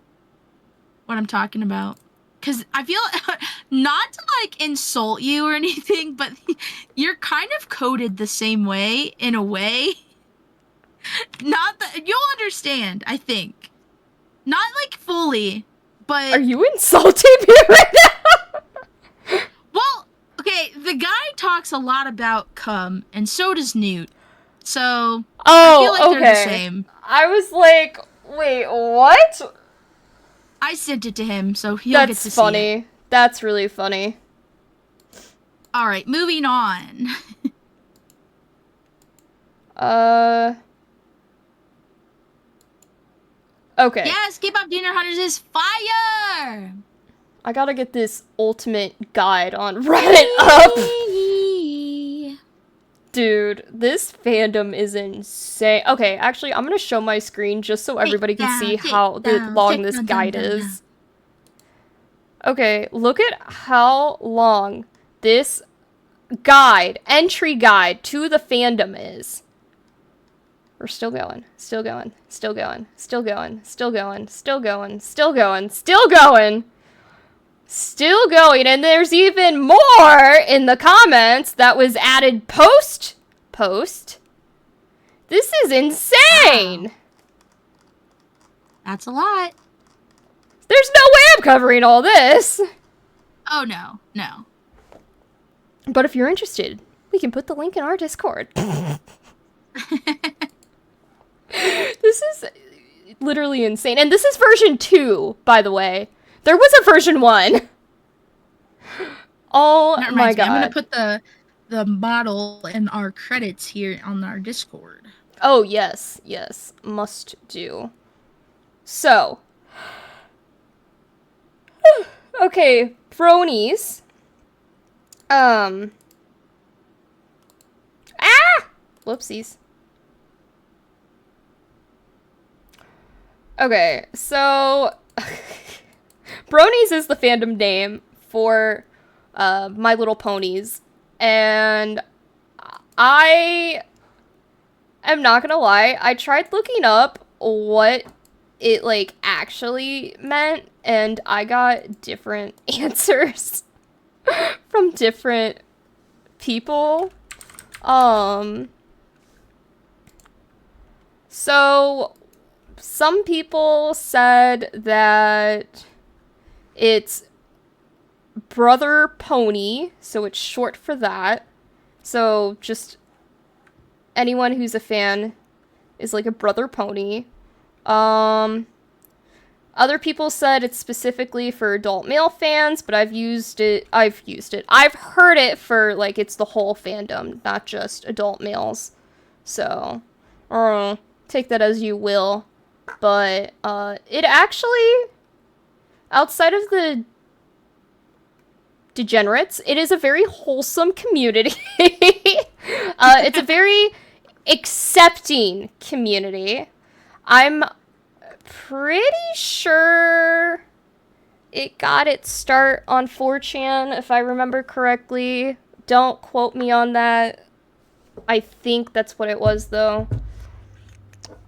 what I'm talking about. Because I feel, not to like insult you or anything, but you're kind of coded the same way, in a way. Not that, you'll understand, I think. Not like fully, but... Are you insulting me right now? Well, okay, the guy talks a lot about cum, and so does Newt. So, I feel like they're the same. I was like, wait, what? I sent it to him, so he'll get to see it. That's funny. That's really funny. Alright, moving on. Okay. Yes, K-pop Dinner Hunters is fire! I gotta get this ultimate guide on Reddit up. Dude, this fandom is insane. Okay, actually, I'm gonna show my screen just so everybody can see how long this guide is. Okay, look at how long this entry guide to the fandom is. We're still going, still going, still going, still going, still going, still going, still going, still going. Still going, and there's even more in the comments that was added post. This is insane! Wow. That's a lot. There's no way I'm covering all this! Oh, no. No. But if you're interested, we can put the link in our Discord. This is literally insane. And this is version 2, by the way. There was a version 1. Oh my god. I'm gonna put the model in our credits here on our Discord. Oh yes, yes, must do. So, okay, bronies. Whoopsies. Okay, so bronies is the fandom name for My Little Ponies, and I am not gonna lie, I tried looking up what it like actually meant, and I got different answers from different people. So some people said that it's brother pony, so it's short for that. So just anyone who's a fan is like a brother pony. Other people said it's specifically for adult male fans, but I've heard it for like it's the whole fandom, not just adult males. So, take that as you will. But it actually, outside of the degenerates, it is a very wholesome community. It's a very accepting community. I'm pretty sure it got its start on 4chan, if I remember correctly. Don't quote me on that. I think that's what it was, though.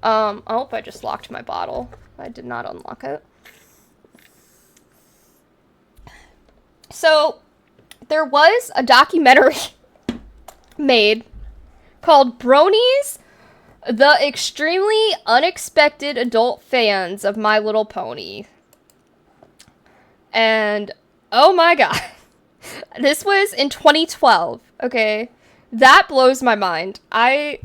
I hope I just locked my bottle. I did not unlock it. So, there was a documentary made called Bronies, the Extremely Unexpected Adult Fans of My Little Pony. And, oh my god. This was in 2012, okay? That blows my mind. I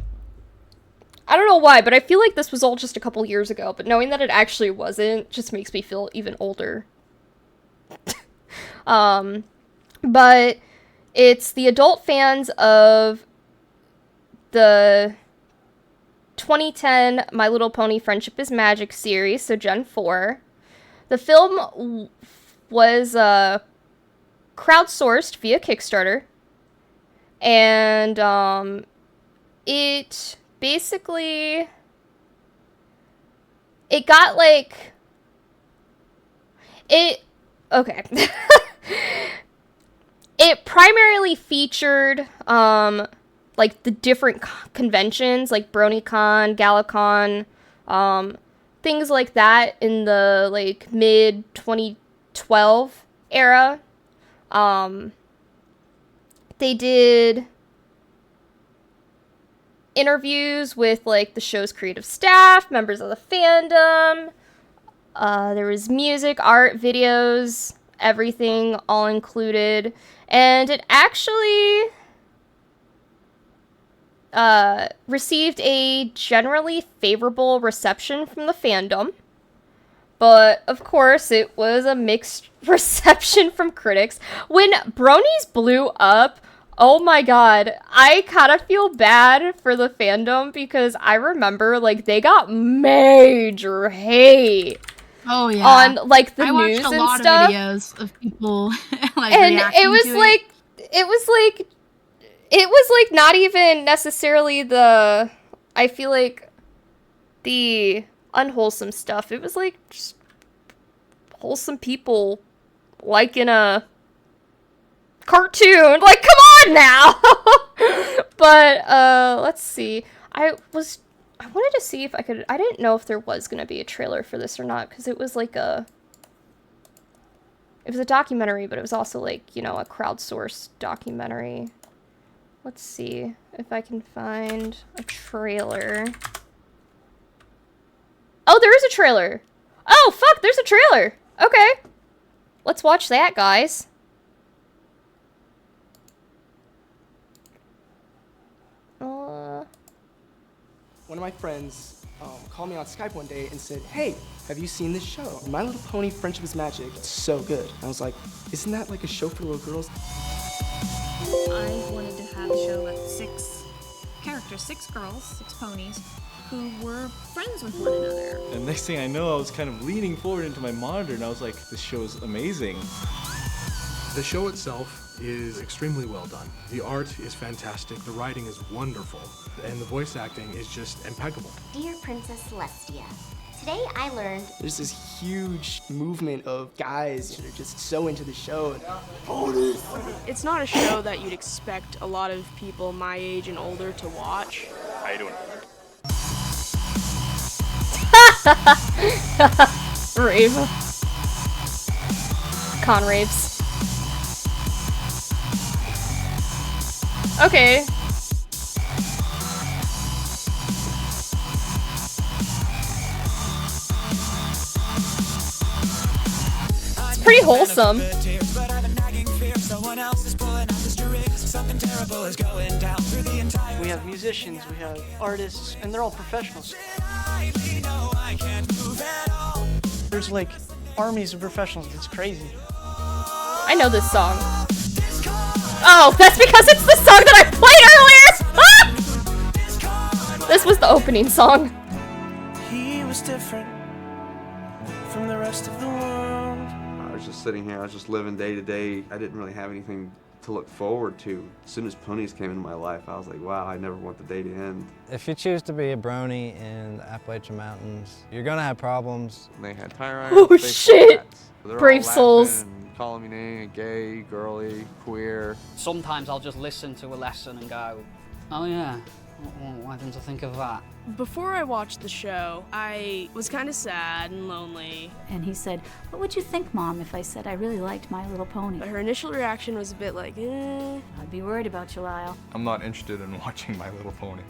don't know why, but I feel like this was all just a couple years ago, but knowing that it actually wasn't just makes me feel even older. But it's the adult fans of the 2010 My Little Pony Friendship is Magic series, so Gen 4. The film was crowdsourced via Kickstarter, and it basically, it got like, okay. It primarily featured, like, the different conventions, like BronyCon, GalaCon, things like that in the, like, mid-2012 era. They did interviews with, like, the show's creative staff, members of the fandom. There was music, art, videos, everything all included. And it actually received a generally favorable reception from the fandom. But, of course, it was a mixed reception from critics. When Bronies blew up Oh my god. I kind of feel bad for the fandom because I remember, like, they got major hate Oh yeah. on, like, the I news watched a and lot stuff. of videos of people like And reacting it was to like, it was like not even necessarily the, I feel like, the unwholesome stuff. It was like just wholesome people liking a cartoon. Like, come on now. But let's see. I wanted to see if I could. I didn't know if there was gonna be a trailer for this or not because it was like a. It was a documentary, but it was also like, you know, a crowdsourced documentary. Let's see if I can find a trailer. Oh, there is a trailer. Oh, fuck, there's a trailer. Okay. Let's watch that, guys. One of my friends called me on Skype one day and said, "Hey, have you seen this show? My Little Pony Friendship is Magic. It's so good." I was like, "Isn't that like a show for little girls?" I wanted to have a show with 6 characters, 6 girls, 6 ponies, who were friends with one another. And next thing I know, I was kind of leaning forward into my monitor and I was like, this show is amazing. The show itself is extremely well done. The art is fantastic, the writing is wonderful, and the voice acting is just impeccable. Dear Princess Celestia, today I learned There's this huge movement of guys that are just so into the show. It's not a show that you'd expect a lot of people my age and older to watch. How you doing? Rave. Con raves. Okay. It's pretty wholesome. We have musicians, we have artists, and they're all professionals. There's like armies of professionals. It's crazy. I know this song. Oh, that's because it's the song that I played earlier! This was the opening song. He was different from the rest of the world. I was just sitting here, I was just living day to day. I didn't really have anything to look forward to. As soon as ponies came into my life, I was like, wow, I never want the day to end. If you choose to be a brony in the Appalachian Mountains, you're gonna have problems. They had tire irons, Oh, baseball shit. bats. They're Brave all souls. laughing and calling me names, gay, girly, queer. Sometimes I'll just listen to a lesson and go, oh yeah, why didn't I think of that? Before I watched the show, I was kind of sad and lonely. And he said, what would you think, Mom, if I said I really liked My Little Pony? Her initial reaction was a bit like, eh. I'd be worried about you, Lyle. I'm not interested in watching My Little Pony.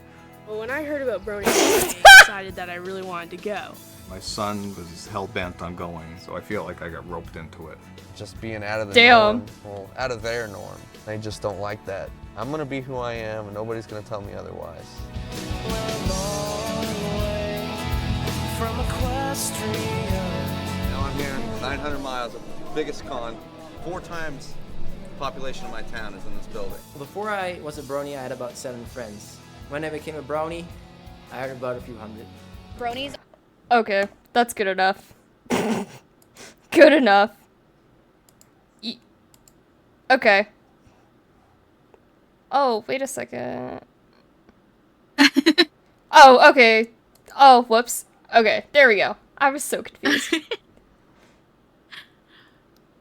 But when I heard about Brony, I decided that I really wanted to go. My son was hell-bent on going, so I feel like I got roped into it. Just being out of the Damn. norm, well, out of their norm. They just don't like that. I'm gonna be who I am, and nobody's gonna tell me otherwise. From Equestria. Now I'm here, 900 miles, the biggest con. 4 times the population of my town is in this building. Before I was a brony, I had about 7 friends. When I became a brownie, I had about a few hundred. Bronies. Okay, that's good enough. Good enough. Okay. Oh, wait a second. Oh, okay. Oh, whoops. Okay, there we go. I was so confused.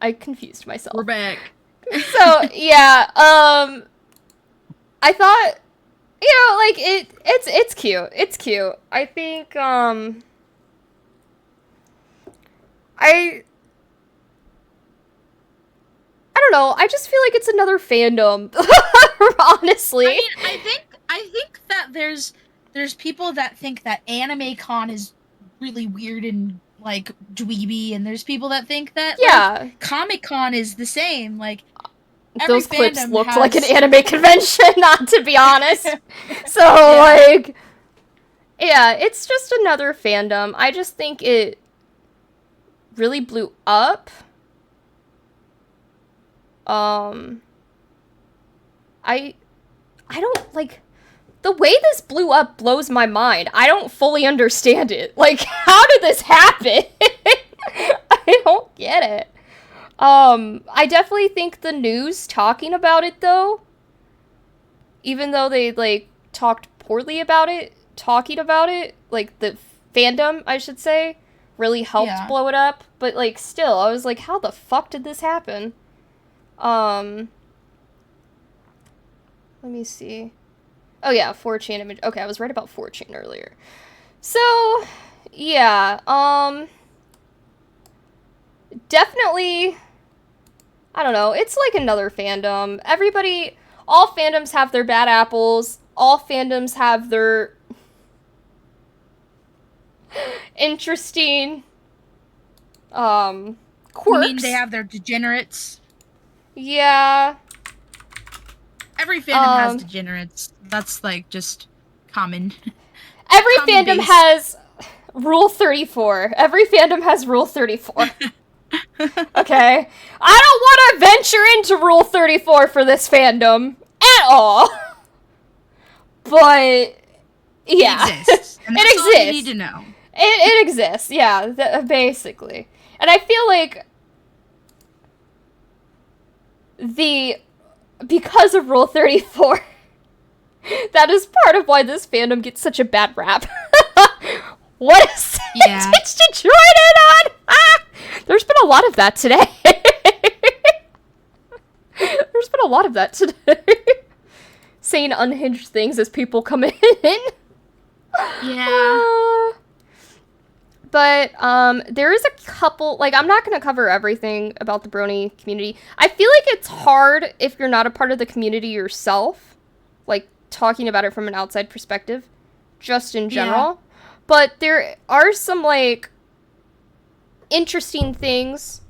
I confused myself. We're back. So, yeah, I thought, you know, like, it's cute. It's cute. I think, I don't know. I just feel like it's another fandom. Honestly. I mean, I think that there's people that think that anime con is really weird and like dweeby, and there's people that think that like, Comic Con is the same. Like those clips looked like an anime convention, not to be honest. So like, yeah, it's just another fandom. I just think it really blew up. I don't, like, the way this blew up blows my mind. I don't fully understand it. Like, how did this happen? I don't get it. I definitely think the news talking about it, though, even though they, like, talked poorly about it, talking about it, like, the fandom, I should say, really helped blow it up. But, like, still, I was like, how the fuck did this happen? Let me see. Oh, yeah, 4chan image. Okay, I was right about 4chan earlier. So, yeah, definitely, I don't know, it's like another fandom. All fandoms have their bad apples. All fandoms have their interesting, quirks. You mean they have their degenerates? Yeah. Every fandom has degenerates. That's, like, just common. Every common fandom base. has Rule 34. Every fandom has Rule 34. Okay? I don't want to venture into Rule 34 for this fandom at all. But, yeah. It exists. And that's all you need to know. It exists, yeah, basically. And I feel like because of Rule 34, that is part of why this fandom gets such a bad rap. What a sentence to join in on! Ah! There's been a lot of that today. There's been a lot of that today. Saying unhinged things as people come in. Yeah. But, there is a couple, like, I'm not going to cover everything about the Brony community. I feel like it's hard if you're not a part of the community yourself, like, talking about it from an outside perspective, just in general. Yeah. But there are some, like, interesting things,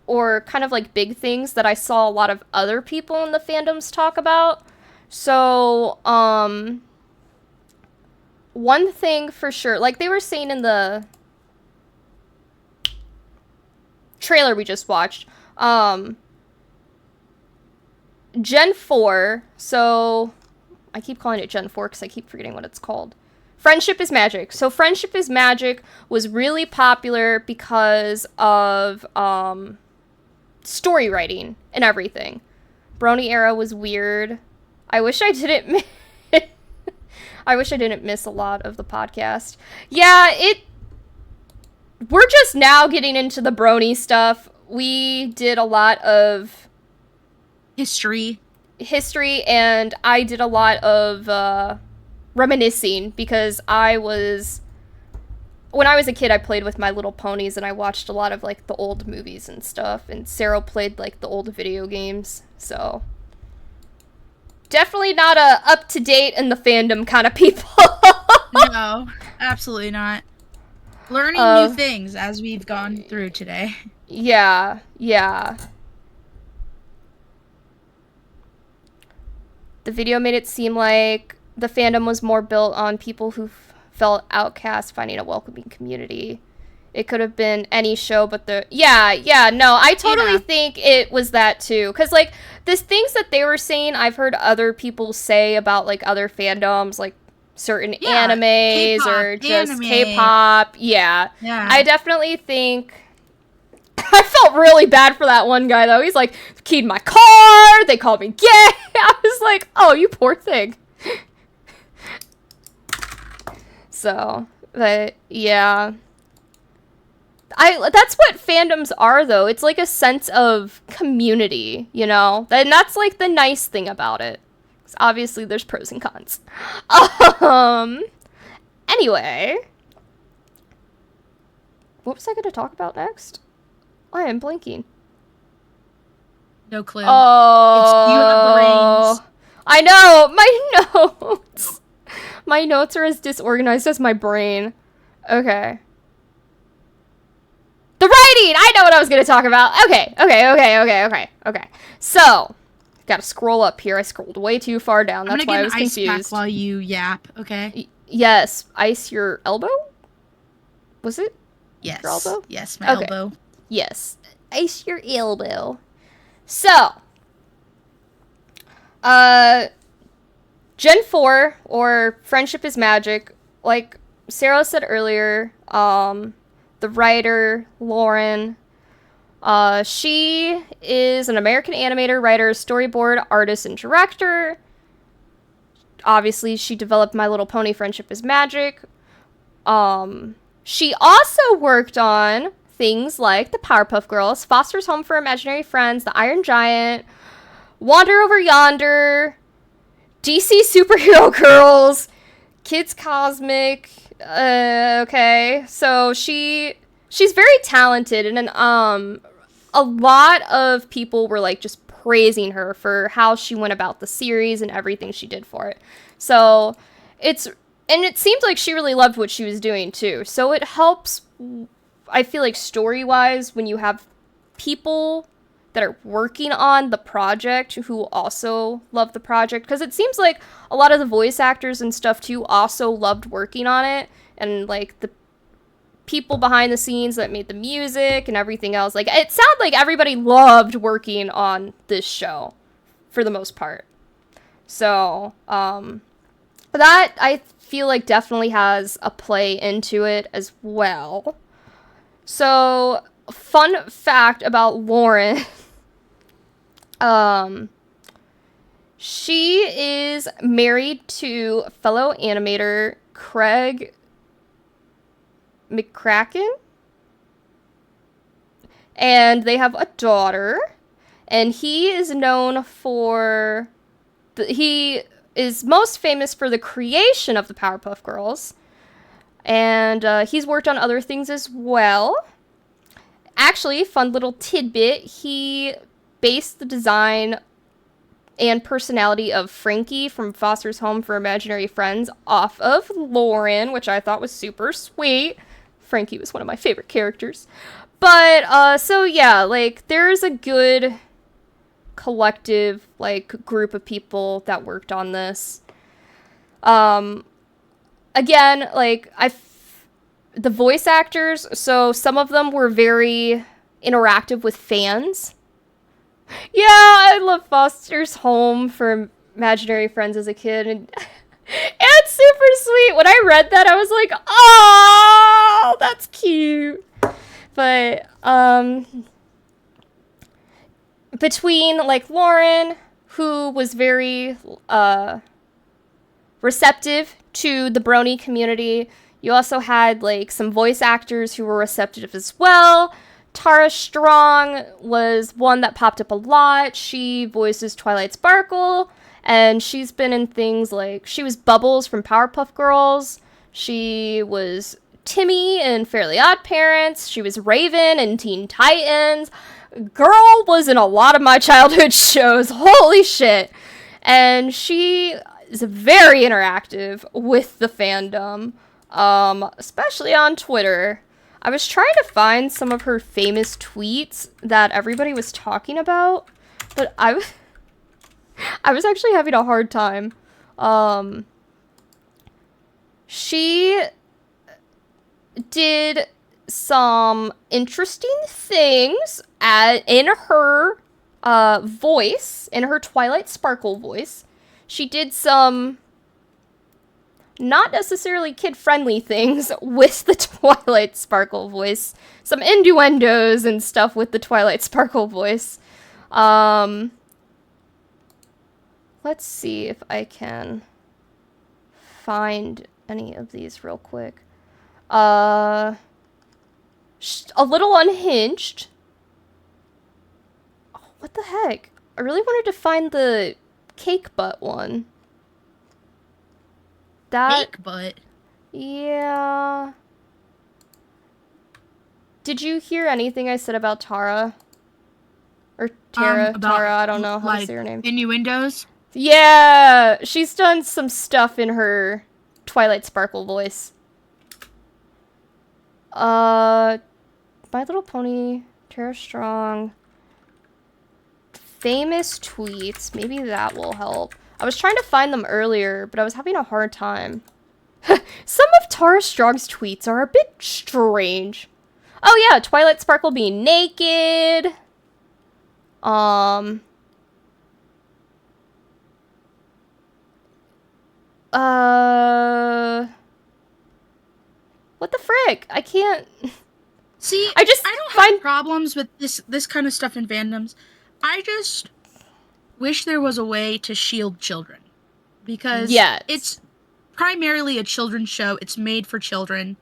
or kind of, like, big things that I saw a lot of other people in the fandoms talk about. So, one thing for sure, like, they were saying in the trailer we just watched, Gen 4, so I keep calling it Gen 4 because I keep forgetting what it's called. Friendship is Magic. So Friendship is Magic was really popular because of story writing and everything. Brony era was weird. I wish I didn't I wish I didn't miss a lot of the podcast. Yeah, we're just now getting into the Brony stuff. We did a lot of history, and I did a lot of reminiscing because when I was a kid, I played with My Little Ponies and I watched a lot of, like, the old movies and stuff, and Sero played, like, the old video games, so definitely not up-to-date in the fandom kind of people. No, absolutely not. Learning new things as we've gone through today. Yeah, yeah. The video made it seem like the fandom was more built on people who felt outcast finding a welcoming community. It could have been any show, but no, I totally think it was that too. Because, like, these things that they were saying, I've heard other people say about, like, other fandoms, like, certain animes or just K-pop. Yeah. I definitely think I felt really bad for that one guy, though. He's like, keyed my car, they called me gay. I was like, oh, you poor thing. So, but, yeah. That's what fandoms are, though. It's like a sense of community, you know? And that's, like, the nice thing about it. Obviously, there's pros and cons. Anyway. What was I going to talk about next? I am blanking. No clue. Oh. I know! My notes! My notes are as disorganized as my brain. Okay. The writing! I know what I was going to talk about. Okay. So, gotta scroll up here. I scrolled way too far down. That's why I was confused. I'm gonna get an ice pack while you yap, okay? Yes. Ice your elbow? Was it? Yes. Your elbow? Yes, my elbow. Yes. Ice your elbow. So, Gen 4, or Friendship is Magic, like Sero said earlier, the writer, Lauren, she is an American animator, writer, storyboard, artist, and director. Obviously, she developed My Little Pony Friendship is Magic. She also worked on things like the Powerpuff Girls, Foster's Home for Imaginary Friends, The Iron Giant, Wander Over Yonder, DC Superhero Girls, Kids Cosmic. Okay, so she's very talented, and a lot of people were like just praising her for how she went about the series and everything she did for it. So it seemed like she really loved what she was doing too. So it helps, I feel like, story-wise, when you have people that are working on the project who also love the project, because it seems like a lot of the voice actors and stuff too also loved working on it, and like the people behind the scenes that made the music and everything else, like it sounded like everybody loved working on this show for the most part. So that I feel like definitely has a play into it as well. So, fun fact about Lauren. She is married to fellow animator Craig McCracken. And they have a daughter. And he is known for... he is most famous for the creation of the Powerpuff Girls. And he's worked on other things as well. Actually, fun little tidbit, he based the design and personality of Frankie from Foster's Home for Imaginary Friends off of Lauren, which I thought was super sweet. Frankie was one of my favorite characters. But, so yeah, like, there's a good collective, like, group of people that worked on this. Again, like, the voice actors, so some of them were very interactive with fans. Yeah, I love Foster's Home for Imaginary Friends as a kid, and it's super sweet. When I read that, I was like, oh, that's cute. But, between, like, Lauren, who was very, receptive to the Brony community, you also had, like, some voice actors who were receptive as well. Tara Strong was one that popped up a lot. She voices Twilight Sparkle, and she's been in things like, she was Bubbles from Powerpuff Girls. She was Timmy in Fairly Odd Parents. She was Raven in Teen Titans. Girl was in a lot of my childhood shows. Holy shit. And she is very interactive with the fandom, especially on Twitter. I was trying to find some of her famous tweets that everybody was talking about, but I was actually having a hard time. She did some interesting things in her voice, in her Twilight Sparkle voice. She did some not necessarily kid-friendly things with the Twilight Sparkle voice. Some innuendos and stuff with the Twilight Sparkle voice. Let's see if I can find any of these real quick. A little unhinged. Oh, what the heck? I really wanted to find the cake butt one. Cake butt? Yeah. Did you hear anything I said about Tara? Or Tara? Tara, I don't know how to say her name. Innuendos? Yeah! She's done some stuff in her Twilight Sparkle voice. My Little Pony, Tara Strong. Famous tweets. Maybe that will help. I was trying to find them earlier, but I was having a hard time. Some of Tara Strong's tweets are a bit strange. Oh yeah, Twilight Sparkle being naked. What the frick? I can't... See, I don't have problems with this kind of stuff in fandoms. I just wish there was a way to shield children. Because it's primarily a children's show. It's made for children.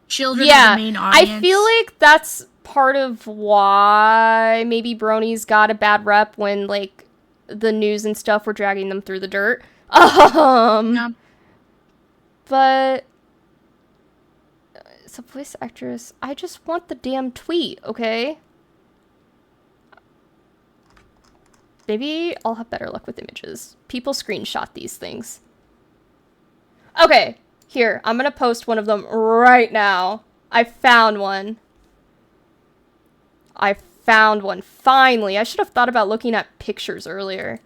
Children are the main audience. I feel like that's part of why maybe bronies got a bad rep when, like, the news and stuff were dragging them through the dirt. But it's a voice actress. I just want the damn tweet, okay? Maybe I'll have better luck with images. People screenshot these things. Okay, here. I'm gonna post one of them right now. I found one. Finally. I should have thought about looking at pictures earlier.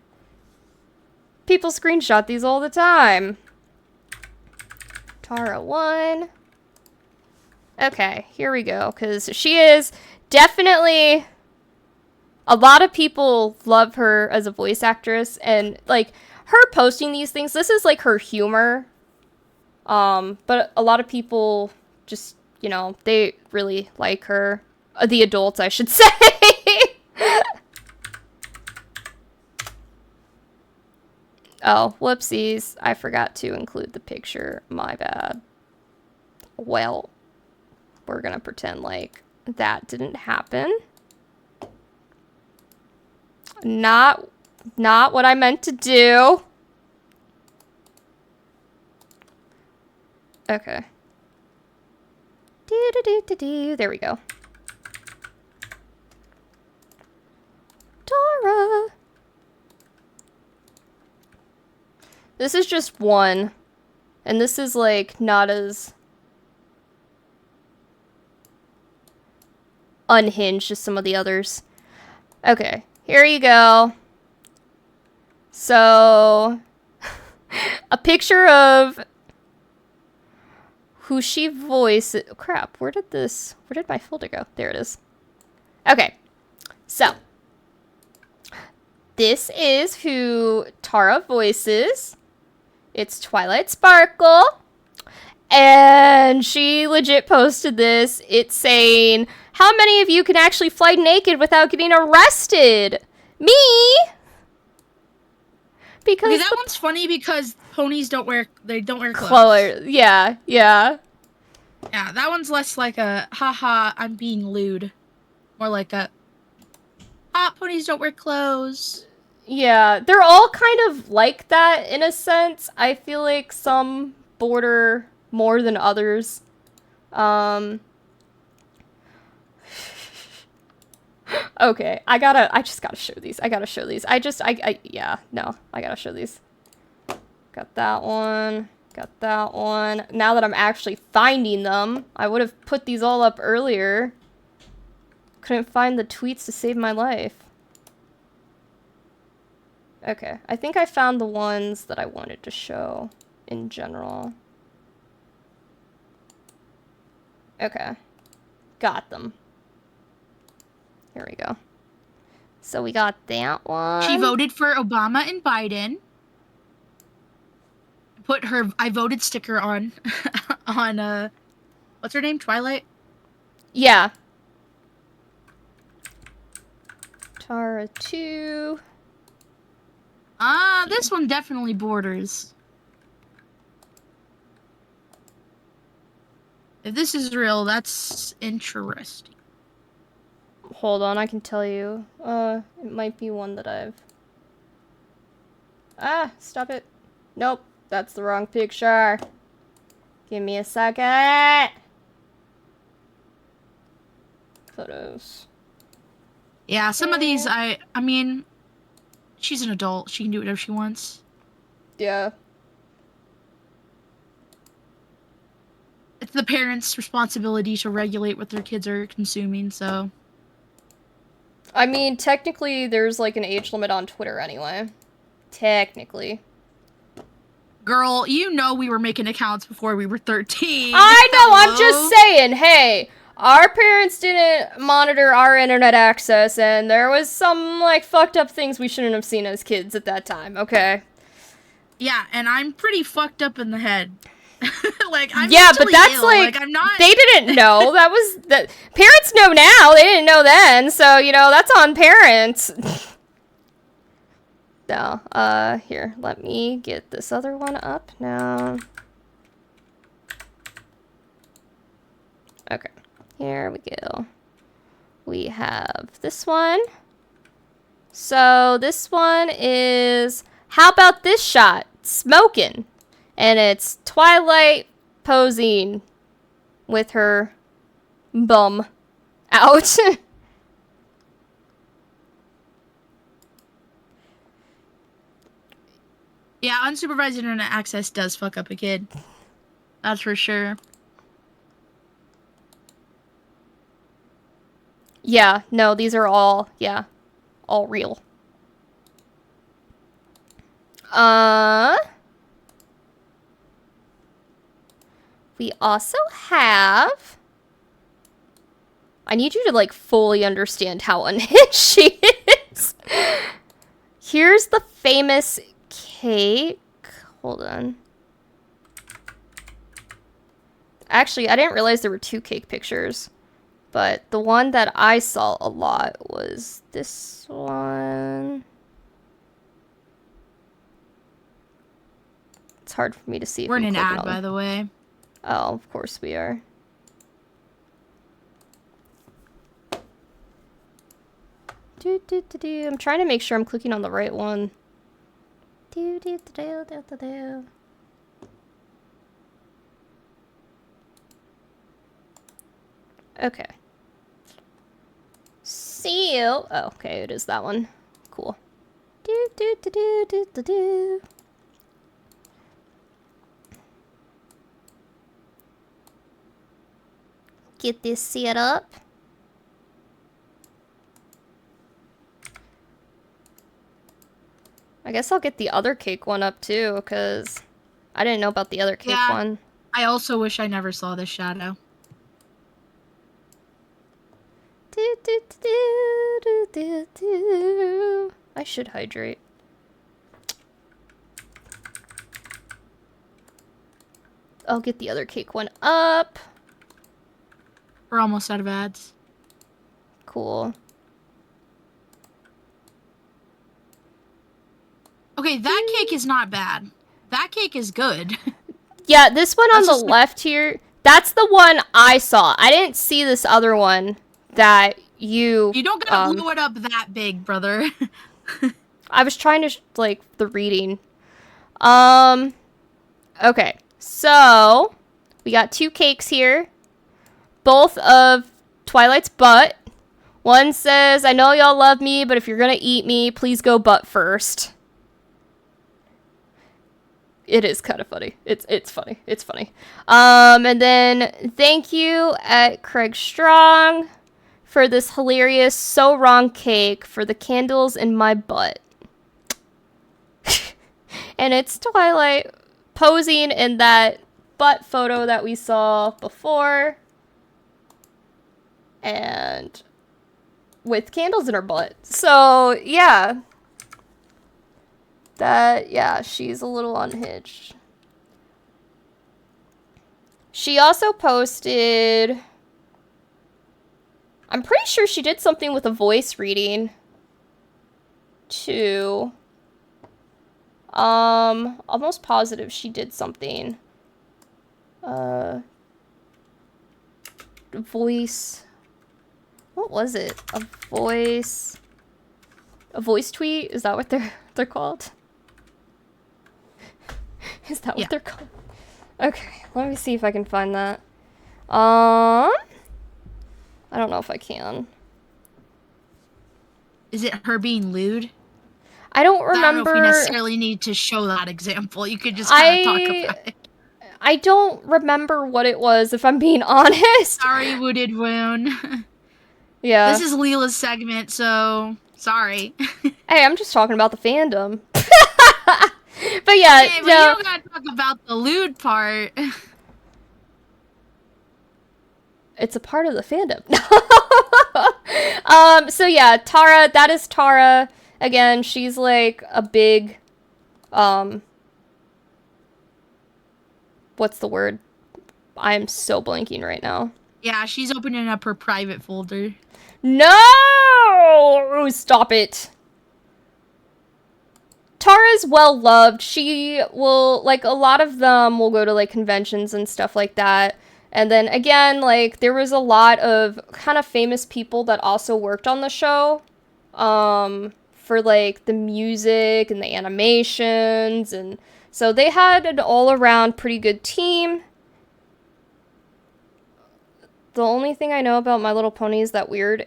People screenshot these all the time. Tara 1. Okay, here we go. Because she is definitely... A lot of people love her as a voice actress. And, like, her posting these things, this is, like, her humor. But a lot of people just, you know, they really like her. The adults, I should say. Oh, whoopsies. I forgot to include the picture. My bad. Well, we're gonna pretend like that didn't happen. Not what I meant to do. Okay. There we go. Tara. This is just one. And this is, like, not as unhinged as some of the others. Okay, here you go. So, a picture of who she voiced. Oh, crap, where did my folder go? There it is. Okay, so this is who Tara voices. It's Twilight Sparkle. And she legit posted this. It's saying, how many of you can actually fly naked without getting arrested? Me! Because okay, that one's funny because ponies don't wear clothes. Yeah. Yeah, that one's less like a haha, I'm being lewd. More like a ponies don't wear clothes. Yeah, they're all kind of like that in a sense. I feel like some border more than others. Okay, I just gotta show these. I gotta show these. I gotta show these. Got that one. Got that one. Now that I'm actually finding them, I would have put these all up earlier. Couldn't find the tweets to save my life. Okay, I think I found the ones that I wanted to show in general. Okay, got them. Here we go. So we got that one. She voted for Obama and Biden. Put her I voted sticker on what's her name? Twilight? Yeah. Tara 2. This one definitely borders. If this is real, that's interesting. Hold on, I can tell you. It might be one that I've... Stop it. Nope, that's the wrong picture. Give me a second. Photos. Yeah, some of these, I mean, she's an adult. She can do whatever she wants. Yeah. It's the parents' responsibility to regulate what their kids are consuming, so... I mean, technically, there's, like, an age limit on Twitter anyway. Technically. Girl, you know we were making accounts before we were 13. I know, I'm just saying, hey, our parents didn't monitor our internet access, and there was some, like, fucked up things we shouldn't have seen as kids at that time, okay? Yeah, and I'm pretty fucked up in the head. Like, I'm yeah, but mentally that's ill. like, I'm not. they didn't know. That was the parents know now. They didn't know then. So, you know, that's on parents. No, here, let me get this other one up now. Okay, here we go. We have this one. So this one is, how about this shot? Smoking. And it's Twilight posing with her bum out. Yeah, unsupervised internet access does fuck up a kid. That's for sure. Yeah, no, these are all, yeah, all real. We also have, I need you to like fully understand how unhinged she is. Here's the famous cake. Hold on. Actually, I didn't realize there were 2 cake pictures. But the one that I saw a lot was this one. It's hard for me to see. We're in an ad, by the way. Oh, of course we are. I'm trying to make sure I'm clicking on the right one. Okay. See you. Oh, okay, it is that one. Cool. Get this set up. I guess I'll get the other cake one up too, because I didn't know about the other cake one. I also wish I never saw this shadow. I should hydrate. I'll get the other cake one up. We're almost out of ads. Cool. Okay, that cake is not bad. That cake is good. Yeah, this one on the left here, that's the one I saw. I didn't see this other one that you... You don't gotta blow it up that big, brother. I was trying to, like, the reading. Okay, so we got 2 cakes here. Both of Twilight's butt. One says, I know y'all love me, but if you're gonna eat me, please go butt first. It is kind of funny. It's funny. It's funny. And then thank you at Craig Strong for this hilarious so wrong cake for the candles in my butt. And it's Twilight posing in that butt photo that we saw before. And with candles in her butt. So, yeah. Yeah, she's a little unhinged. She also posted... I'm pretty sure she did something with a voice reading. Too. Almost positive she did something. Voice... What was it? A voice tweet? Is that what they're called? Is that what they're called? Okay, let me see if I can find that. I don't know if I can. Is it her being lewd? I don't remember. I don't know if we necessarily need to show that example. You could just kind of talk about it. I don't remember what it was, if I'm being honest. Sorry, Wooded Wound. Yeah. This is Lila's segment, so sorry. Hey, I'm just talking about the fandom. But yeah, okay, but you don't gotta talk about the lewd part. It's a part of the fandom. So yeah, Tara, that is Tara. Again, she's like a big, what's the word? I'm so blanking right now. Yeah, she's opening up her private folder. No! Stop it. Tara's well loved. She will, like, a lot of them will go to, like, conventions and stuff like that. And then, again, like, there was a lot of kind of famous people that also worked on the show. For, like, the music and the animations. And so they had an all-around pretty good team. The only thing I know about My Little Pony is that weird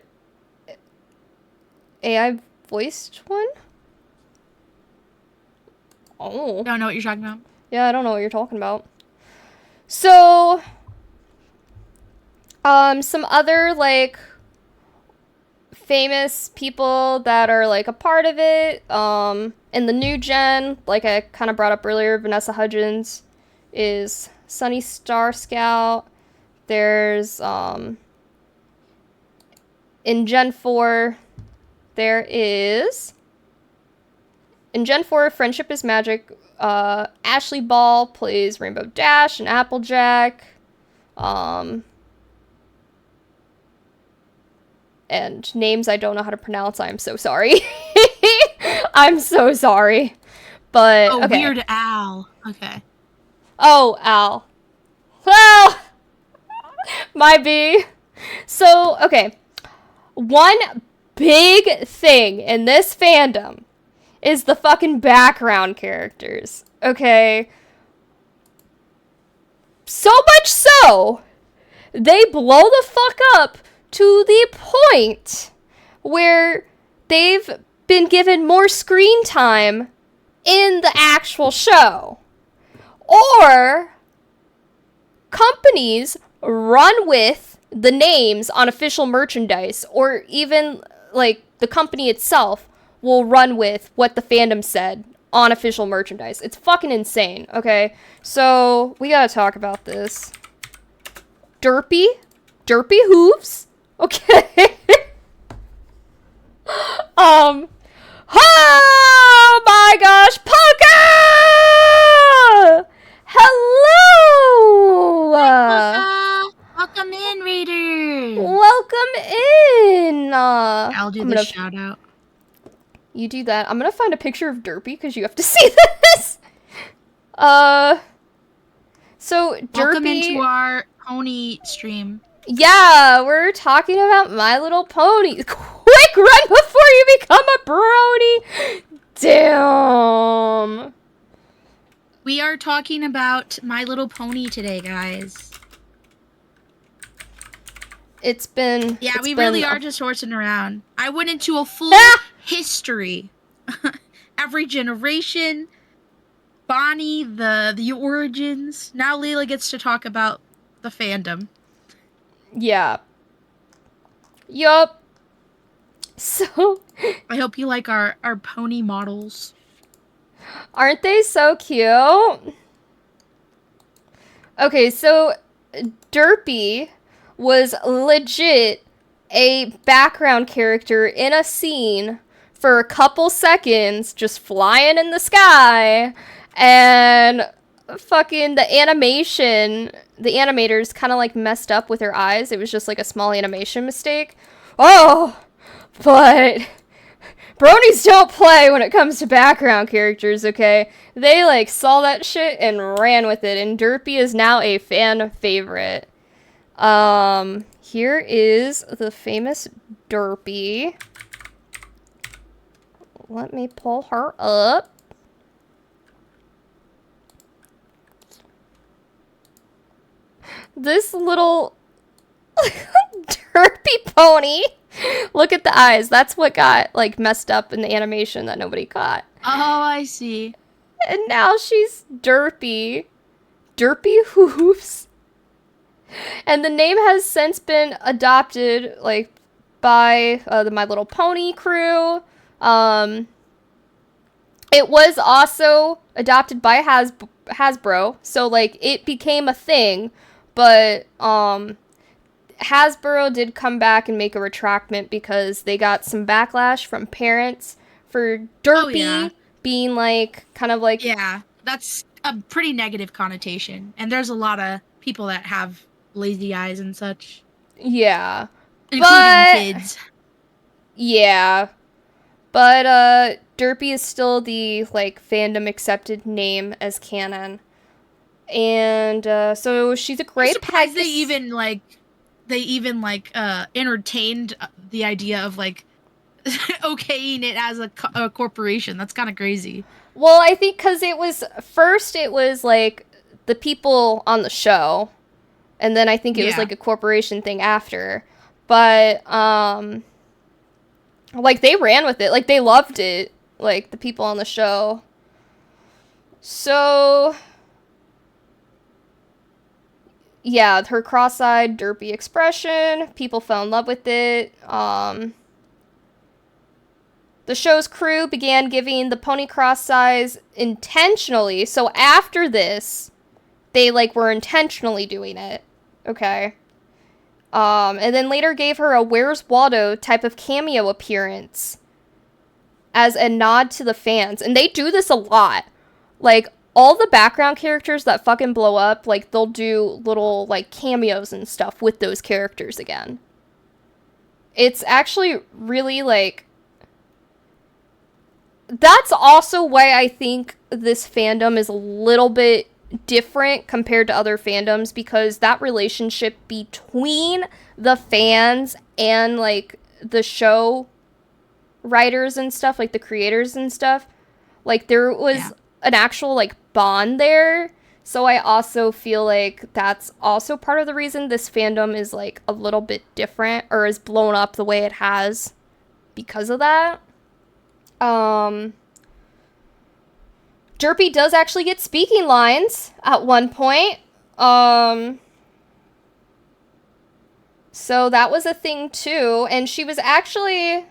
AI voiced one. Oh. Don't know what you're talking about. Yeah, I don't know what you're talking about. So, some other, like, famous people that are, like, a part of it, in the new gen, like I kind of brought up earlier, Vanessa Hudgens is Sunny Star Scout. There's, in Gen 4, there is, in Gen 4, Friendship is Magic, Ashley Ball plays Rainbow Dash and Applejack, and names I don't know how to pronounce, I'm so sorry. I'm so sorry. But, Oh, okay. Weird Al. Okay. Oh, Al. Well, might be. So, okay. One big thing in this fandom is the fucking background characters. Okay? So much so, they blow the fuck up to the point where they've been given more screen time in the actual show. Or companies run with the names on official merchandise, or even like the company itself will run with what the fandom said on official merchandise. It's fucking insane, okay? So we gotta talk about this. Derpy hooves. Okay. Oh my gosh, Polka! Hello! Welcome in, Raiders! Welcome in! I'll do the shout out. You do that. I'm gonna find a picture of Derpy because you have to see this. So Derpy. Welcome into our pony stream. Yeah, we're talking about My Little Pony. Quick run before you become a brony. Damn. We are talking about My Little Pony today, guys. We really are just horsing around. I went into a full history. Every generation, Bonnie, the origins. Now Lila gets to talk about the fandom. Yeah. Yup. So I hope you like our pony models. Aren't they so cute? Okay, so Derpy was legit a background character in a scene for a couple seconds, just flying in the sky, and fucking the animators kind of like messed up with her eyes. It was just like a small animation mistake. Oh, but bronies don't play when it comes to background characters, okay? They like saw that shit and ran with it, and Derpy is now a fan favorite. Here is the famous Derpy. Let me pull her up. This little Derpy pony. Look at the eyes. That's what got like messed up in the animation that nobody caught. Oh, I see. And now she's Derpy. Derpy Hooves. And the name has since been adopted like by the My Little Pony crew. It was also adopted by Hasbro, so like it became a thing, but Hasbro did come back and make a retractment because they got some backlash from parents for Derpy being like kind of like that's a pretty negative connotation, and there's a lot of people that have lazy eyes and such. Yeah. Including kids. Yeah. But, Derpy is still the, like, fandom-accepted name as canon. And, so she's a great surprised they even entertained the idea of, like, okaying it as a corporation. That's kind of crazy. Well, I think because it was like the people on the show, and then I think it was like a corporation thing after. But like they ran with it, like they loved it, like the people on the show. So yeah, her cross-eyed, derpy expression, people fell in love with it. The show's crew began giving the pony cross size intentionally. So after this, they like were intentionally doing it. Okay. And then later gave her a Where's Waldo type of cameo appearance as a nod to the fans. And they do this a lot. Like all the background characters that fucking blow up, like they'll do little like cameos and stuff with those characters again. It's actually really like, that's also why I think this fandom is a little bit different compared to other fandoms, because that relationship between the fans and, like, the show writers and stuff, like, the creators and stuff, like, there was an actual, like, bond there. So I also feel like that's also part of the reason this fandom is, like, a little bit different, or is blown up the way it has because of that. Derpy does actually get speaking lines at one point. So that was a thing too. And she was actually,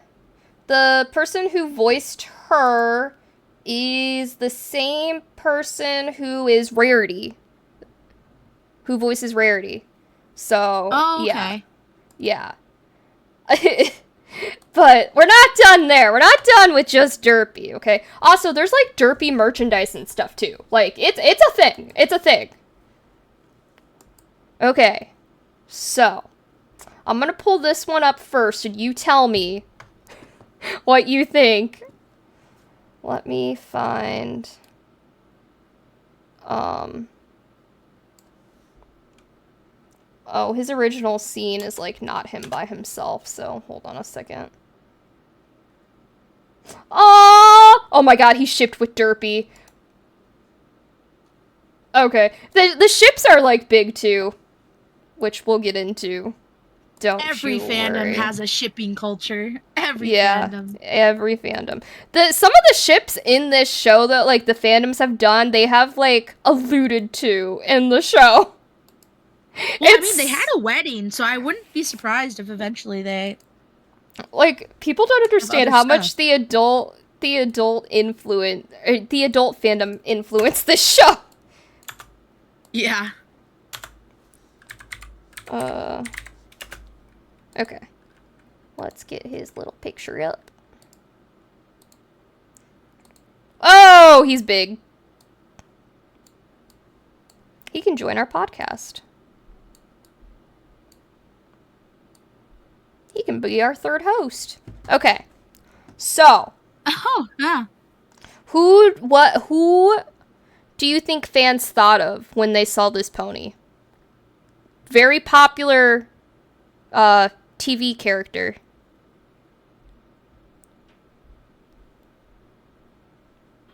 the person who voiced her is the same person who is Rarity. Who voices Rarity. So, yeah. Yeah. But we're not done there. We're not done with just Derpy, okay? Also, there's, like, Derpy merchandise and stuff, too. Like, it's a thing. It's a thing. Okay. So, I'm gonna pull this one up first, and you tell me what you think. Let me find... Oh, his original scene is, like, not him by himself, so hold on a second. Oh my god, he's shipped with Derpy. Okay. The ships are, like, big, too. Which we'll get into. Every fandom has a shipping culture. Every fandom. Every fandom. Some of the ships in this show that, like, the fandoms have done, they have, like, alluded to in the show. Well, I mean, they had a wedding, so I wouldn't be surprised if eventually they... Like, people don't understand how much the adult influence, or the adult fandom influenced this show. Yeah. Okay. Let's get his little picture up. Oh, he's big. He can join our podcast. He can be our third host. Okay. So. Oh, yeah. Who do you think fans thought of when they saw this pony? Very popular TV character.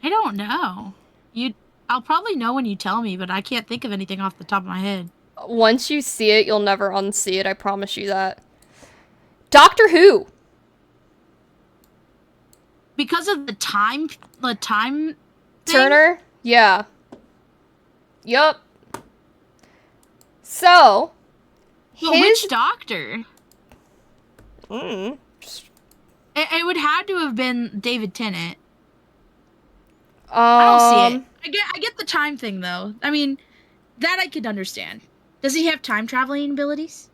I don't know. I'll probably know when you tell me, but I can't think of anything off the top of my head. Once you see it, you'll never unsee it. I promise you that. Doctor Who. Because of the time thing? Turner? Yeah. Yup. So, which doctor? It would have to have been David Tennant. I don't see it. I get the time thing, though. I mean, that I could understand. Does he have time traveling abilities?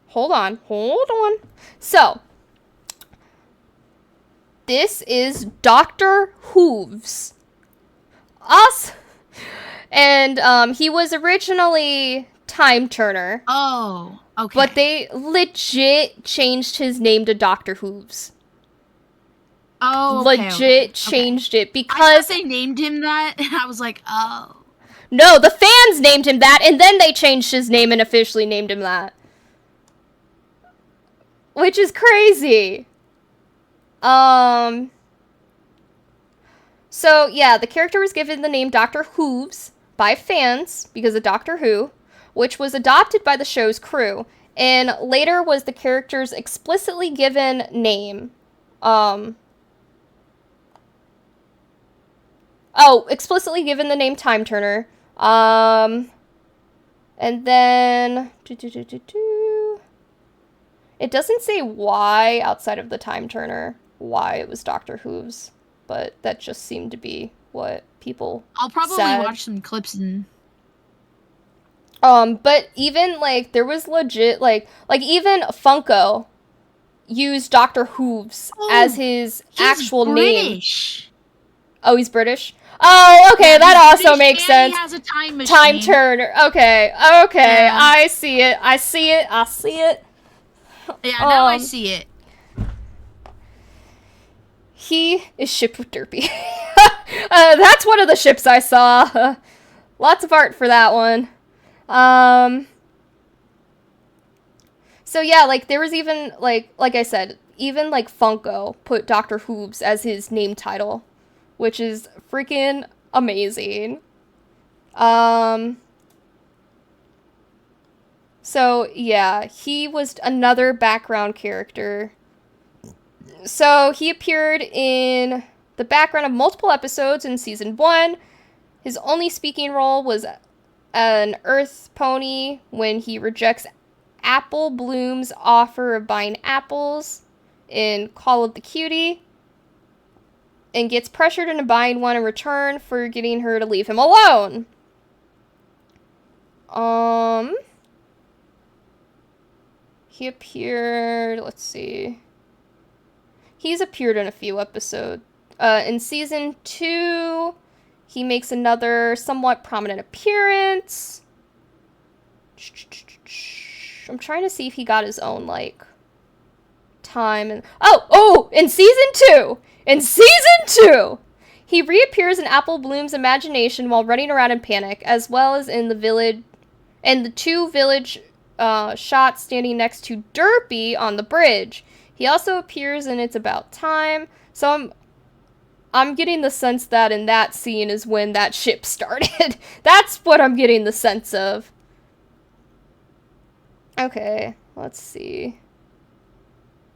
Hold on. So, this is Dr. Hooves. And he was originally Time Turner. Oh, okay. But they legit changed his name to Dr. Hooves. Oh, okay, legit changed it I because thought they named him that, and I was like, oh. No, the fans named him that, and then they changed his name and officially named him that. Which is crazy. So, yeah, the character was given the name Dr. Hooves by fans because of Doctor Who, which was adopted by the show's crew, and later was the character's explicitly given name. Explicitly given the name Time Turner. And then... It doesn't say why, outside of the Time Turner, why it was Dr. Hooves, but that just seemed to be what people I'll probably said. watch some clips and... But even, like, there was legit, like even Funko used Dr. Hooves as his actual British. name. Oh, he's British? Oh, okay, Yeah, that he's also British makes and sense. He has a time machine. Time Turner. Okay, Yeah. I see it. I see it. Yeah, now I see it. He is shipped with Derpy. That's one of the ships I saw. Lots of art for that one. So yeah, like, there was even, like I said, even, like, Funko put Dr. Hooves as his name title, which is freaking amazing. So, yeah, he was another background character. So, he appeared in the background of multiple episodes in Season 1. His only speaking role was an Earth pony when he rejects Apple Bloom's offer of buying apples in Call of the Cutie, and gets pressured into buying one in return for getting her to leave him alone. He appeared, let's see. He's appeared in a few episodes. In Season 2, he makes another somewhat prominent appearance. I'm trying to see if he got his own, like, time. And in Season 2, he reappears in Apple Bloom's imagination while running around in panic, as well as in the village, and the two village shots standing next to Derpy on the bridge. He also appears in It's About Time. So I'm getting the sense that in that scene is when that ship started. That's what I'm getting the sense of. Okay, let's see.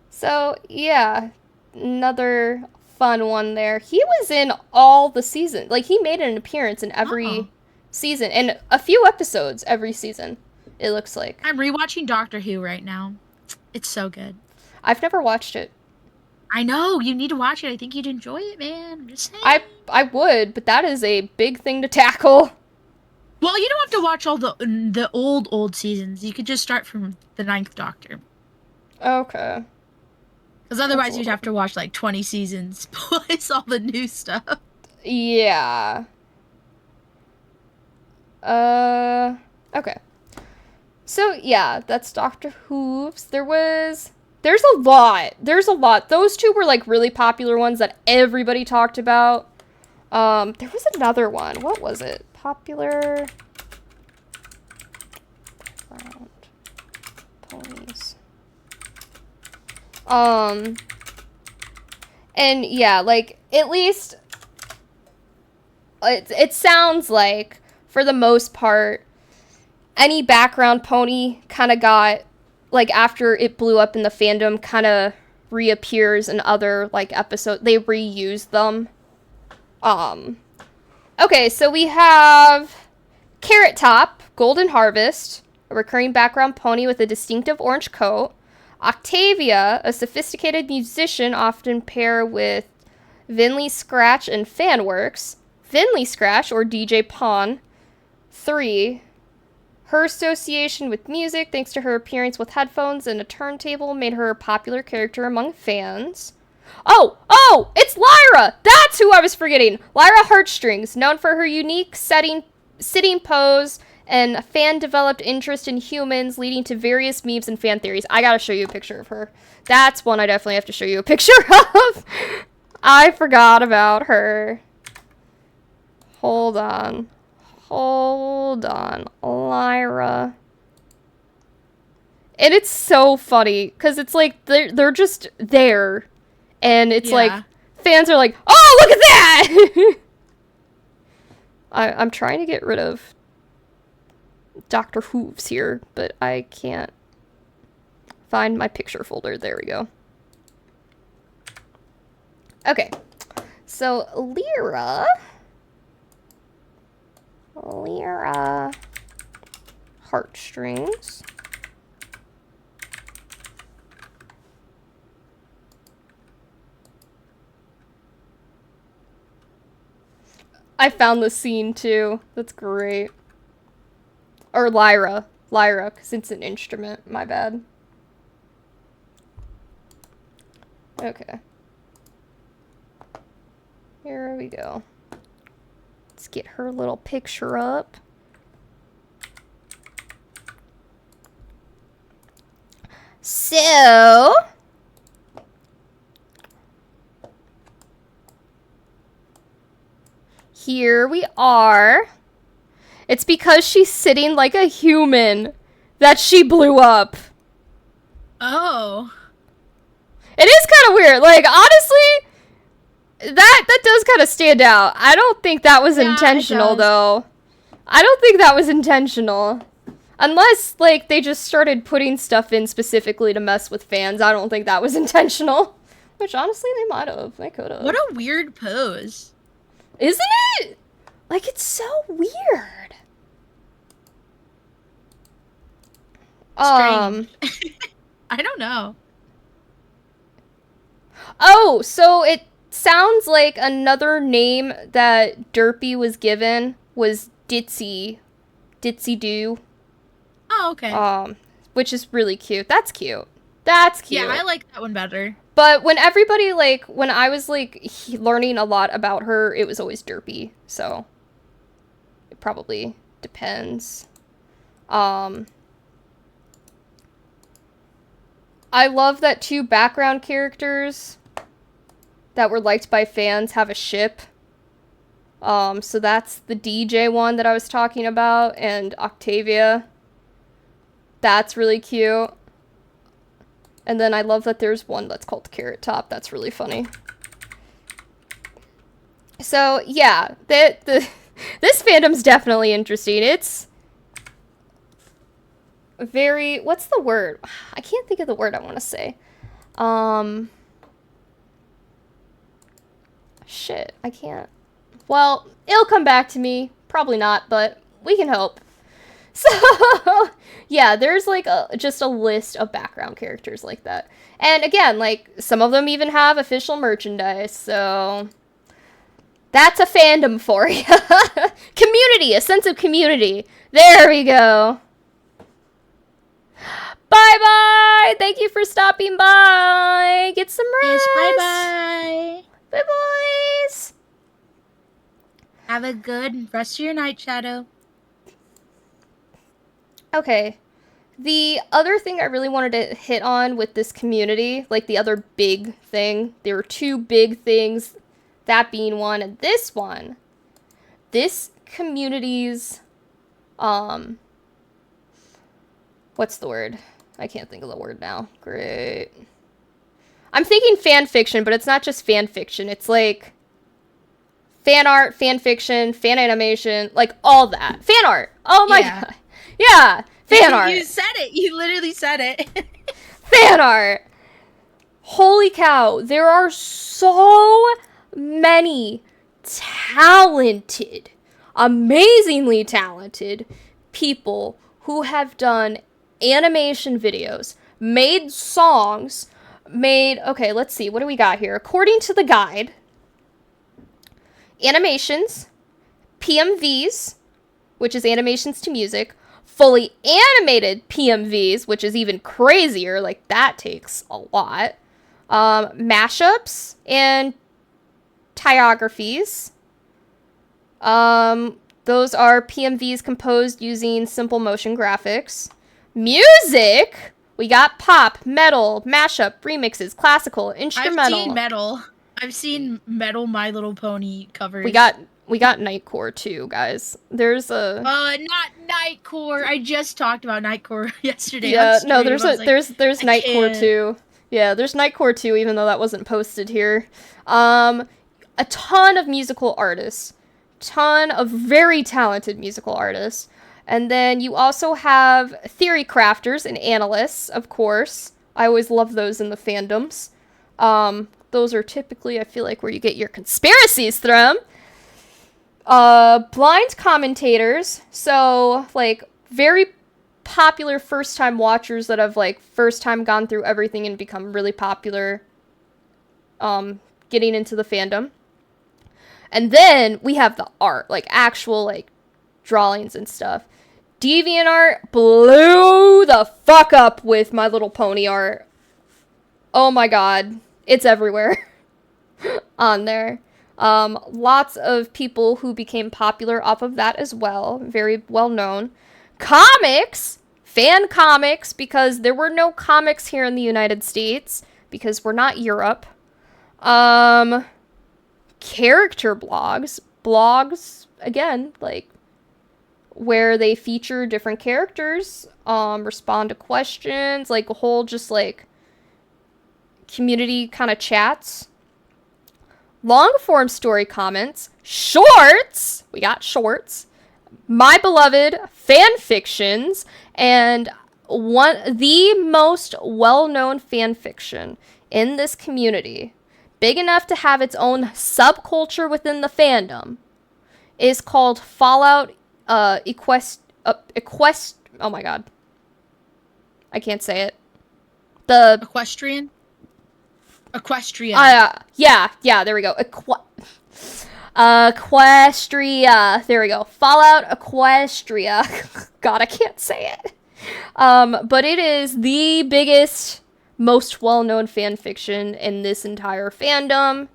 So, yeah, another fun one there. He was in all the seasons. Like, he made an appearance in every season, and a few episodes every season, it looks like. I'm rewatching Doctor Who right now. It's so good. I've never watched it. I know, you need to watch it. I think you'd enjoy it, man. I'm just saying. I would, but that is a big thing to tackle. Well, you don't have to watch all the old seasons. You could just start from the 9th Doctor. Okay. Because otherwise you'd have to watch like 20 seasons plus all the new stuff. Yeah. Okay. So, yeah, that's Dr. Hooves. There's a lot. Those two were, like, really popular ones that everybody talked about. There was another one. What was it? Popular background ponies. And yeah, like, at least it sounds like, for the most part, any background pony kind of got, like, after it blew up in the fandom, kind of reappears in other, like, episodes. They reuse them. Okay, so we have Carrot Top, Golden Harvest, a recurring background pony with a distinctive orange coat. Octavia, a sophisticated musician often pair with Vinley Scratch and Fanworks. Vinley Scratch, or DJ Pawn. 3. Her association with music, thanks to her appearance with headphones and a turntable, made her a popular character among fans. Oh, it's Lyra! That's who I was forgetting. Lyra Heartstrings, known for her unique sitting pose and fan-developed interest in humans, leading to various memes and fan theories. I gotta show you a picture of her. That's one I definitely have to show you a picture of. I forgot about her. Hold on. Lyra. And it's so funny, because it's like, they're just there. And it's like, fans are like, oh, look at that! I'm trying to get rid of Dr. Hooves here, but I can't find my picture folder. There we go. Okay. So, Lyra Heartstrings. I found the scene too. That's great. Or Lyra, because it's an instrument. My bad. Okay. Here we go. Let's get her little picture up. So... here we are. It's because she's sitting like a human that she blew up. Oh. It is kind of weird. Like, honestly, that does kind of stand out. I don't think that was intentional, though. I don't think that was intentional. Unless, like, they just started putting stuff in specifically to mess with fans. I don't think that was intentional. Which, honestly, they might have. They could have. What a weird pose. Isn't it? Like, it's so weird. Strange. I don't know. Oh, so it sounds like another name that Derpy was given was Ditzy Doo. Oh, okay. Which is really cute. That's cute. That's cute. Yeah, I like that one better. But when everybody, like, when I was, like, learning a lot about her, it was always Derpy. So, it probably depends. I love that 2 background characters that were liked by fans have a ship. So that's the DJ one that I was talking about, and Octavia. That's really cute. And then I love that there's one that's called Carrot Top. That's really funny. So, yeah. This fandom's definitely interesting. It's very... what's the word? I can't think of the word I want to say. Shit, I can't. Well, it'll come back to me. Probably not, but we can hope. So, yeah, there's, like, just a list of background characters like that. And, again, like, some of them even have official merchandise, so... that's a fandom for you. Community, a sense of community. There we go. Bye-bye! Thank you for stopping by. Get some rest. Yes, bye-bye. Bye, boys. Have a good rest of your night, Shadow. Okay, the other thing I really wanted to hit on with this community, like the other big thing, there were 2 big things, that being one, and this one. This community's, what's the word? I can't think of the word now. Great. I'm thinking fan fiction, but it's not just fan fiction. It's like fan art, fan fiction, fan animation, like all that. Fan art. Oh my god. Yeah, fan art. You said it. You literally said it. Fan art. Holy cow. There are so many talented, amazingly talented people who have done animation videos, made songs, okay, let's see. What do we got here? According to the guide, animations, PMVs, which is animations to music, fully animated PMVs, which is even crazier, like that takes a lot. mashups and tyographies. Those are PMVs composed using simple motion graphics. Music! We got pop, metal, mashup, remixes, classical, instrumental. I've seen metal My Little Pony covers. We got Nightcore too, guys. There's a not Nightcore. I just talked about Nightcore yesterday. Yeah, no, there's Nightcore too. Yeah, there's Nightcore too, even though that wasn't posted here. A ton of musical artists. Ton of very talented musical artists. And then you also have theory crafters and analysts, of course. I always love those in the fandoms. Those are typically, I feel like, where you get your conspiracies from. Blind commentators. So, like, very popular first-time watchers that have, like, first-time gone through everything and become really popular, getting into the fandom. And then we have the art, like, actual, like, drawings and stuff. DeviantArt blew the fuck up with My Little Pony art. Oh my god. It's everywhere on there. Lots of people who became popular off of that as well. Very well known. Comics! Fan comics, because there were no comics here in the United States, because we're not Europe. Character blogs. Blogs, again, like, where they feature different characters, respond to questions, like a whole just like community kind of chats. Long form story comments, shorts, we got shorts, my beloved fan fictions, and the most well-known fan fiction in this community, big enough to have its own subculture within the fandom, is called Fallout oh my god. I can't say it. The Equestrian? Yeah, there we go. Equestria. There we go. Fallout Equestria. God, I can't say it. But it is the biggest, most well-known fan fiction in this entire fandom.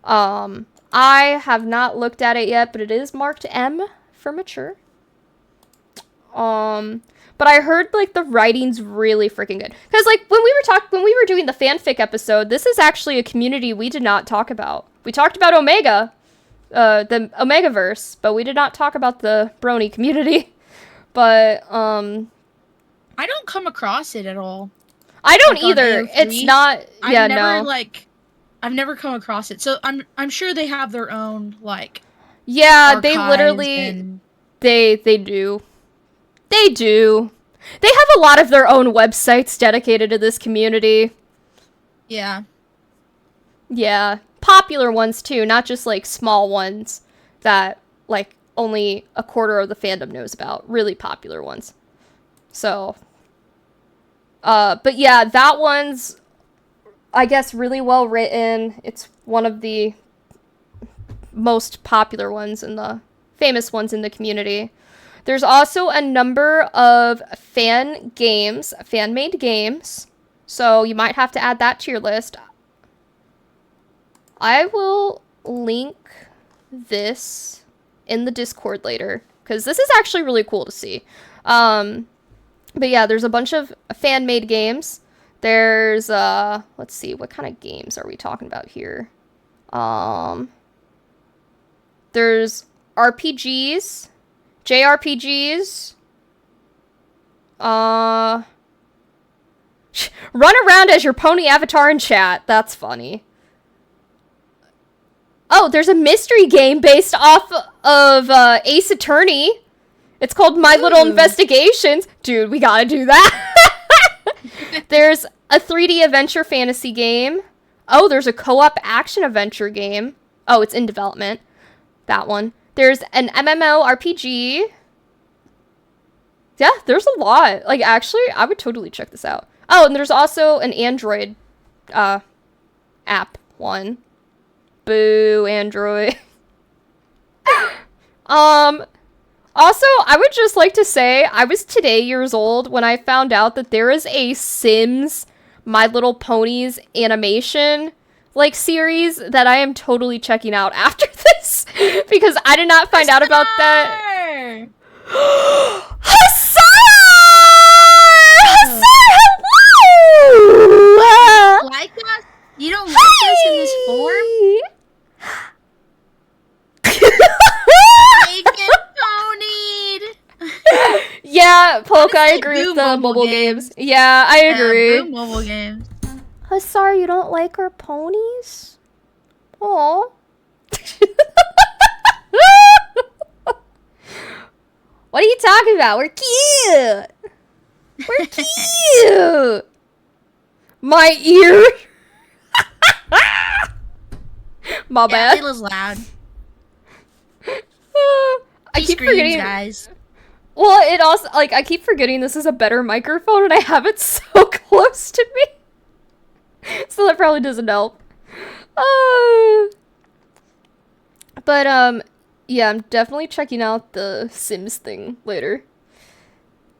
I have not looked at it yet, but it is marked M for mature. But I heard, like, the writing's really freaking good. Because, like, when we were doing the fanfic episode, this is actually a community we did not talk about. We talked about Omega, the Omegaverse, but we did not talk about the Brony community. But, I don't come across it at all. I don't either. It's not, yeah, I've never come across it. So I'm sure they have their own, like, yeah, they literally, they do. They do. They have a lot of their own websites dedicated to this community. Yeah. Yeah. Popular ones, too. Not just, like, small ones that, like, only a quarter of the fandom knows about. Really popular ones. So. But yeah, that one's, I guess, really well written. It's one of the most popular ones and the famous ones in the community. There's also a number of fan-made games, so you might have to add that to your list. I will link this in the Discord later, because this is actually really cool to see. But yeah, there's a bunch of fan-made games. There's, let's see, what kind of games are we talking about here? There's RPGs, JRPGs, run around as your pony avatar in chat. That's funny. Oh, there's a mystery game based off of Ace Attorney. It's called My Little Investigations. Dude, we gotta do that. There's a 3D adventure fantasy game. Oh, there's a co-op action adventure game. Oh, it's in development. That one. There's an MMORPG. Yeah, there's a lot. Like, actually, I would totally check this out. Oh, and there's also an Android app one. Boo, Android. Also, I would just like to say, I was today years old when I found out that there is a Sims My Little Ponies animation like series that I am totally checking out after this because I did not find out about that. Hussar! Hussar, hello! Like us? You don't like us in this form? Bacon ponied. Yeah, Polka, I agree with the mobile games. Yeah, I agree. Boo mobile games. Hussar, you don't like our ponies? Aw. What are you talking about? We're cute. We're cute. My ear. My bad. Lila's loud. I She keep screams, forgetting, guys. Well, it also I keep forgetting this is a better microphone, and I have it so close to me, so that probably doesn't help. But yeah, I'm definitely checking out the Sims thing later.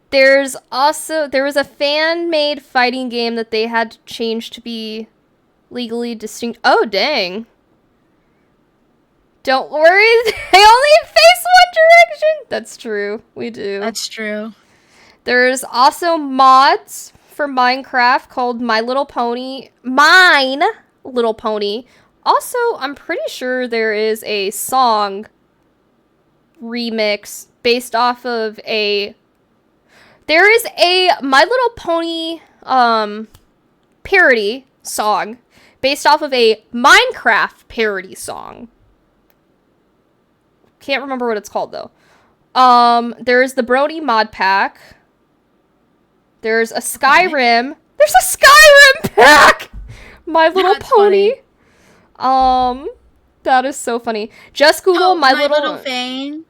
There was a fan-made fighting game that they had to change to be legally distinct. Oh, dang. Don't worry, they only face one direction. That's true. We do. That's true. There's also mods for Minecraft called My Little Pony. Mine Little Pony. Also, I'm pretty sure there is a song remix based off of a... There is a My Little Pony parody song based off of a Minecraft parody song. Can't remember what it's called, though. There's the Brony mod pack. There's a Skyrim. There's a Skyrim pack! My Little Pony. Funny. That is so funny. Just Google My Little Fang.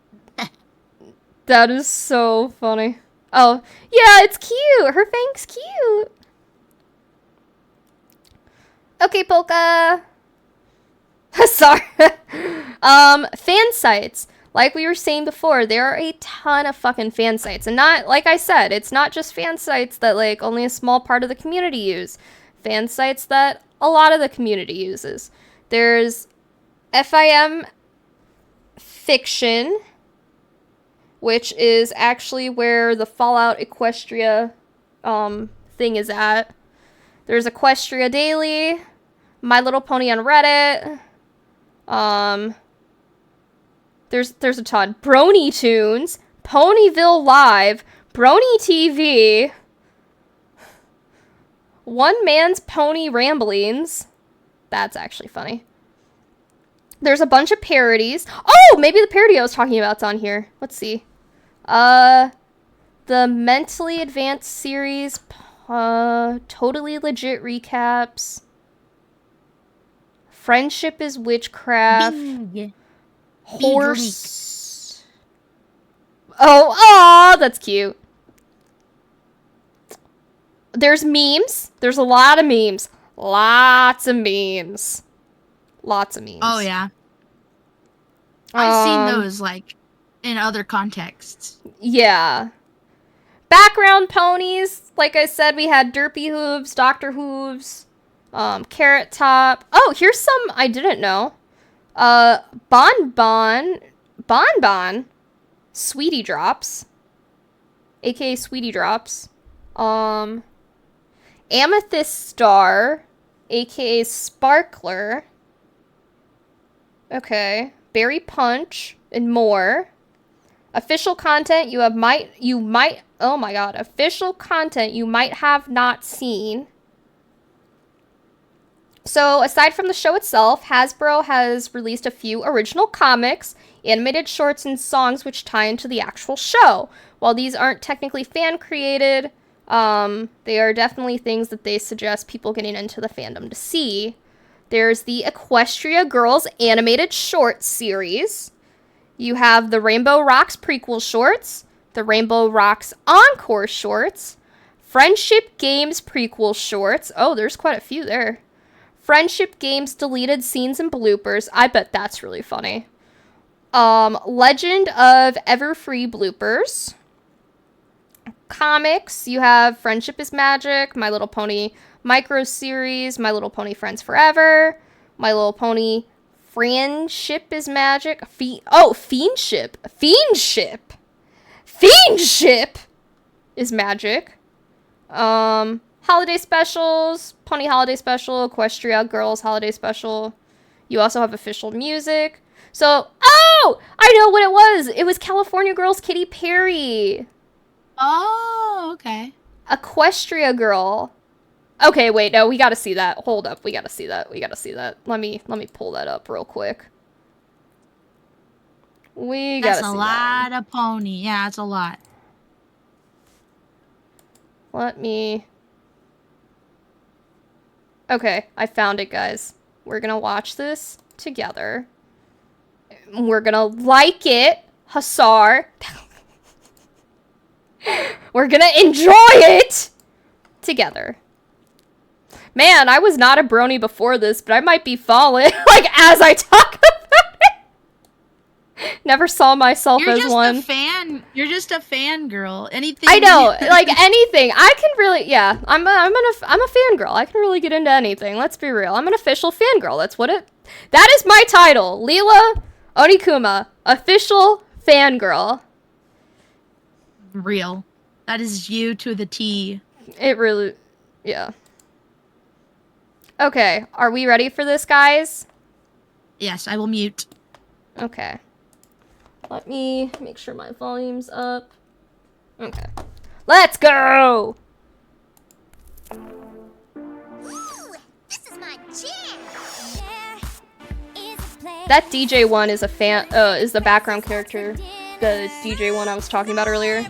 That is so funny. Oh, yeah, it's cute. Her fang's cute. Okay, Polka. Sorry. Fan sites. Like we were saying before, there are a ton of fucking fan sites. And not, like I said, it's not just fan sites that, like, only a small part of the community use. Fan sites that a lot of the community uses. There's FIM Fiction, which is actually where the Fallout Equestria thing is at. There's Equestria Daily, My Little Pony on Reddit. There's a ton. Brony Tunes, Ponyville Live, Brony TV, One Man's Pony Ramblings. That's actually funny. There's a bunch of parodies. Oh, maybe the parody I was talking about's on here. Let's see. The Mentally Advanced series, Totally Legit recaps. Friendship is Witchcraft. Bing. Horse. Oh, that's cute. There's memes. There's a lot of memes. Lots of memes. Lots of memes. Oh, yeah. I've seen those, like, in other contexts. Yeah. Background ponies. Like I said, we had Derpy Hooves, Dr. Hooves, Carrot Top. Oh, here's some I didn't know. Bonbon, Sweetie Drops, aka Sweetie Drops, Amethyst Star, aka Sparkler, okay, Berry Punch, and more. Official content official content you might have not seen. So, aside from the show itself, Hasbro has released a few original comics, animated shorts, and songs which tie into the actual show. While these aren't technically fan-created, they are definitely things that they suggest people getting into the fandom to see. There's the Equestria Girls animated short series. You have the Rainbow Rocks prequel shorts, the Rainbow Rocks encore shorts, Friendship Games prequel shorts. Oh, there's quite a few there. Friendship Games deleted scenes and bloopers. I bet that's really funny. Legend of Everfree bloopers. comics, you have Friendship is Magic, My Little Pony Micro Series, My Little Pony Friends Forever, My Little Pony Friendship is Magic. Fiendship. Fiendship is Magic. Holiday specials, Pony Holiday Special, Equestria Girls Holiday Special. You also have official music. So, oh, I know what it was. It was California Girls Katy Perry. Oh, okay. Equestria Girl. Okay, wait, no, we gotta see that. Hold up, we gotta see that. Let me pull that up real quick. We gotta see that. That's a lot of pony. Yeah, it's a lot. Okay, I found it, guys. We're gonna watch this together. We're gonna like it, Hussar. We're gonna enjoy it together. Man, I was not a brony before this, but I might be falling, like, as I talk about it. Never saw myself as one. You're just a fangirl. Anything. I know, like, anything. I can really, yeah, I'm a fangirl. I can really get into anything. Let's be real. I'm an official fangirl. That is my title. Lila Onikuma, official fangirl. Real. That is you to the T. It really, yeah. Okay, are we ready for this, guys? Yes, I will mute. Okay. Let me make sure my volume's up. Okay. Let's go! Ooh, this is my jam. That DJ one is is the background character. The DJ one I was talking about earlier.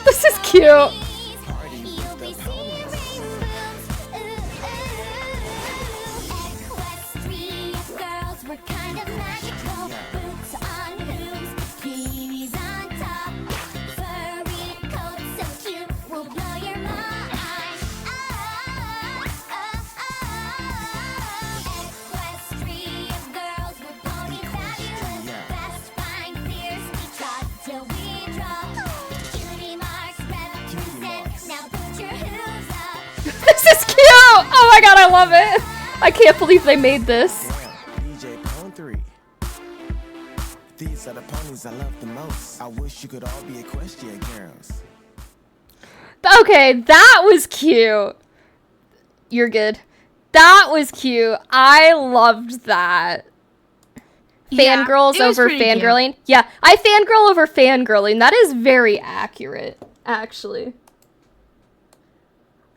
This is cute. This is cute! Oh my god, I love it! I can't believe they made this. DJ Pone 3. These are the ponies I love the most. I wish you could all be equestrian girls. Okay, that was cute. You're good. That was cute. I loved that. Yeah, Fangirls it was over pretty fangirling. Yeah, I fangirl over fangirling. That is very accurate, actually.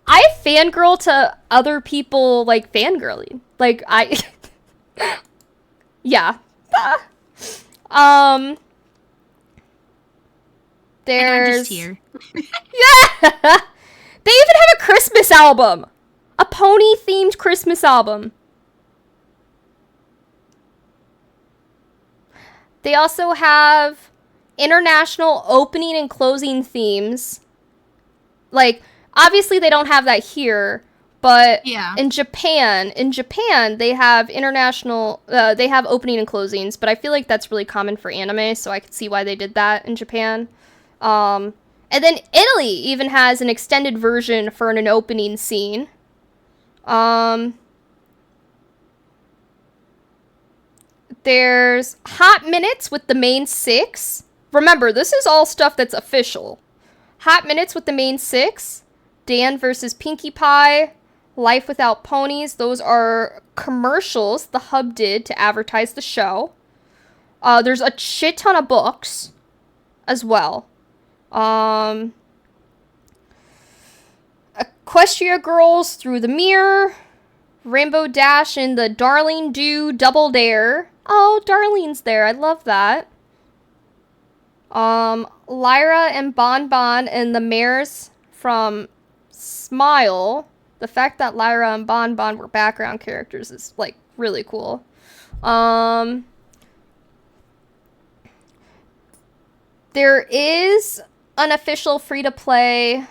I fangirl to other people, like, fangirling. Like, yeah. There's... I'm just here. Yeah! They even have a Christmas album! A pony-themed Christmas album. They also have international opening and closing themes. Like, obviously they don't have that here, but yeah. in Japan, they have international, they have opening and closings, but I feel like that's really common for anime, so I could see why they did that in Japan. And then Italy even has an extended version for an opening scene. There's Hot Minutes with the main 6. Remember, this is all stuff that's official. Hot Minutes with the main 6. Dan versus Pinkie Pie. Life Without Ponies. Those are commercials the Hub did to advertise the show. There's a shit ton of books as well. Equestria Girls Through the Mirror. Rainbow Dash and the Darling Do Double Dare. Oh, Darlene's there. I love that. Lyra and Bon Bon and the mares from Smile. The fact that Lyra and Bon Bon were background characters is, like, really cool. There is an official free-to-play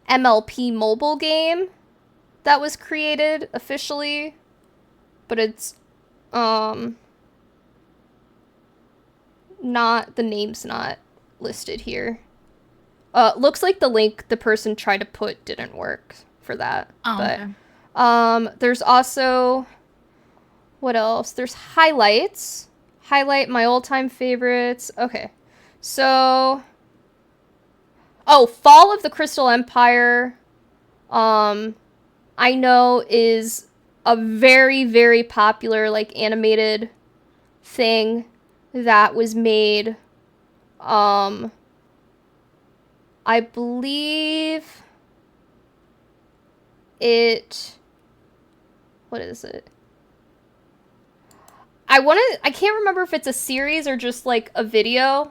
MLP mobile game that was created officially, but it's, not, the name's not listed here. Looks like the link the person tried to put didn't work for that. Oh, but, okay. There's also, what else? There's highlights. Highlight my all-time favorites. Okay. So, Fall of the Crystal Empire, I know is a very, very popular, like, animated thing that was made, I believe what is it? I can't remember if it's a series or just, like, a video.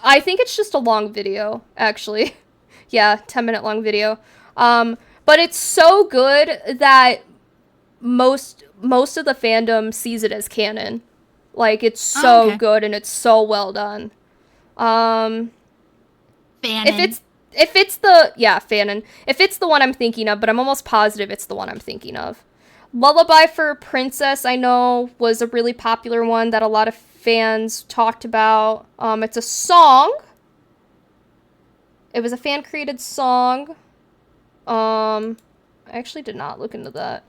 I think it's just a long video, actually. Yeah, 10-minute long video. But it's so good that most of the fandom sees it as canon. Like, it's so good and it's so well done. Fanon. If it's the Fanon. If it's the one I'm thinking of, but I'm almost positive it's the one I'm thinking of. Lullaby for a Princess, I know, was a really popular one that a lot of fans talked about. It's a song. It was a fan-created song. I actually did not look into that.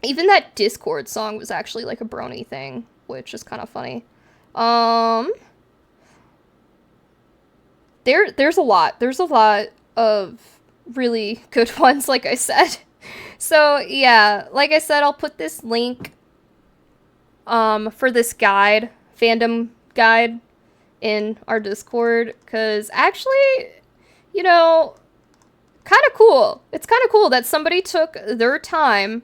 Even that Discord song was actually like a brony thing, which is kind of funny. There's a lot. There's a lot of really good ones, like I said. So, yeah, like I said, I'll put this link for this guide, fandom guide, in our Discord, because actually, you know, kind of cool. It's kind of cool that somebody took their time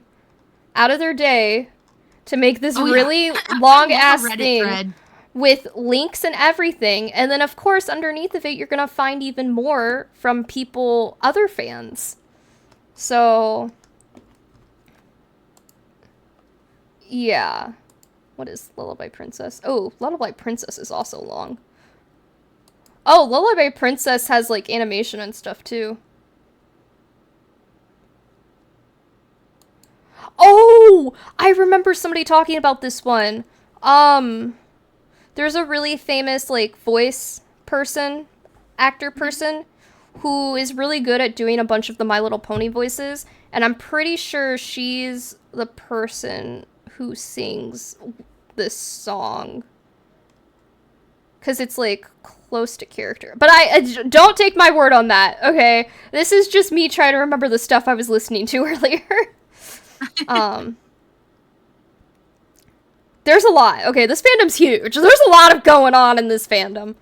out of their day to make this really long-ass thing thread with links and everything, and then, of course, underneath of it, you're gonna find even more from people, other fans. So, yeah. What is Lullaby Princess? Oh, Lullaby Princess is also long. Oh, Lullaby Princess has, like, animation and stuff, too. Oh! I remember somebody talking about this one. There's a really famous, like, voice person, actor person, who is really good at doing a bunch of the My Little Pony voices, and I'm pretty sure she's the person who sings this song. Because it's, like, close to character. But don't take my word on that, okay? This is just me trying to remember the stuff I was listening to earlier. There's a lot. Okay, this fandom's huge. There's a lot of going on in this fandom.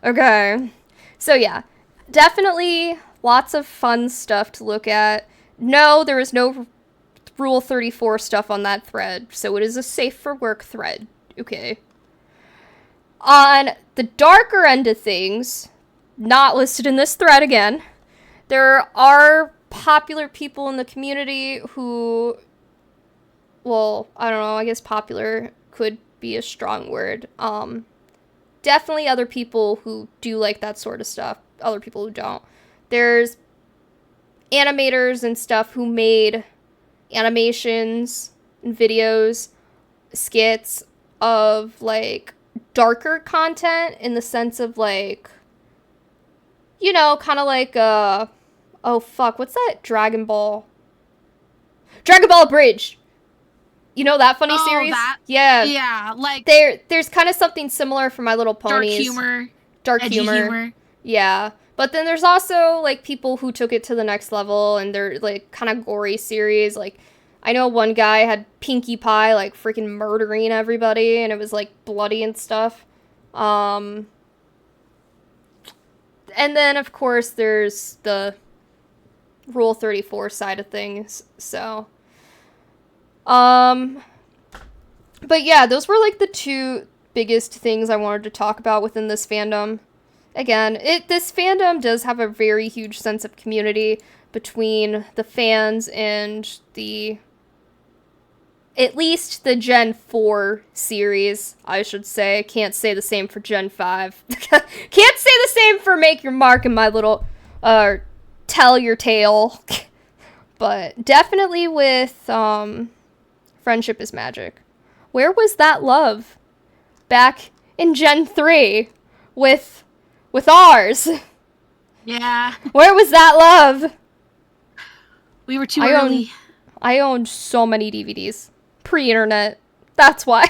Okay. So, yeah. Definitely lots of fun stuff to look at. No, there is no Rule 34 stuff on that thread, so it is a safe for work thread. Okay. On the darker end of things, not listed in this thread again, there are popular people in the community who, well, I don't know, I guess popular could be a strong word. Definitely other people who do like that sort of stuff, other people who don't. There's animators and stuff who made animations and videos, skits of, like, darker content in the sense of, like, you know, kind of like, oh fuck, what's that Dragon Ball Bridge? You know that funny series? Yeah. Yeah, like... There's kind of something similar for My Little Ponies. Dark humor. Yeah. But then there's also, like, people who took it to the next level, and they're, like, kind of gory series. Like, I know one guy had Pinkie Pie, like, freaking murdering everybody, and it was, like, bloody and stuff. And then, of course, there's the Rule 34 side of things, so... But yeah, those were, like, the two biggest things I wanted to talk about within this fandom. Again, this fandom does have a very huge sense of community between the fans and at least the Gen 4 series, I should say. Can't say the same for Gen 5. Can't say the same for Make Your Mark and My Little, Tell Your Tale. But definitely with, Friendship is Magic. Where was that love back in Gen 3 with ours? Yeah. Where was that love? We were too early. I owned so many DVDs. Pre-internet. That's why.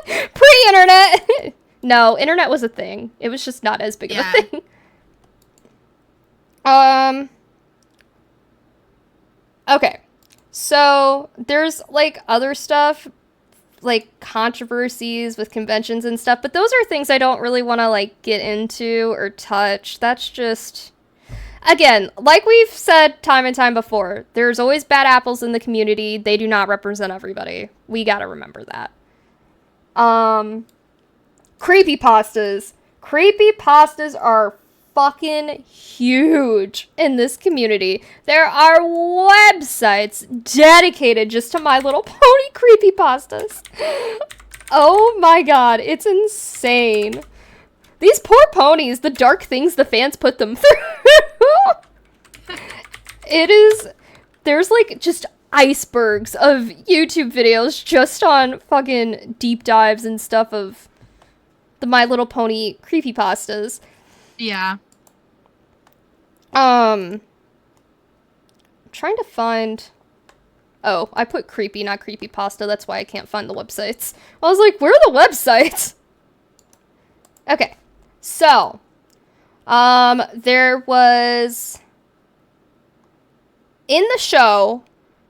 Pre-internet! No, internet was a thing. It was just not as big of a thing. Okay. So, there's, like, other stuff, like, controversies with conventions and stuff, but those are things I don't really want to, like, get into or touch. That's just... Again, like we've said time and time before, there's always bad apples in the community. They do not represent everybody. We gotta remember that. Creepypastas. Creepypastas are fucking huge in this community. There are websites dedicated just to My Little Pony creepypastas. Oh my god, it's insane. These poor ponies, the dark things the fans put them through. There's like just icebergs of YouTube videos just on fucking deep dives and stuff of the My Little Pony creepypastas. Yeah. I'm trying to find... Oh, I put creepy, not creepypasta. That's why I can't find the websites. I was like, where are the websites? Okay. So, there was, in the show,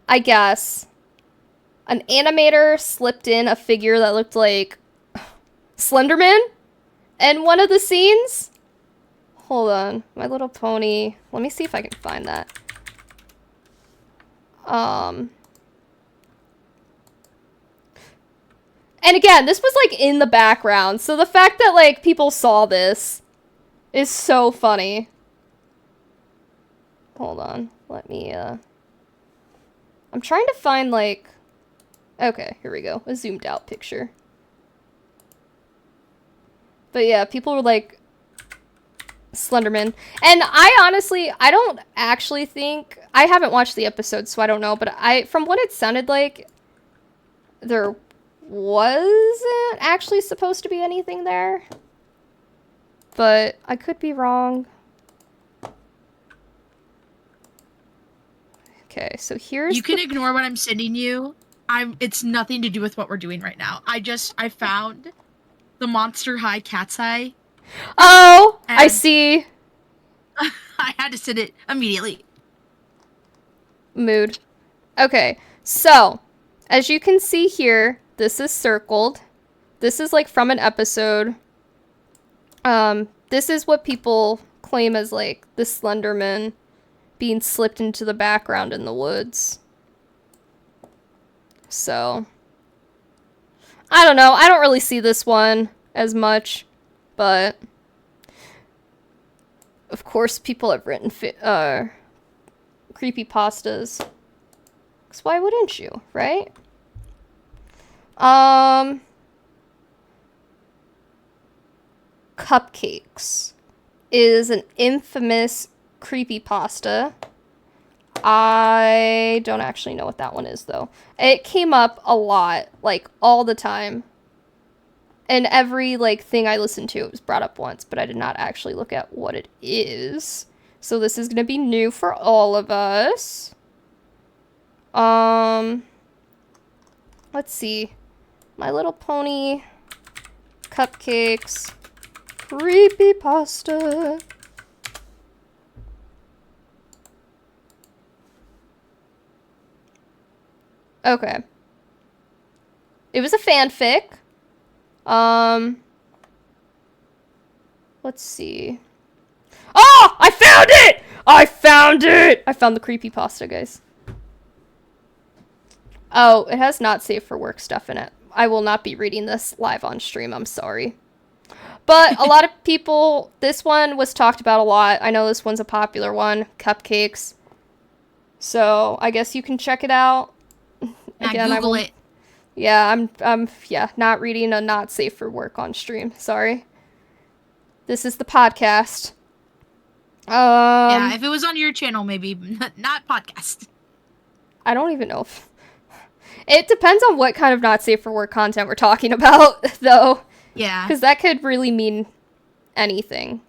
I guess, an animator slipped in a figure that looked like Slenderman in one of the scenes. Hold on, My Little Pony. Let me see if I can find that. And again, this was, like, in the background, so the fact that, like, people saw this is so funny. Hold on. Let me, I'm trying to find, like... Okay, here we go. A zoomed out picture. But yeah, people were like... Slenderman. And I don't actually think... I haven't watched the episode, so I don't know, but from what it sounded like, there wasn't actually supposed to be anything there. But I could be wrong. Okay, so here's You can ignore what I'm sending you. It's nothing to do with what we're doing right now. I found the Monster High Cat's Eye. Oh, I see. I had to send it immediately. Mood. Okay, so, as you can see here, this is circled. This is, like, from an episode. This is what people claim as, like, the Slenderman being slipped into the background in the woods. So, I don't know. I don't really see this one as much, but of course people have written creepypastas. 'Cause why wouldn't you, right? Cupcakes is an infamous creepypasta. I don't actually know what that one is, though. It came up a lot, like, all the time. And every, like, thing I listened to, it was brought up once, but I did not actually look at what it is. So this is gonna be new for all of us. Let's see. My Little Pony cupcakes creepypasta. Okay. It was a fanfic. Let's see. Oh! I found it! I found it! I found the creepypasta, guys. Oh, it has not safe for work stuff in it. I will not be reading this live on stream. I'm sorry. But a lot of people, this one was talked about a lot. I know this one's a popular one, Cupcakes. So I guess you can check it out. Again, Google it. Yeah, I'm not reading a not safe for work on stream. Sorry. This is the podcast. Yeah, if it was on your channel, maybe not podcast. I don't even know if it depends on what kind of not safe for work content we're talking about, though. Yeah. Because that could really mean anything.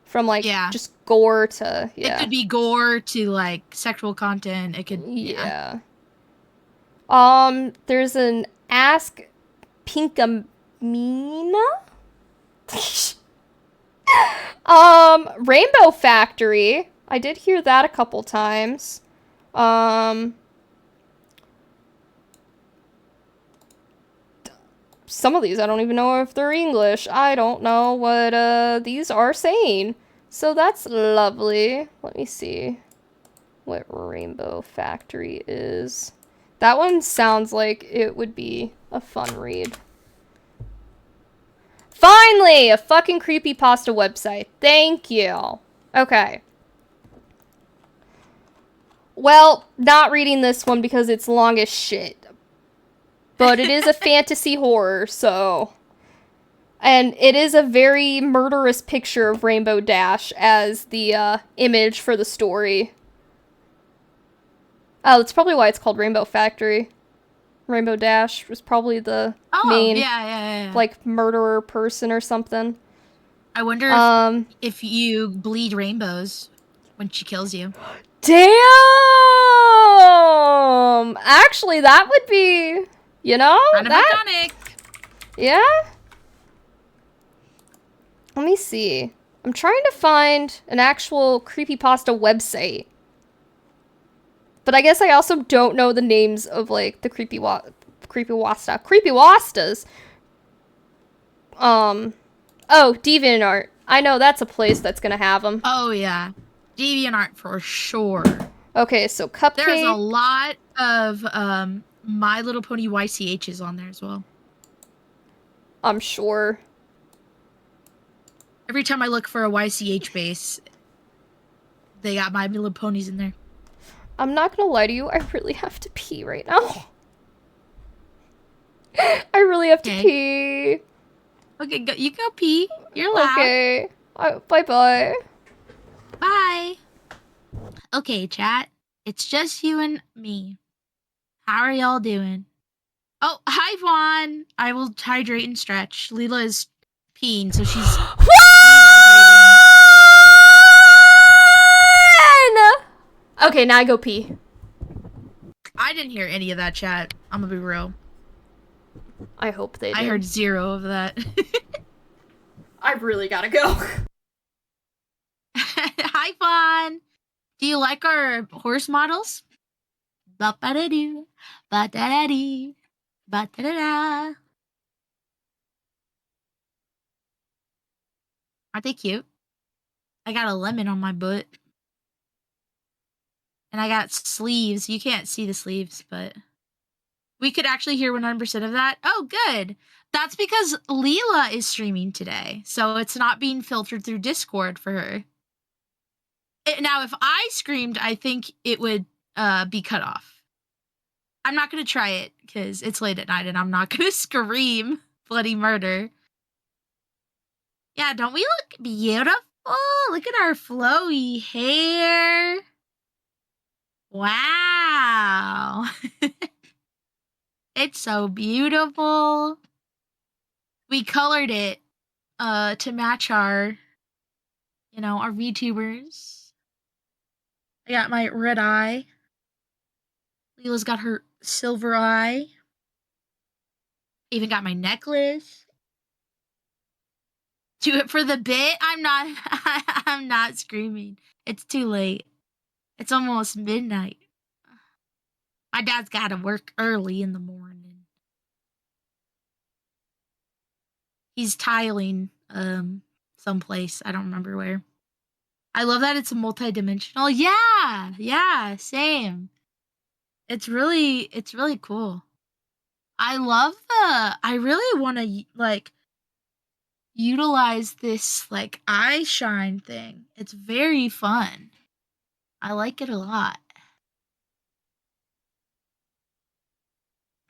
From, like, just gore to, It could be gore to, like, sexual content. It could, yeah. There's an Ask Pinkamena? Rainbow Factory. I did hear that a couple times. Some of these I don't even know if they're English. I don't know what these are saying. So that's lovely. Let me see what Rainbow Factory is. That one sounds like it would be a fun read. Finally! A fucking creepypasta website. Thank you. Okay. Well, not reading this one because it's long as shit. But it is a fantasy horror, so... And it is a very murderous picture of Rainbow Dash as the image for the story. Oh, that's probably why it's called Rainbow Factory. Rainbow Dash was probably the main, like, murderer person or something. I wonder if you bleed rainbows when she kills you. Damn! Actually, that would be, you know? Kind of iconic. Yeah? Let me see. I'm trying to find an actual creepypasta website. But I guess I also don't know the names of, like, the creepypastas. Oh, DeviantArt. I know that's a place that's gonna have them. Oh, yeah. DeviantArt for sure. Okay, so Cupcake. There's a lot of My Little Pony YCHs on there as well. I'm sure. Every time I look for a YCH base, they got My Little Ponies in there. I'm not gonna lie to you, I really have to pee right now. I really have to pee. Okay, you go pee. You're loud. Okay. Bye-bye. Bye. Okay, chat. It's just you and me. How are y'all doing? Oh, hi, Vaughn. I will hydrate and stretch. Lila is peeing, so she's... Okay, now I go pee. I didn't hear any of that, chat. I'm gonna be real. I hope they did. I heard zero of that. I really gotta go. Hi, Fawn. Do you like our horse models? Ba-ba-da-doo, ba-da-da-dee, ba-da-da-da. Aren't they cute? I got a lemon on my butt. And I got sleeves. You can't see the sleeves, but we could actually hear 100% of that. Oh, good. That's because Lila is streaming today, so it's not being filtered through Discord for her. Now, if I screamed, I think it would be cut off. I'm not going to try it because it's late at night and I'm not going to scream bloody murder. Yeah, don't we look beautiful? Look at our flowy hair. Wow. It's so beautiful. We colored it to match our, our VTubers. I got my red eye. Lila's got her silver eye. Even got my necklace. Do it for the bit? I'm not screaming. It's too late. It's almost midnight. My dad's got to work early in the morning. He's tiling someplace. I don't remember where. I love that it's multi-dimensional. Yeah, same. It's really cool. I really want to, like, utilize this, like, eye shine thing. It's very fun. I like it a lot.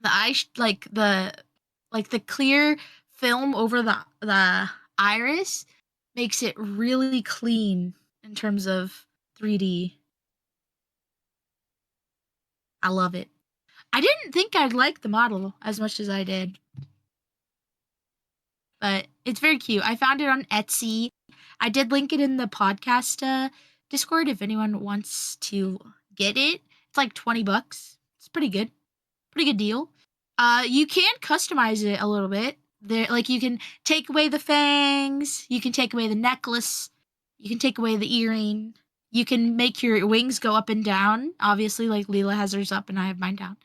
The the clear film over the iris makes it really clean in terms of 3D. I love it. I didn't think I'd like the model as much as I did. But it's very cute. I found it on Etsy. I did link it in the podcast Discord if anyone wants to get it. It's like $20. It's pretty good. Pretty good deal. You can customize it a little bit. There, like, you can take away the fangs, you can take away the necklace, you can take away the earring, you can make your wings go up and down. Obviously, like Lila has hers up and I have mine down.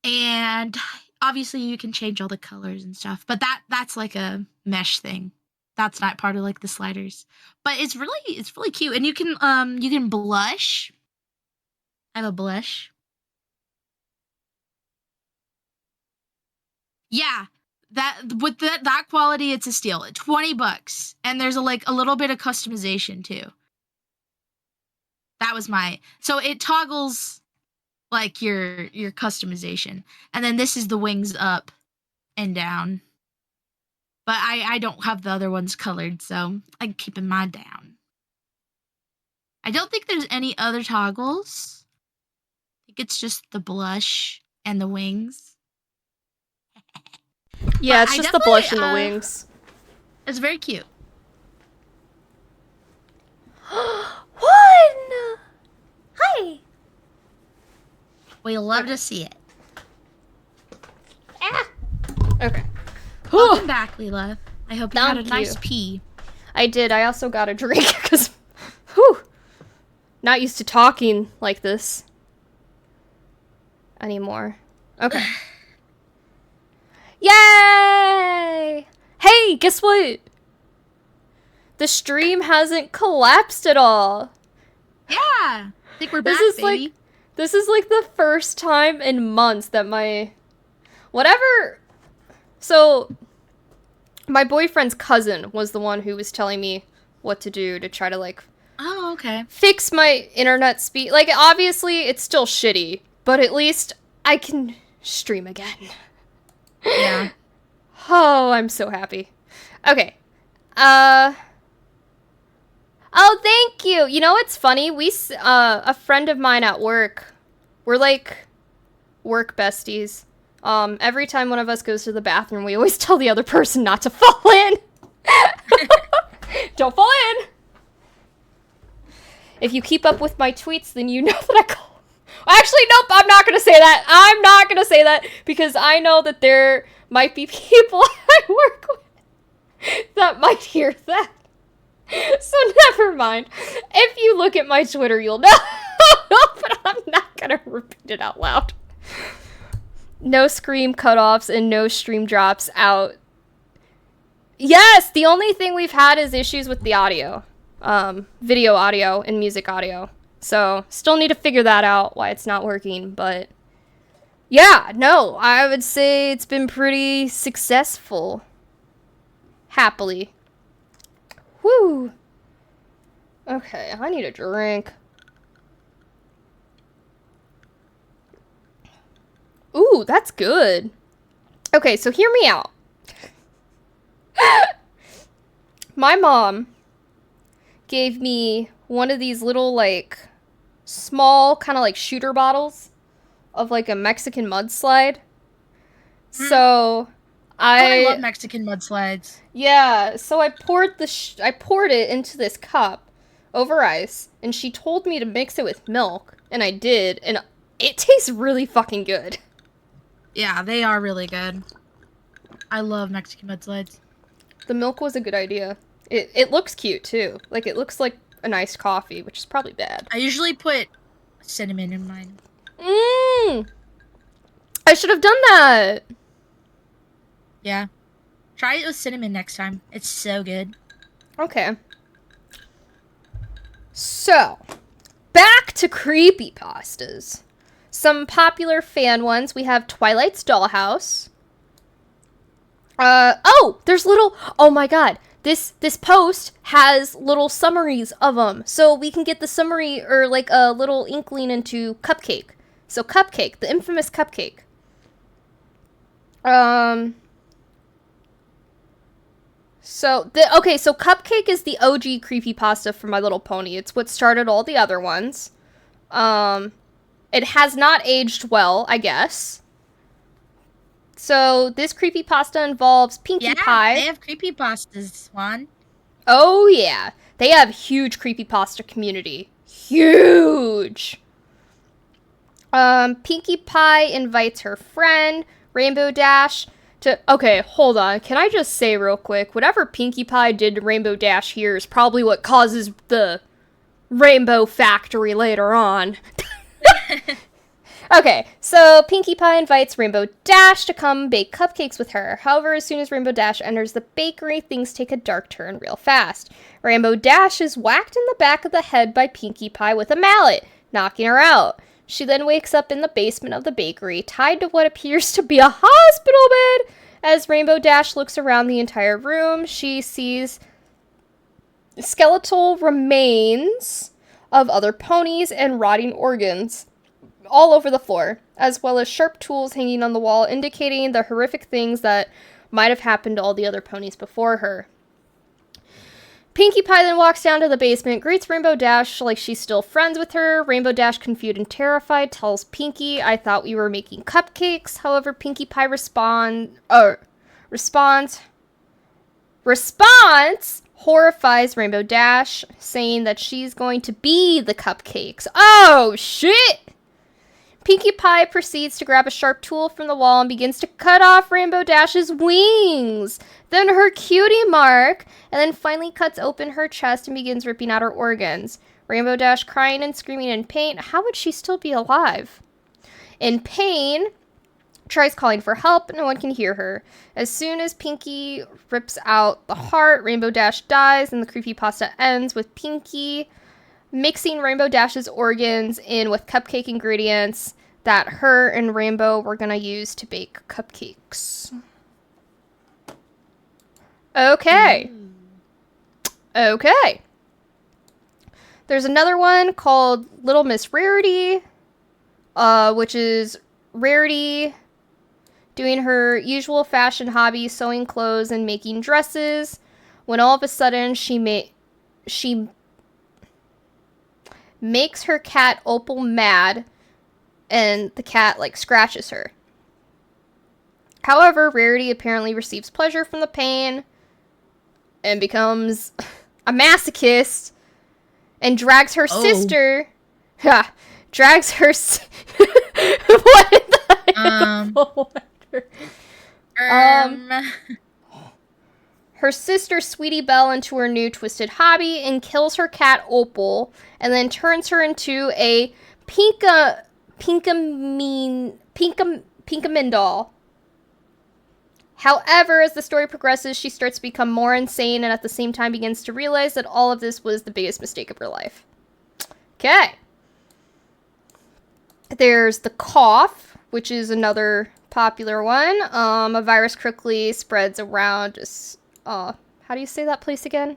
And obviously you can change all the colors and stuff, but that's like a mesh thing. That's not part of like the sliders. But it's really cute. And you can blush. I have a blush. Yeah. That with that quality, it's a steal. $20. And there's a little bit of customization too. That was so it toggles like your customization. And then this is the wings up and down. But I don't have the other ones colored, so I'm keeping mine down. I don't think there's any other toggles. I think it's just the blush and the wings. Yeah, it's just the blush and the wings. It's very cute. One! Hi! We love to see it. Okay. Welcome back, Lila. I hope you had a Thank nice you. pee. I did. I also got a drink because, whew, not used to talking like this anymore. Okay. Yay! Hey, guess what? The stream hasn't collapsed at all. Yeah, I think we're back, baby. This is like the first time in months that So, my boyfriend's cousin was the one who was telling me what to do to try to, like, oh, okay, fix my internet speed. Like, obviously, it's still shitty, but at least I can stream again. Yeah. Oh, I'm so happy. Okay. Oh, thank you. You know what's funny? A friend of mine at work, we're like work besties. Every time one of us goes to the bathroom, we always tell the other person not to fall in. Don't fall in. If you keep up with my tweets, then you know that I call. Actually, nope, I'm not going to say that. I'm not going to say that because I know that there might be people I work with that might hear that. So never mind. If you look at my Twitter, you'll know. But I'm not going to repeat it out loud. No scream cutoffs and no stream drops out. Yes, the only thing we've had is issues with the audio. Video audio and music audio. So, still need to figure that out, why it's not working, but yeah, no, I would say it's been pretty successful. Happily. Woo! Okay, I need a drink. Ooh, that's good. Okay, so hear me out. My mom gave me one of these little, like, small, kind of like shooter bottles of, like, a Mexican mudslide. So, I love Mexican mudslides. Yeah, so I poured it into this cup over ice, and she told me to mix it with milk, and I did, and it tastes really fucking good. Yeah, they are really good. I love Mexican mudslides. The milk was a good idea. It looks cute, too. Like, it looks like an iced coffee, which is probably bad. I usually put cinnamon in mine. I should have done that. Yeah. Try it with cinnamon next time. It's so good. Okay. So, back to creepypastas. Some popular fan ones, we have Twilight's Dollhouse. Oh, there's little, oh my god, this post has little summaries of them, so we can get the summary, or like a little inkling into Cupcake. So Cupcake, the infamous Cupcake. So Cupcake is the OG creepypasta for My Little Pony. It's what started all the other ones. It has not aged well, I guess. So this creepypasta involves Pinkie Pie. They have creepypastas, Juan. Oh yeah, they have huge creepypasta community. Huge. Pinkie Pie invites her friend Rainbow Dash to. Okay, hold on. Can I just say real quick, whatever Pinkie Pie did to Rainbow Dash here is probably what causes the Rainbow Factory later on. Okay, so Pinkie Pie invites Rainbow Dash to come bake cupcakes with her. However, as soon as Rainbow Dash enters the bakery, things take a dark turn real fast. Rainbow Dash is whacked in the back of the head by Pinkie Pie with a mallet, knocking her out. She then wakes up in the basement of the bakery, tied to what appears to be a hospital bed. As Rainbow Dash looks around the entire room, she sees skeletal remains of other ponies and rotting organs all over the floor, as well as sharp tools hanging on the wall, indicating the horrific things that might have happened to all the other ponies before her. Pinkie Pie then walks down to the basement, greets Rainbow Dash like she's still friends with her. Rainbow Dash, confused and terrified, tells Pinkie, "I thought we were making cupcakes." However, Pinkie Pie response horrifies Rainbow Dash, saying that she's going to be the cupcakes. Oh, shit! Pinkie Pie proceeds to grab a sharp tool from the wall and begins to cut off Rainbow Dash's wings, then her cutie mark, and then finally cuts open her chest and begins ripping out her organs. Rainbow Dash, crying and screaming in pain. How would she still be alive? In pain, tries calling for help, no one can hear her. As soon as Pinkie rips out the heart, Rainbow Dash dies, and the creepypasta ends with Pinkie mixing Rainbow Dash's organs in with cupcake ingredients that her and Rainbow were gonna use to bake cupcakes. Okay. Okay. There's another one called Little Miss Rarity, which is Rarity doing her usual fashion hobby, sewing clothes and making dresses, when all of a sudden she makes her cat Opal mad, and the cat scratches her. However, Rarity apparently receives pleasure from the pain and becomes a masochist and drags her sister. Drags her. What in the her sister Sweetie Belle into her new twisted hobby and kills her cat Opal, and then turns her into a Pinkamin doll. However, as the story progresses, she starts to become more insane and at the same time begins to realize that all of this was the biggest mistake of her life. Okay. There's the cough, which is another popular one. A virus quickly spreads around. How do you say that place again?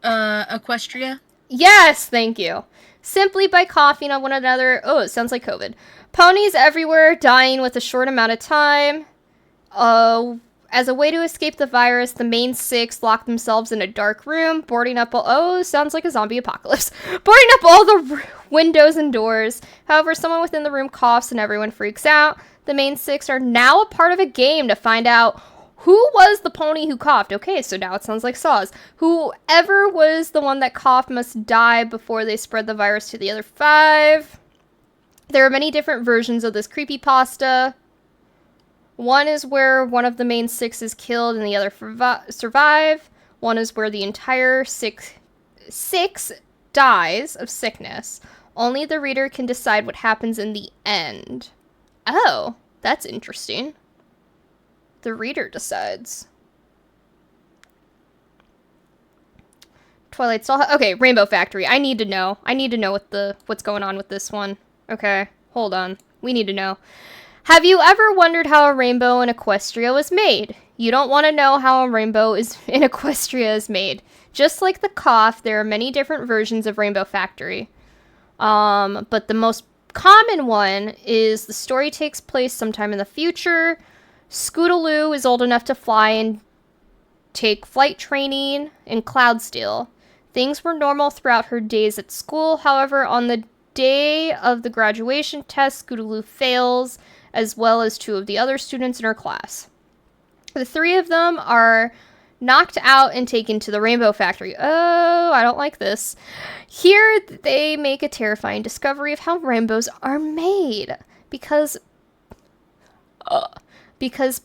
Equestria? Yes, thank you. Simply by coughing on one another. Oh, it sounds like COVID. Ponies everywhere dying with a short amount of time. As a way to escape the virus, the main six lock themselves in a dark room, boarding up sounds like a zombie apocalypse. Boarding up all the windows and doors. However, someone within the room coughs and everyone freaks out. The main six are now a part of a game to find out who was the pony who coughed. Okay, so now it sounds like Saws. Whoever was the one that coughed must die before they spread the virus to the other 5. There are many different versions of this creepypasta. One is where one of the main 6 is killed and the other survive. One is where the entire six dies of sickness. Only the reader can decide what happens in the end. Oh, that's interesting. The reader decides. Twilight still okay, Rainbow Factory. I need to know. I need to know what's going on with this one. Okay, hold on. We need to know. Have you ever wondered how a rainbow in Equestria was made? You don't want to know how a rainbow in Equestria is made. Just like the cough, there are many different versions of Rainbow Factory. But the most common one is the story takes place sometime in the future. Scootaloo is old enough to fly and take flight training in Cloudsteel. Things were normal throughout her days at school. However, on the day of the graduation test, Scootaloo fails, as well as 2 of the other students in her class. The 3 of them are knocked out and taken to the Rainbow Factory. Oh, I don't like this. Here, they make a terrifying discovery of how rainbows are made. Because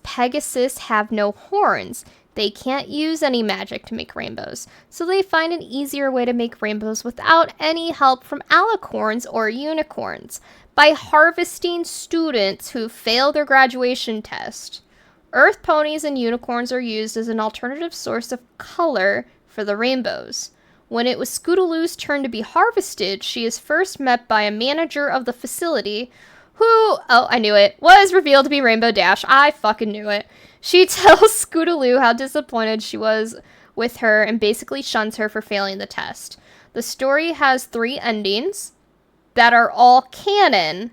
Pegasus have no horns. They can't use any magic to make rainbows, so they find an easier way to make rainbows without any help from alicorns or unicorns, by harvesting students who fail their graduation test. Earth ponies and unicorns are used as an alternative source of color for the rainbows. When it was Scootaloo's turn to be harvested, she is first met by a manager of the facility who, oh, I knew it, was revealed to be Rainbow Dash. I fucking knew it. She tells Scootaloo how disappointed she was with her and basically shuns her for failing the test. The story has 3 endings that are all canon,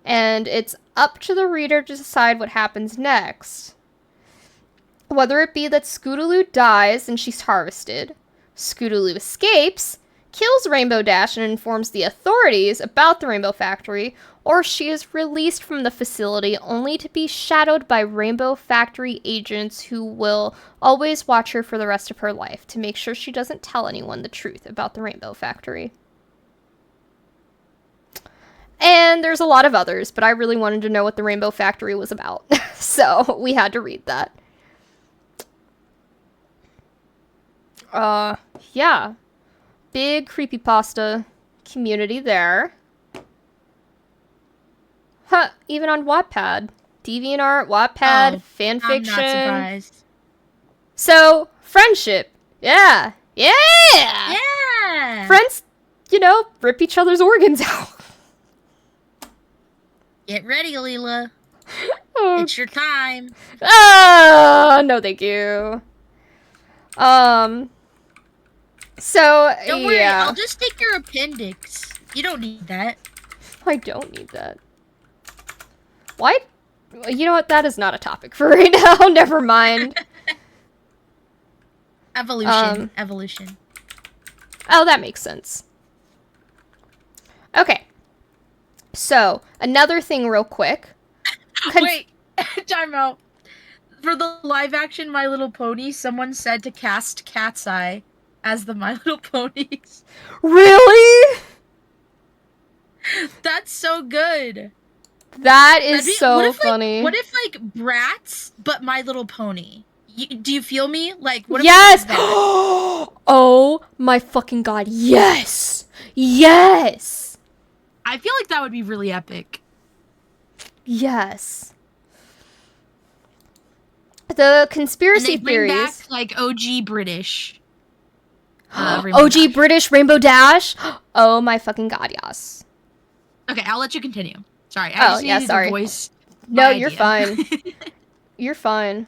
and it's up to the reader to decide what happens next. Whether it be that Scootaloo dies and she's harvested, Scootaloo escapes, kills Rainbow Dash and informs the authorities about the Rainbow Factory, or she is released from the facility only to be shadowed by Rainbow Factory agents who will always watch her for the rest of her life to make sure she doesn't tell anyone the truth about the Rainbow Factory. And there's a lot of others, but I really wanted to know what the Rainbow Factory was about, so we had to read that. Yeah. Big creepypasta community there. Huh, even on Wattpad. DeviantArt, Wattpad, fanfiction. I'm not surprised. So, friendship. Yeah. Yeah! Yeah! Friends, rip each other's organs out. Get ready, Lila. It's your time. No thank you. So, don't worry, yeah. I'll just take your appendix. You don't need that. I don't need that. Why? You know what? That is not a topic for right now. Never mind. Evolution. Evolution. Oh, that makes sense. Okay. So, another thing real quick. Wait, time out. For the live action My Little Pony, someone said to cast Cat's Eye as the My Little Ponies. Really? That's so good. That is so funny. What if, like, Bratz, but My Little Pony? Do you feel me? Like, what if yes! Oh my fucking god, yes! Yes! I feel like that would be really epic. Yes. The conspiracy and they bring theories. Back, like, OG British. OG Dash. British Rainbow Dash? Oh my fucking god, yes. Okay, I'll let you continue. Sorry, I just needed to voice No, my you're idea. fine. You're fine.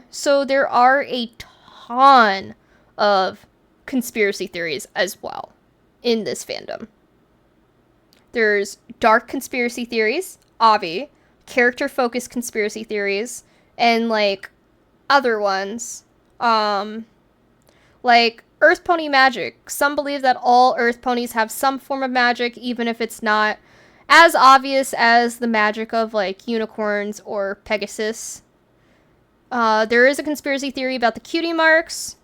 So there are a ton of conspiracy theories as well in this fandom. There's dark conspiracy theories, obvi, character-focused conspiracy theories, and, like, other ones. Like, Earth Pony magic. Some believe that all Earth Ponies have some form of magic, even if it's not as obvious as the magic of, like, unicorns or Pegasus. There is a conspiracy theory about the cutie marks,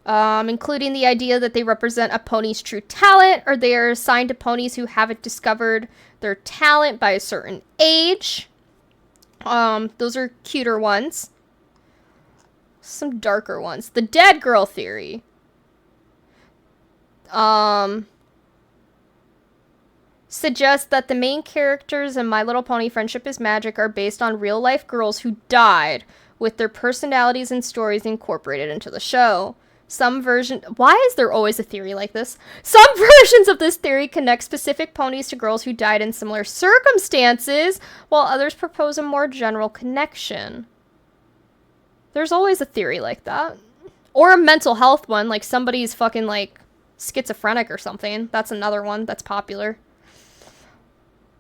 including the idea that they represent a pony's true talent, or they are assigned to ponies who haven't discovered their talent by a certain age. Those are cuter ones. Some darker ones. The dead girl theory. Suggests that the main characters in My Little Pony Friendship is Magic are based on real-life girls who died, with their personalities and stories incorporated into the show. Why is there always a theory like this? Some versions of this theory connect specific ponies to girls who died in similar circumstances, while others propose a more general connection. There's always a theory like that. Or a mental health one, like somebody's fucking, like, schizophrenic or something. That's another one that's popular.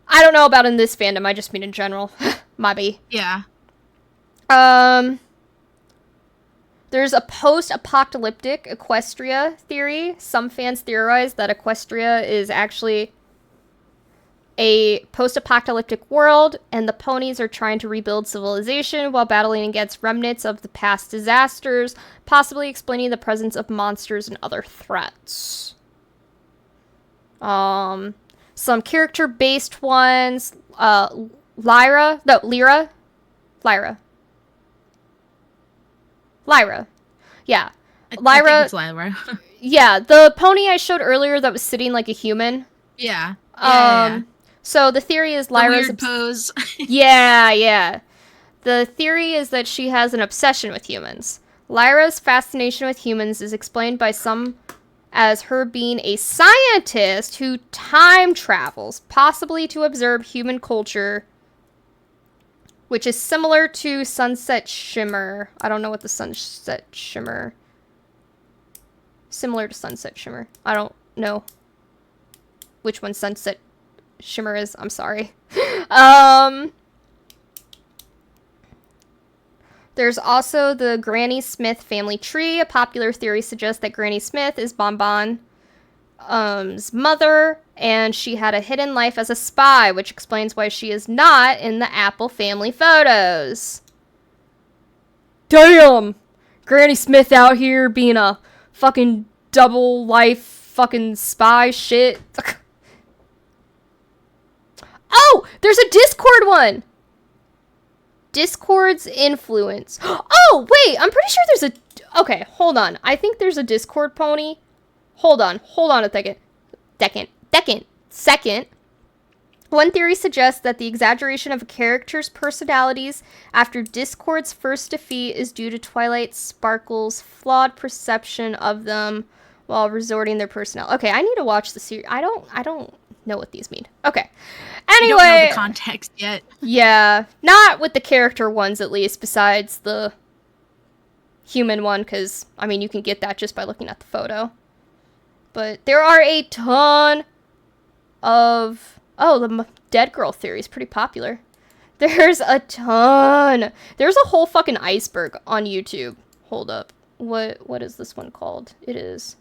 I don't know about in this fandom, I just mean in general. Maybe. Yeah. There's a post-apocalyptic Equestria theory. Some fans theorize that Equestria is actually a post-apocalyptic world, and the ponies are trying to rebuild civilization while battling against remnants of the past disasters, possibly explaining the presence of monsters and other threats. Some character-based ones. Lyra. Yeah. I think it's Lila. Yeah, the pony I showed earlier that was sitting like a human. Yeah. So the theory is Lyra's weird pose. Yeah. The theory is that she has an obsession with humans. Lyra's fascination with humans is explained by some as her being a scientist who time travels, possibly to observe human culture, which is similar to Sunset Shimmer. I don't know what the Sunset Shimmer... Similar to Sunset Shimmer. I don't know which one Sunset Shimmer is. I'm sorry. There's also the Granny Smith family tree. A popular theory suggests that Granny Smith is Bonbon's mother, and she had a hidden life as a spy, which explains why she is not in the Apple family photos. Damn! Granny Smith out here being a fucking double life fucking spy shit. Oh! There's a Discord one! Discord's influence. Oh, wait! I'm pretty sure there's a... Okay, hold on. I think there's a Discord pony. Hold on a second. One theory suggests that the exaggeration of a character's personalities after Discord's first defeat is due to Twilight Sparkle's flawed perception of them while resorting their personality. Okay, I need to watch the series. I don't know what these mean. Okay. Anyway, you don't know the context yet. Yeah, not with the character ones at least, besides the human one, because, I mean, you can get that just by looking at the photo. But there are a ton of... Oh, the dead girl theory is pretty popular. There's a ton. There's a whole fucking iceberg on YouTube. Hold up. What is this one called? It is...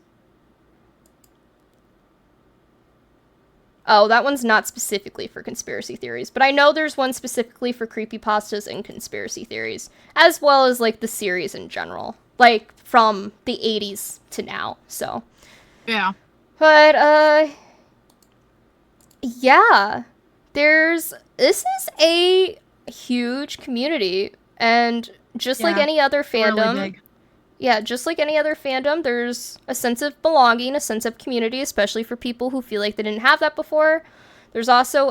Oh, that one's not specifically for conspiracy theories, but I know there's one specifically for creepypastas and conspiracy theories, as well as, like, the series in general. Like, from the 80s to now, so... Yeah. But, yeah. This is a huge community, and just like any other fandom... Really big. Yeah, just like any other fandom, there's a sense of belonging, a sense of community, especially for people who feel like they didn't have that before. There's also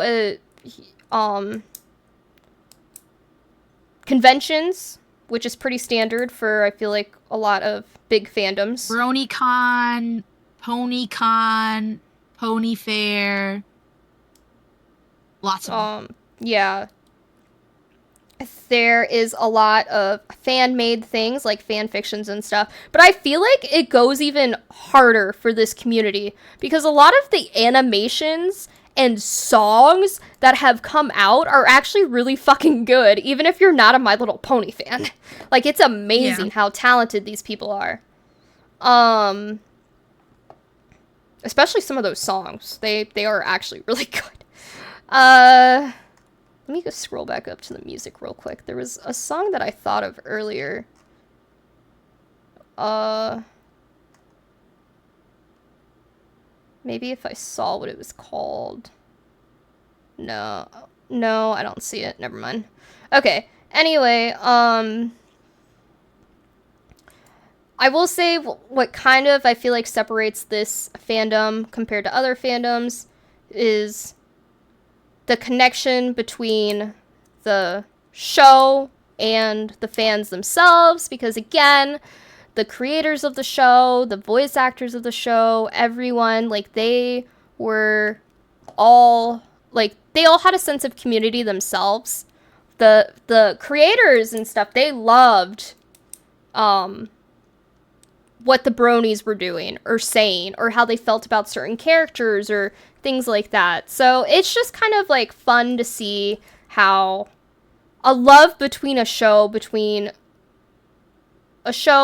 conventions, which is pretty standard for, I feel like, a lot of big fandoms. BronyCon, PonyCon, Pony Fair. Lots of them. Yeah. There is a lot of fan-made things, like fan fictions and stuff, but I feel like it goes even harder for this community, because a lot of the animations and songs that have come out are actually really fucking good, even if you're not a My Little Pony fan. Like, it's amazing how talented these people are. Especially some of those songs. They are actually really good. Let me go scroll back up to the music real quick. There was a song that I thought of earlier. Maybe if I saw what it was called. No, I don't see it. Never mind. Okay, anyway, I will say what kind of I feel like separates this fandom compared to other fandoms is the connection between the show and the fans themselves, because again, the creators of the show, the voice actors of the show, everyone, like, they were all, like, they all had a sense of community themselves. The creators and stuff, they loved what the bronies were doing or saying or how they felt about certain characters or things like that. So it's just kind of like fun to see how a love between a show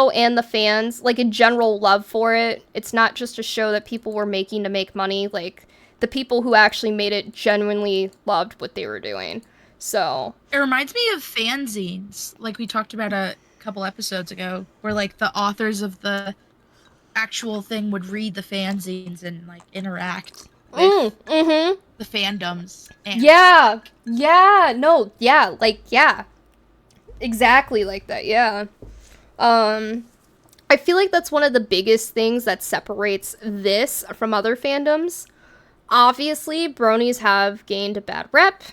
and the fans, like a general love for it. It's not just a show that people were making to make money. Like, the people who actually made it genuinely loved what they were doing. So it reminds me of fanzines, like we talked about a couple episodes ago, where like the authors of the actual thing would read the fanzines and like interact with the fandoms. And exactly like that. Yeah. I feel like that's one of the biggest things that separates this from other fandoms. Obviously, bronies have gained a bad rep.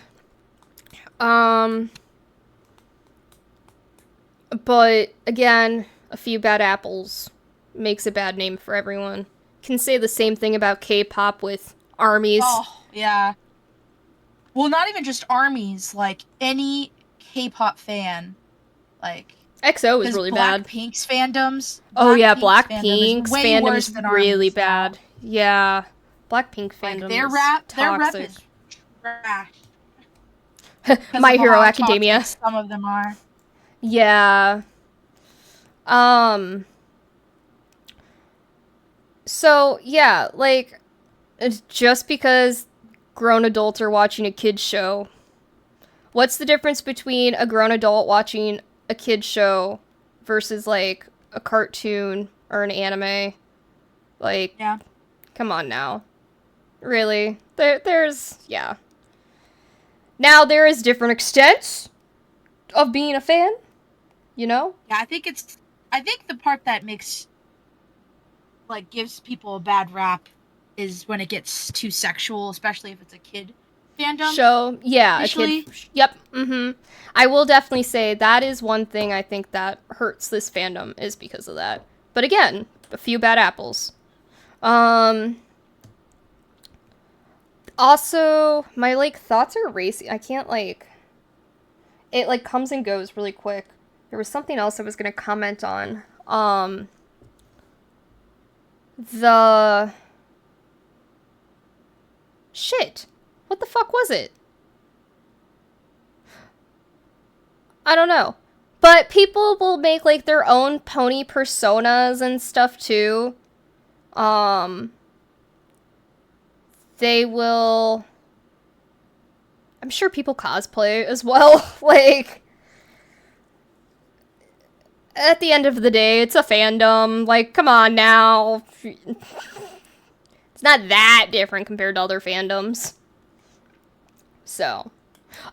But again, a few bad apples makes a bad name for everyone. Can say the same thing about K-pop with armies. Oh, yeah. Well, not even just armies, like any K-pop fan, like EXO is really bad. Blackpink's fandoms. Oh yeah, Blackpink's fandom is really bad. Yeah, Blackpink fandom their is rap toxic. is trash. My Hero Academia. Some of them are. Yeah. So, yeah, like, it's just because grown adults are watching a kid's show. What's the difference between a grown adult watching a kid's show versus, like, a cartoon or an anime? Like, yeah. Come on now. Really? There's, yeah. Now, there is different extents of being a fan, you know? Yeah, I think the part that makes, like, gives people a bad rap is when it gets too sexual, especially if it's a kid fandom. Show, yeah, Usually. a kid. Yep, I will definitely say that is one thing I think that hurts this fandom is because of that. But again, a few bad apples. Also, my, like, thoughts are racing. I can't, like... It, like, comes and goes really quick. There was something else I was gonna comment on. Shit! What the fuck was it? I don't know. But people will make, like, their own pony personas and stuff, too. They will... I'm sure people cosplay as well. Like, at the end of the day, it's a fandom. Like, come on now. It's not that different compared to other fandoms. So.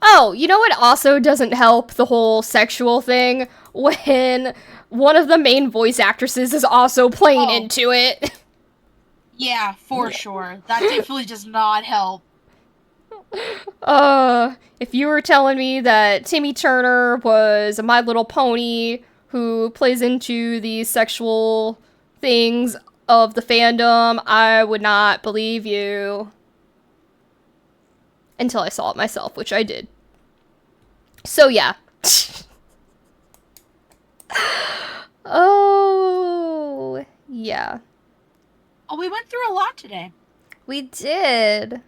Oh, you know what also doesn't help the whole sexual thing? When one of the main voice actresses is also playing into it. Yeah, for sure. That definitely does not help. If you were telling me that Timmy Turner was a My Little Pony who plays into the sexual things of the fandom, I would not believe you. Until I saw it myself, which I did. So, yeah. Oh, yeah. Oh, we went through a lot today. We did.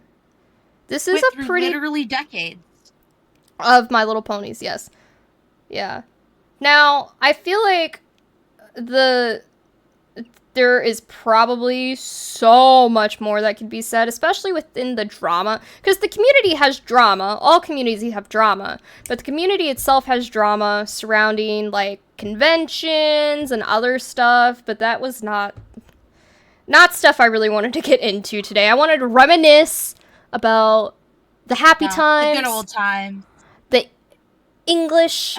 This is Went a through pretty... literally decades. Of My Little Ponies, yes. Yeah. Now, I feel like there is probably so much more that could be said, especially within the drama. Because the community has drama. All communities have drama. But the community itself has drama surrounding, like, conventions and other stuff. But that was not stuff I really wanted to get into today. I wanted to reminisce about the happy times. The good old times. The English,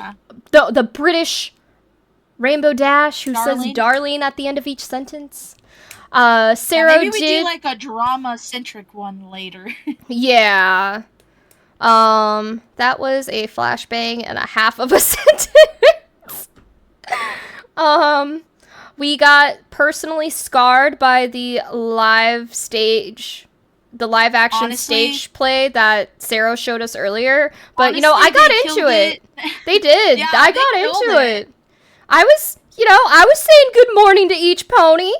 the British Rainbow Dash, who says darling at the end of each sentence. Sero maybe we do like a drama-centric one later. Yeah. That was a flashbang and a half of a sentence. We got personally scarred by the live action Honestly, stage play that Sero showed us earlier. But, honestly, I got they into killed it. it. They did. Yeah, I they got killed into it. it. I was saying good morning to each pony.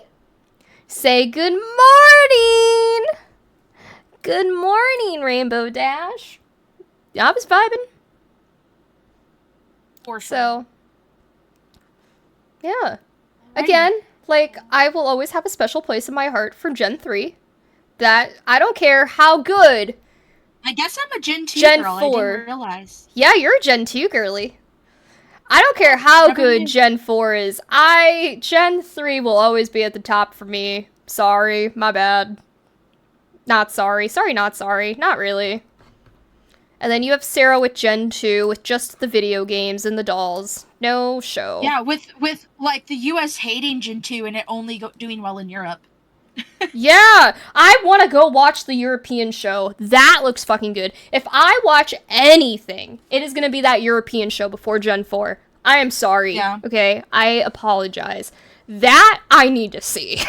Say good morning. Good morning, Rainbow Dash. I was vibing. For sure. So, yeah. Again, like, I will always have a special place in my heart for Gen 3. That, I don't care how good. I guess I'm a Gen 2 Gen girl. 4. I didn't realize. Yeah, you're a Gen 2 girly. I don't care how good Gen 4 is. Gen 3 will always be at the top for me. Sorry, my bad. Not sorry. Sorry, not sorry. Not really. And then you have Sarah with Gen 2 with just the video games and the dolls. No show. Yeah, with like the US hating Gen 2 and it only doing well in Europe. Yeah, I want to go watch the European show. That looks fucking good. If I watch anything, it is going to be that European show before Gen 4. I am sorry. Yeah. Okay, I apologize. That I need to see.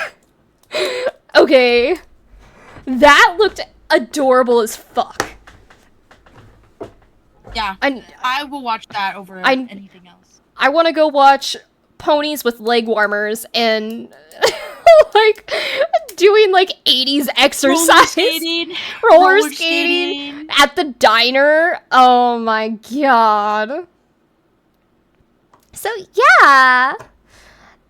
Okay. That looked adorable as fuck. Yeah, I will watch that over anything else. I want to go watch ponies with leg warmers and like doing like 80s exercise. Roller skating at the diner. Oh my god. So yeah.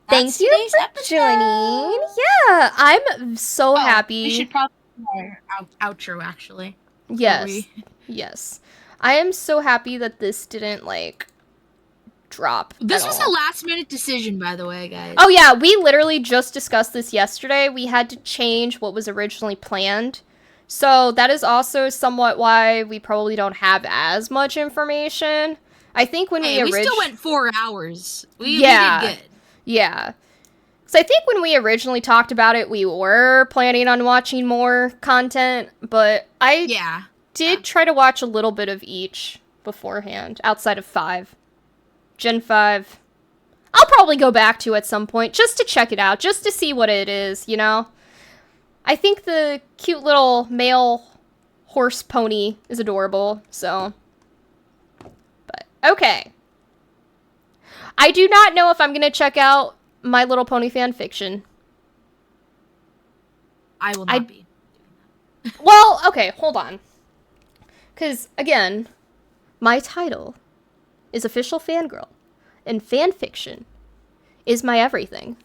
Thank you for joining. Yeah, I'm so happy. We should probably do our outro actually. Yes. Yes. I am so happy that this didn't like drop. This was a last minute decision, by the way, guys. Oh yeah, we literally just discussed this yesterday. We had to change what was originally planned. So that is also somewhat why we probably don't have as much information. I think when we still went 4 hours. We did good. Yeah. So I think when we originally talked about it, we were planning on watching more content, but I did try to watch a little bit of each beforehand, outside of 5. Gen 5. I'll probably go back to at some point, just to check it out, just to see what it is, you know? I think the cute little male horse pony is adorable, so... But, okay. I do not know if I'm going to check out My Little Pony fan fiction. I will not be. Well, okay, hold on. Because, again, my title is Official Fangirl, and fanfiction is my everything.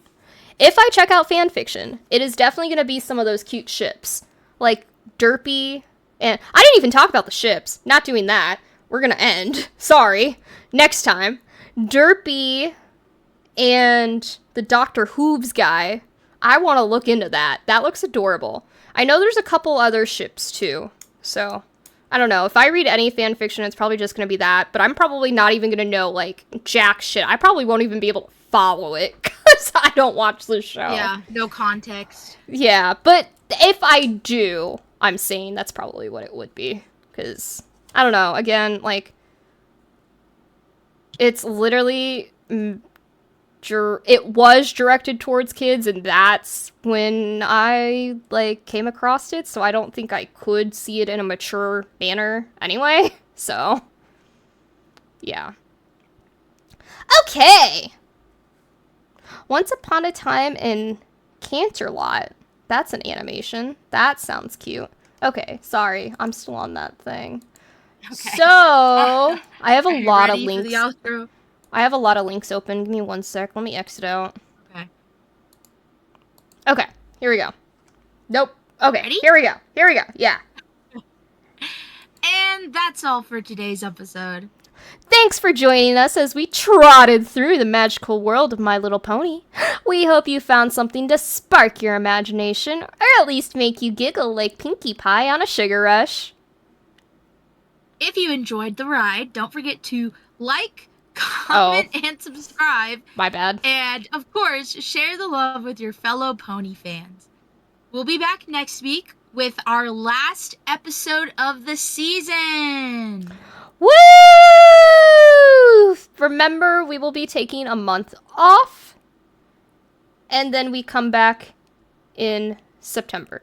If I check out fanfiction, it is definitely going to be some of those cute ships. Like, Derpy, and... I didn't even talk about the ships. Not doing that. We're going to end. Sorry. Next time. Derpy and the Dr. Hooves guy. I want to look into that. That looks adorable. I know there's a couple other ships, too. So... I don't know. If I read any fan fiction, it's probably just going to be that. But I'm probably not even going to know, like, jack shit. I probably won't even be able to follow it because I don't watch the show. Yeah, no context. Yeah, but if I do, I'm saying that's probably what it would be. Because, I don't know. Again, like, it's literally... it was directed towards kids, and that's when I, like, came across it, so I don't think I could see it in a mature manner anyway, so, yeah. Okay! Once Upon a Time in Canterlot. That's an animation. That sounds cute. Okay, sorry, I'm still on that thing. Okay. So, I have a lot of links. I have a lot of links open. Give me 1 sec. Let me exit out. Okay. Okay. Here we go. Nope. Okay. Ready? Here we go. Here we go. Yeah. And that's all for today's episode. Thanks for joining us as we trotted through the magical world of My Little Pony. We hope you found something to spark your imagination, or at least make you giggle like Pinkie Pie on a sugar rush. If you enjoyed the ride, don't forget to like, comment, and subscribe. My bad. And, of course, share the love with your fellow pony fans. We'll be back next week with our last episode of the season. Woo! Remember, we will be taking a month off. and then we come back in September.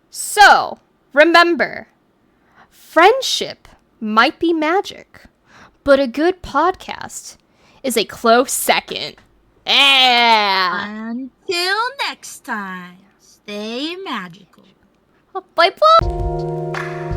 So, remember, friendship might be magic, but a good podcast is a close second. Yeah. Until next time, stay magical. Bye bye.